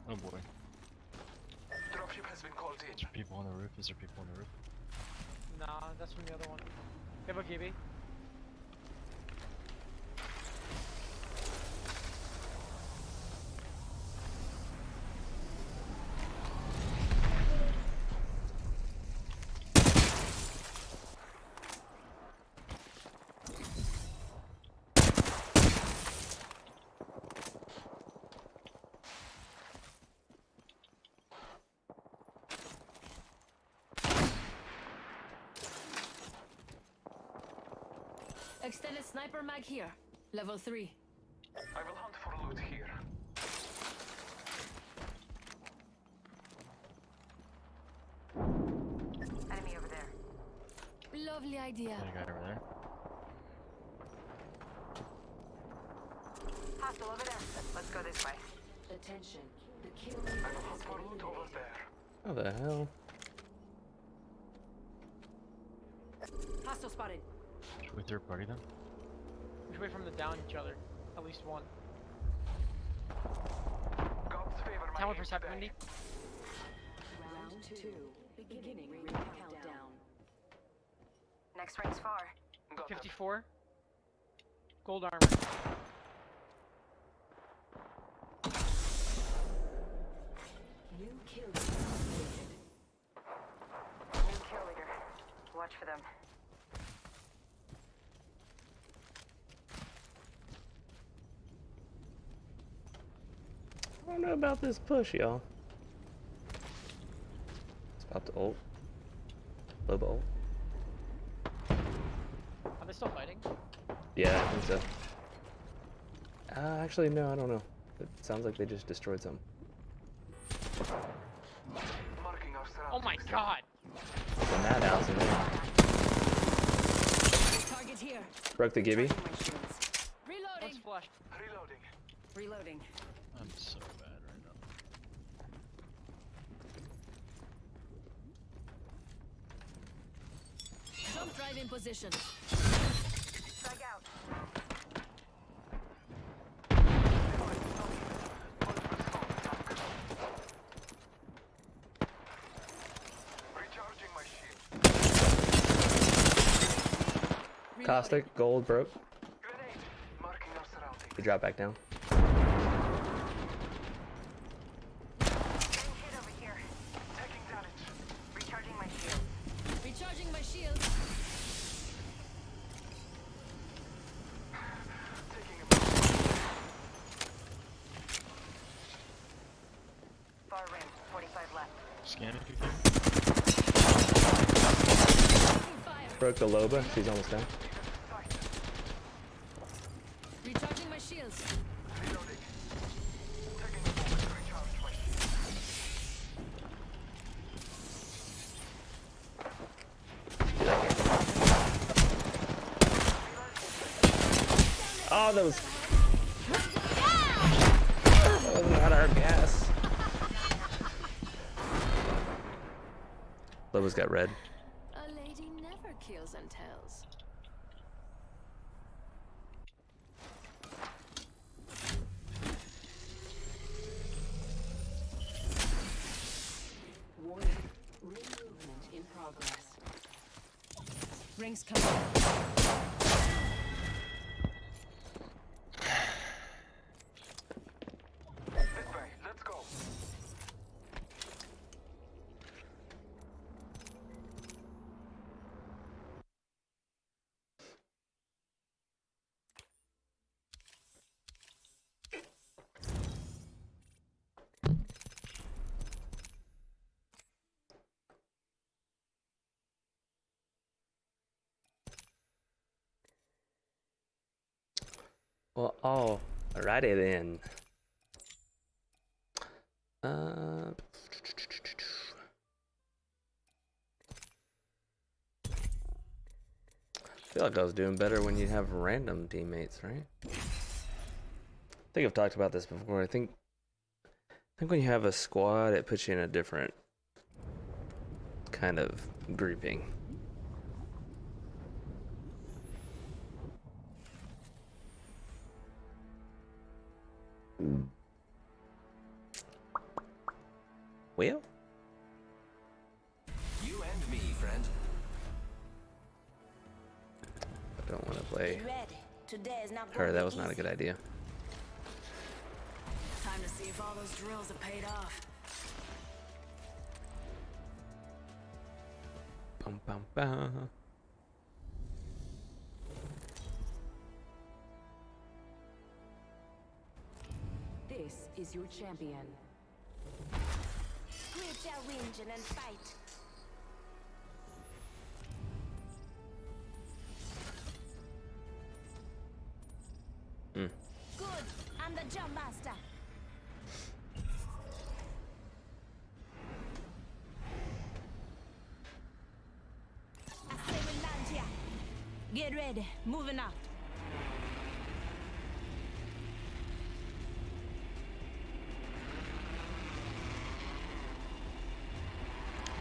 Oh boy. Dropship has been called in. Is there people on the roof? Is there people on the roof? Nah, that's from the other one. Have a Gibby. Extended sniper mag here. Level 3. I will hunt for loot here. Enemy over there. Lovely idea. Got a guy over there. Hostile over there. Let's go this way. Attention. The kill I leader will has look for been loot over eliminated. there. How the hell? Hostile spotted. Should we third party them? We should wait for them to down each other. At least one. God's favor my Tell me aim perception, today. Mindy. Round 2. Beginning ring countdown. Next ring's far. Got them. 54. Gold armor. New kill leader created. New kill leader. Watch for them. I don't know about this push, y'all. It's about to ult. Loba ult. Are they still fighting? Yeah, I think so. Actually, no, I don't know. It sounds like they just destroyed some. Marking our Oh my surroundings. god! It's a madhouse in there. Target here. Broke the Gibby. Charging my shields. One's Reloading. flushed. Reloading. Reloading. I'm so bad right now. Jump drive in position. Strike out. Recharging my shield. Caustic, gold broke. Grenade. Marking our surroundings. He dropped back down. Getting hit over here. Taking damage. Recharging my shield. Recharging my shield. Taking a Far rim. 45 left. Scan if you can. Taking fire. Broke the Loba. She's almost down. Recharging my shields. reloading. Taking a moment to recharge my shield. Oh, that was. That was not our gas. Loba's got red. A lady never kills and tells. Warning. Ring movement in progress. Rings coming. This way. Let's go. Well, alrighty then. I feel like I was doing better when you have random teammates, right? I think I've talked about this before. I think when you have a squad, it puts you in a different kind of grouping. Well, You and me, friend. I don't want to play Get ready. Today is not her. gonna That be was not a easy. good idea. Time to see if all those drills have paid off. Bum, bum, bum. This is your champion. Quit your whinging and fight. Mm. Good. I'm the jump master. I say we land ready. Moving out.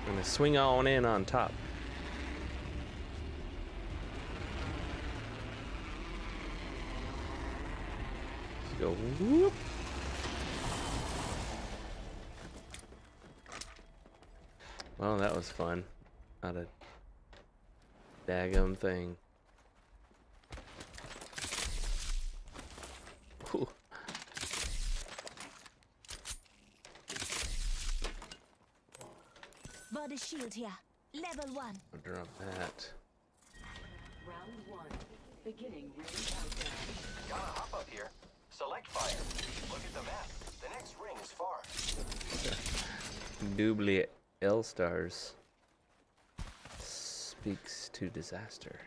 I'm gonna swing on in on top. Let's go. Whoop. Well, that was fun. Not a daggum thing. Whew. Body shield here. Level 1. I'll drop that. Round 1. Beginning ring countdown. Gotta hop up here. Select fire. Look at the map. The next ring is far. Doubly L-Stars speaks to disaster.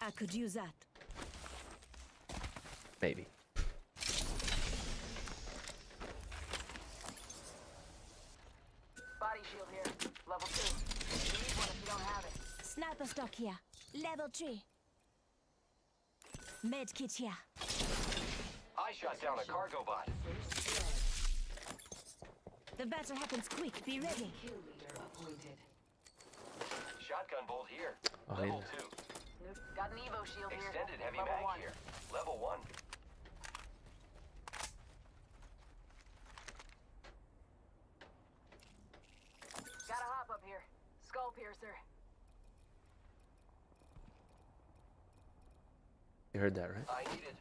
I could use that. Maybe. Body shield here. Level 2. You need one if you don't have it. Sniper stock here. Level 3. Med kit here. I shot down a cargo bot. The battle happens quick. Be ready. Kill leader appointed. Shotgun bolt here. Oh, Level yeah. 2. Got an Evo shield here. Extended heavy Level mag 1. here. Level 1. Gotta hop up here. Skull piercer. You heard that, right? I need it.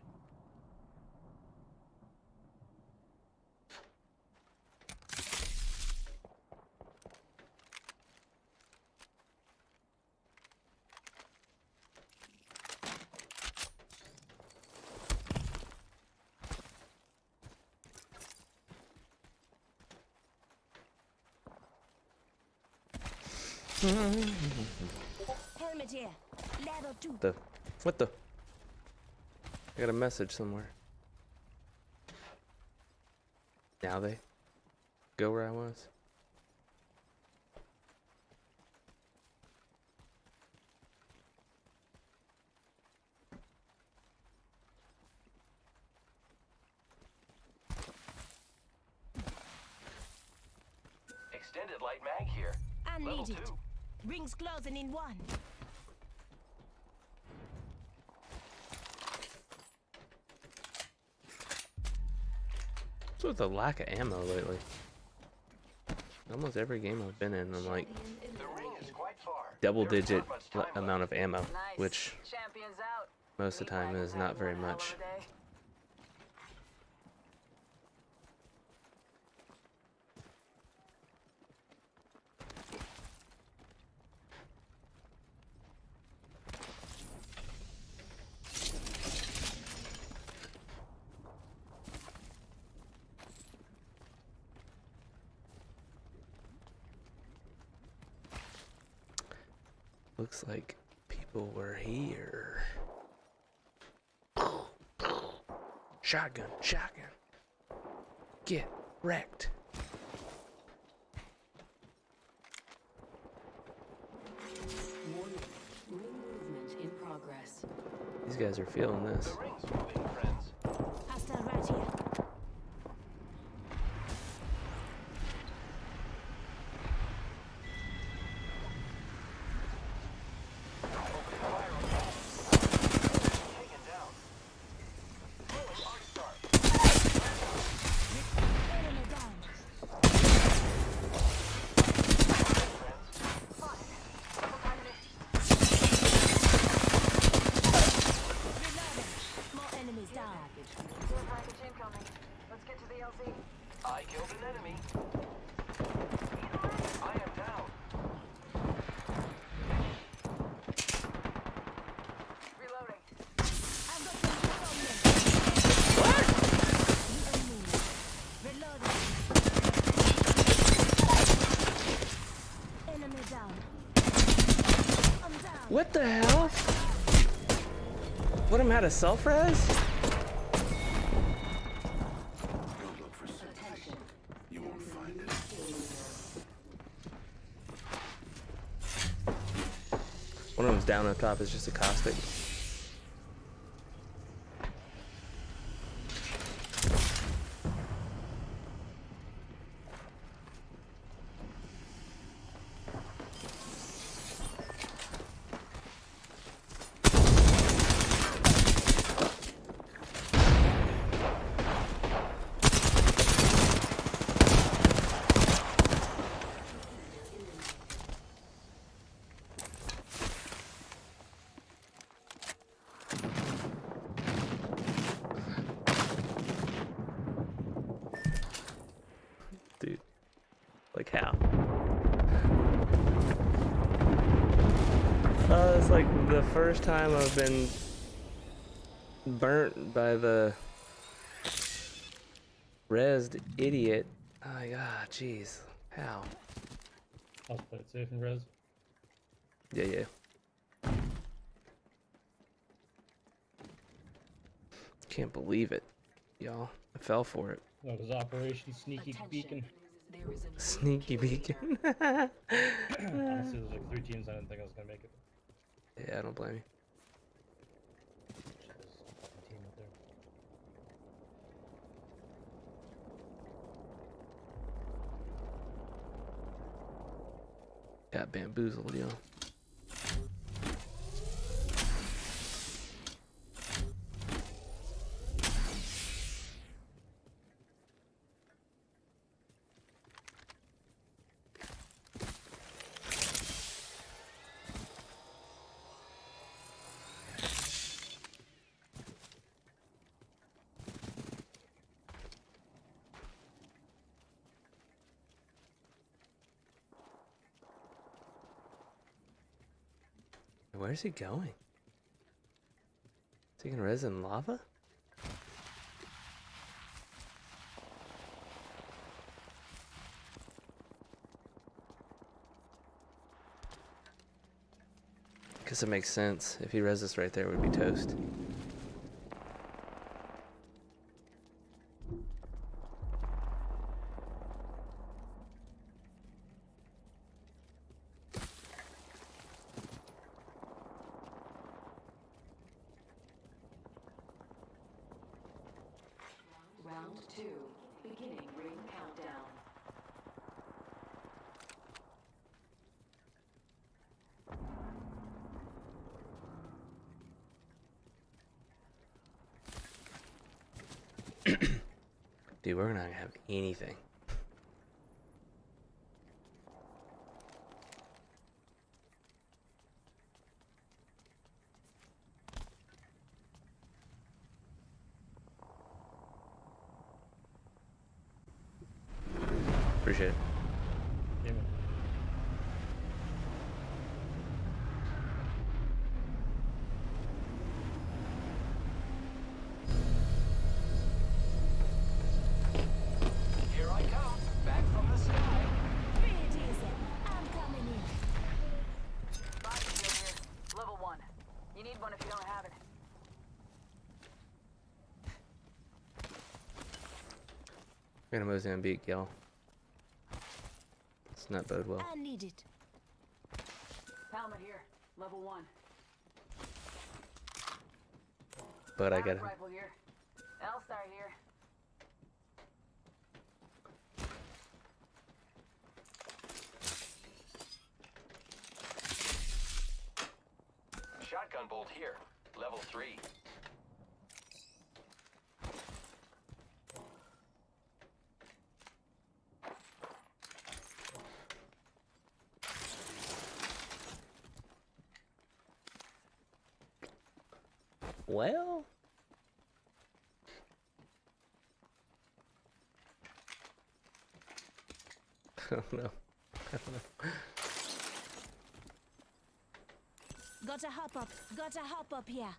Helmet here. Level 2. What the? I got a message somewhere. Now they go where I was. Extended light mag here. I Level need it. 2. Rings closing in 1. What's with the lack of ammo lately? Almost every game I've been in, I'm like The ring is quite far. double-digit There's not much time amount of ammo, Nice. which Champion's out. most of the time is not very much. Looks like people were here. Shotgun, shotgun. Get wrecked. Warning. Ring movement in progress. These guys are feeling this. The ring's moving, friends. Hostile right here. Open fire on that. Taken down. Rolling arc star. Enemy down. Reloading. More enemies down. Care package incoming. Let's get to the LZ. I killed an enemy. I am down. Reloading. I've got some what? Reloading. Enemy down. I'm down. What the hell? What, am out of self-res? Don't look for sympathy. You won't find it. one's down up top is just a caustic. Dude, like how? It's like the first time I've been burnt by the rezzed idiot. Oh my god, jeez. How? I'll play it safe and res. Yeah, yeah. Can't believe it, y'all. I fell for it. That was Operation Sneaky Beacon. Sneaky beacon. Honestly, there's like 3 teams. I didn't think I was gonna make it. Yeah, I don't blame you. There's a fucking team up there. Got bamboozled, yo. Where's he going? Is he gonna res in lava? Guess it makes sense. If he res us right there, we'd be toast. Round 2. Beginning ring countdown. Dude, we're not gonna have anything. Appreciate it. Yeah, man. Here I come, back from the sky. Pretty decent. I'm coming in. Body shield here. Level 1. You need one if you don't have it. We're gonna Mozambique, y'all. Let's not bode well. I need it. Helmet here. Level 1. But I got him. Rifle here. L-Star here. Shotgun bolt here. Level 3. Well, I don't know. Gotta hop up. Gotta hop up here.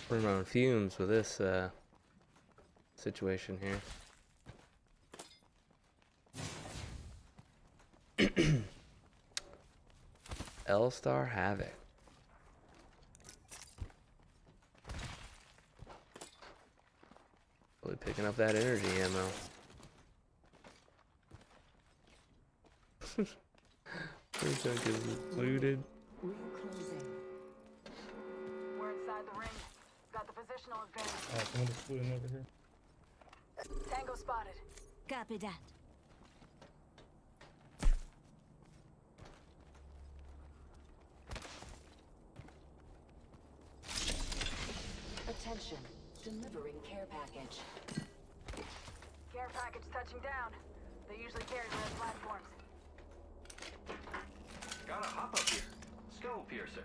We're on fumes with this situation here. L-Star Havoc. Really picking up that energy ammo. This junk is looted. We're inside the ring. Got the positional advantage. Someone just flew in over here. Tango spotted. Copy that. Attention. Delivering care package. Care package touching down. They usually carry red platforms. Gotta hop up here. Skull piercer.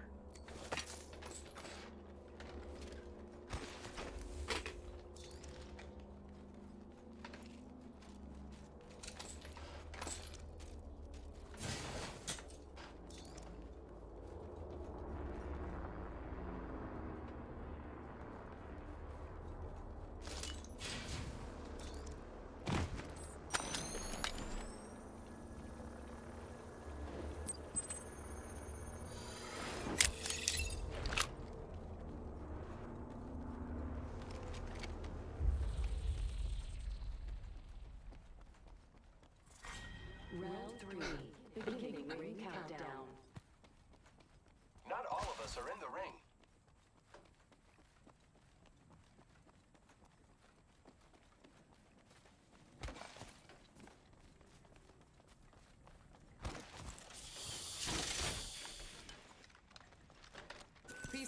Round 3. Beginning ring countdown. Not all of us are in the ring.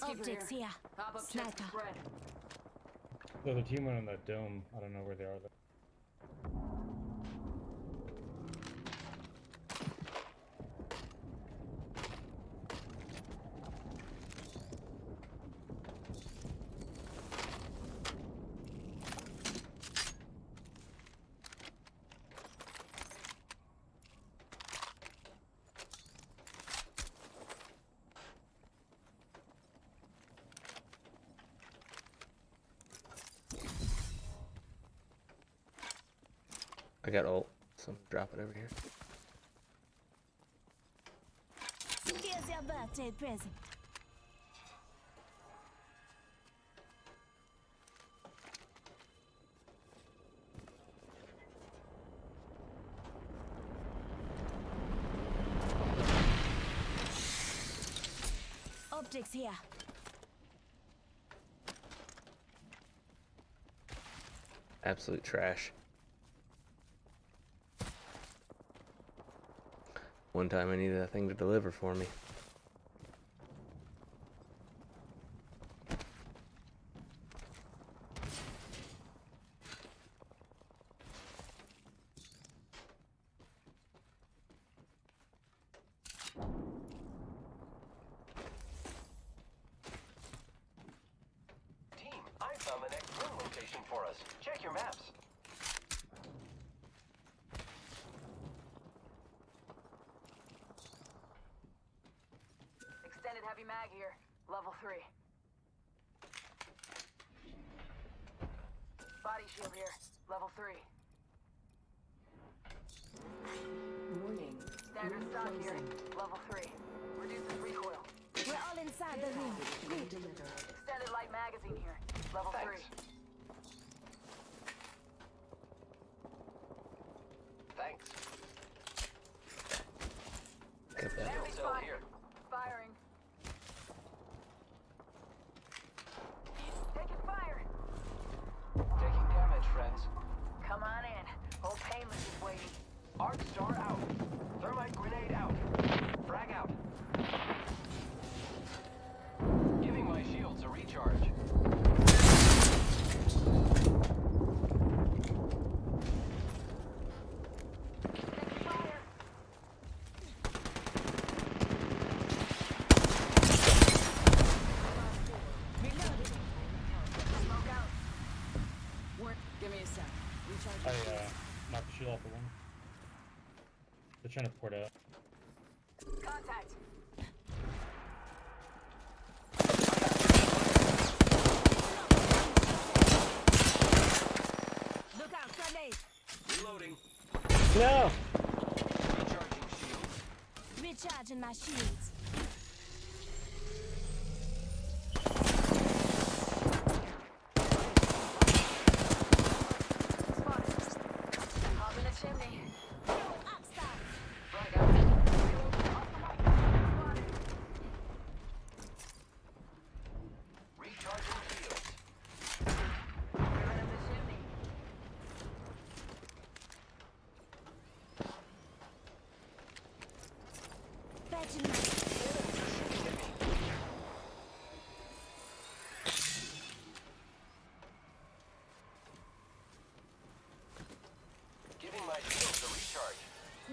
Optics here. Sniper. So the team went on that dome. I don't know where they are though. I got ult, so drop it over here. Here's your birthday present. Optics here. Absolute trash. One time I needed that thing to deliver for me. Team, I found the next ring location for us. Check your maps. Extended heavy mag here. Level 3. Body shield here. Level 3. Warning. Standard stock here. Level 3. Reduces recoil. We're all inside the ring. Good. Extended light magazine here. Level 3. Thanks. Get that. Enemy Cell spotted. here. Firing. Taking fire. Taking damage, friends. Come on in. Old Painless is waiting. Arc star out. Thermite grenade out. Frag out. Giving my shields a recharge. Taking fire. Reloaded. Smoke out. Give me a sec. Recharge. I knocked the shield off the one. They're trying to port out. Contact. Look out, grenade. Reloading. No! Recharging shields. Recharging my shields. Patching my Giving my shields a recharge.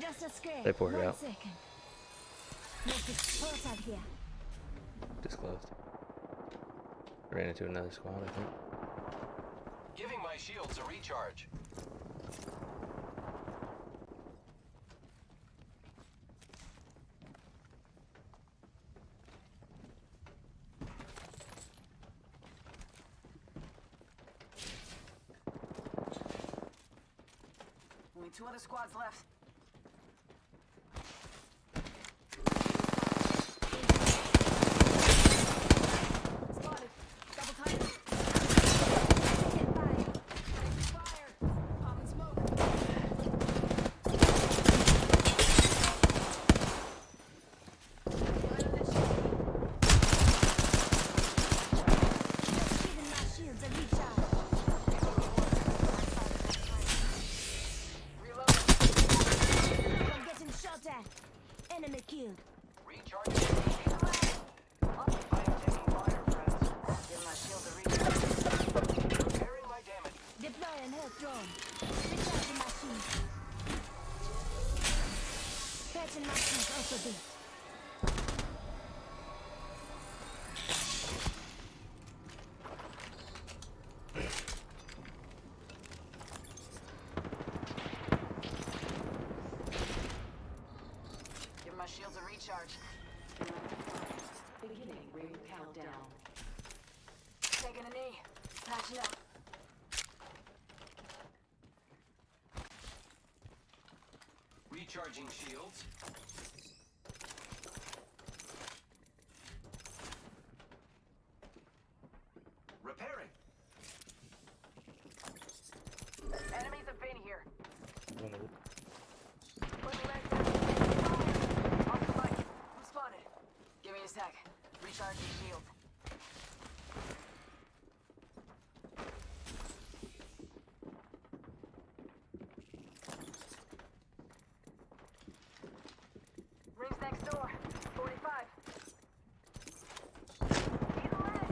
just a scrape. They poured it 1 out. second. Make it close out here. Disclosed. Ran into another squad, I think. Giving my shields a recharge. Only 2 other squads left. Spotted. Double time. Fire. Popping smoke. Just giving my shields a recharge. I'm getting shot at. Enemy killed. Recharging. I am taking fire, friends. Give my shield a recharge. Repairing my damage. Deploying health drone. Recharging my shield. Patching my shield off a bit. Give my shields a recharge. Beginning ring countdown. Taking a knee. Patching up. Recharging shields. Repairing. Enemies have been here. On the roof. Put the legs down. Fire. Off the mic. I'm spotted. Give me a sec. Recharging shield. Rings next door. 45. Need a leg.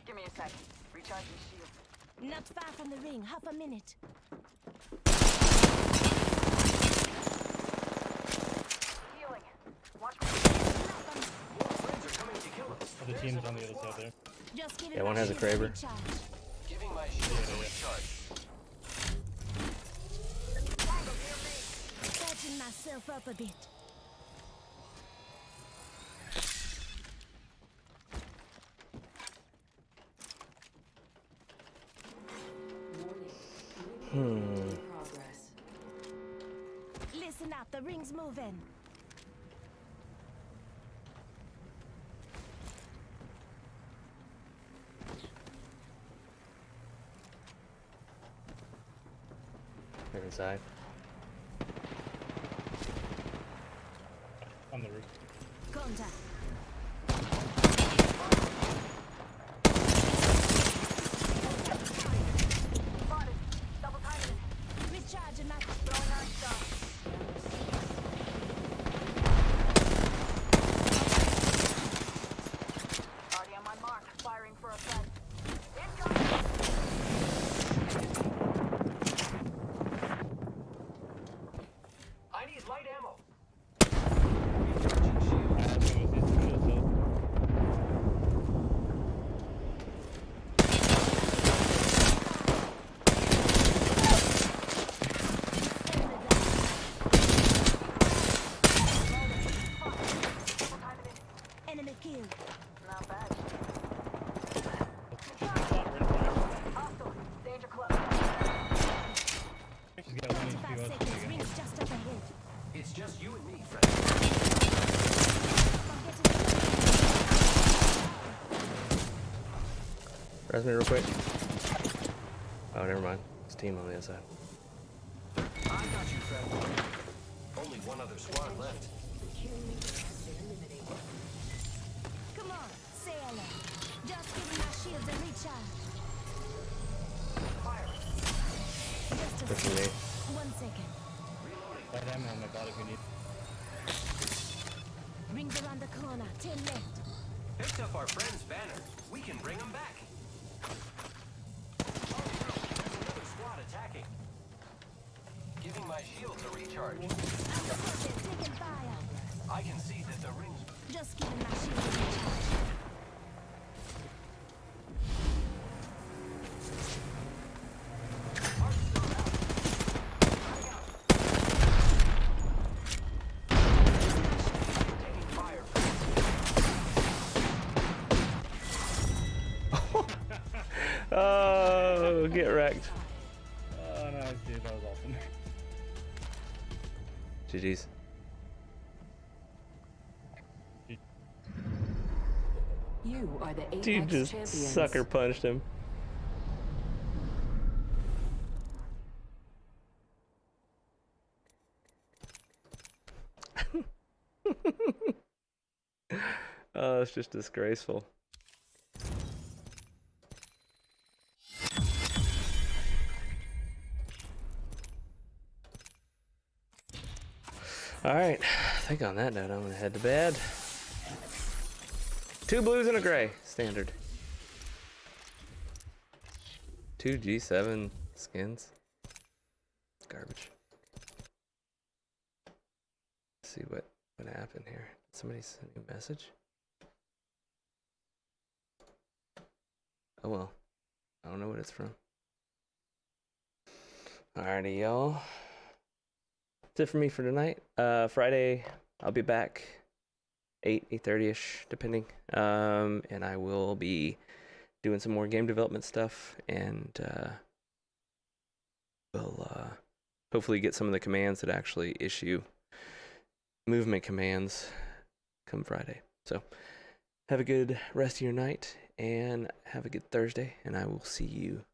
Give me a sec. Recharging shield. Not far from the ring. Half a minute. Healing. Watch me. More friends are coming to kill us. Other team's on the other side there. Just giving Yeah, my one has a shields Kraber. recharge. Giving my shields a recharge. Tango near me. Patching myself up a bit. Progress. Listen up. The ring's moving. They're inside. On the roof. Contact. Spotted. Double timing it. Recharging my. Throwing iron stuff. Already on my mark. Firing for effect. Incoming. I need light ammo. Enemy killed. Not bad. Shot right in front of us. Hostile. Danger close. She's got one 25 HP. seconds. Ring's just up ahead. It's just you and me, friend. I'm getting. Res me real quick. Oh, never mind. It's a team on the other side. I got you, friend. Only one other squad left. Come on, say hello. Just giving my shields a recharge. Pushing me. 1 second. Light ammo on my body if you need. Rings around the corner. 10 left. Picked up our friend's banner. We can bring him back. Another squad attacking. Giving my shields a recharge. Taking fire. I can see that the rings. Just giving my shield a recharge. Oh, get wrecked. Oh, nice, dude. That was awesome. GG's. You are the Apex Dude just champions. sucker punched him. Oh, it's just disgraceful. Alright, I think on that note I'm gonna head to bed. 2 blues and a gray, standard. 2 G7 skins. Garbage. Let's see what happened here. Did somebody send me a message? Oh well. I don't know what it's from. Alrighty, y'all. That's it for me for tonight. Friday, I'll be back 8:30ish, depending. And I will be doing some more game development stuff, and we'll hopefully get some of the commands that actually issue movement commands come Friday. So have a good rest of your night, and have a good Thursday, and I will see you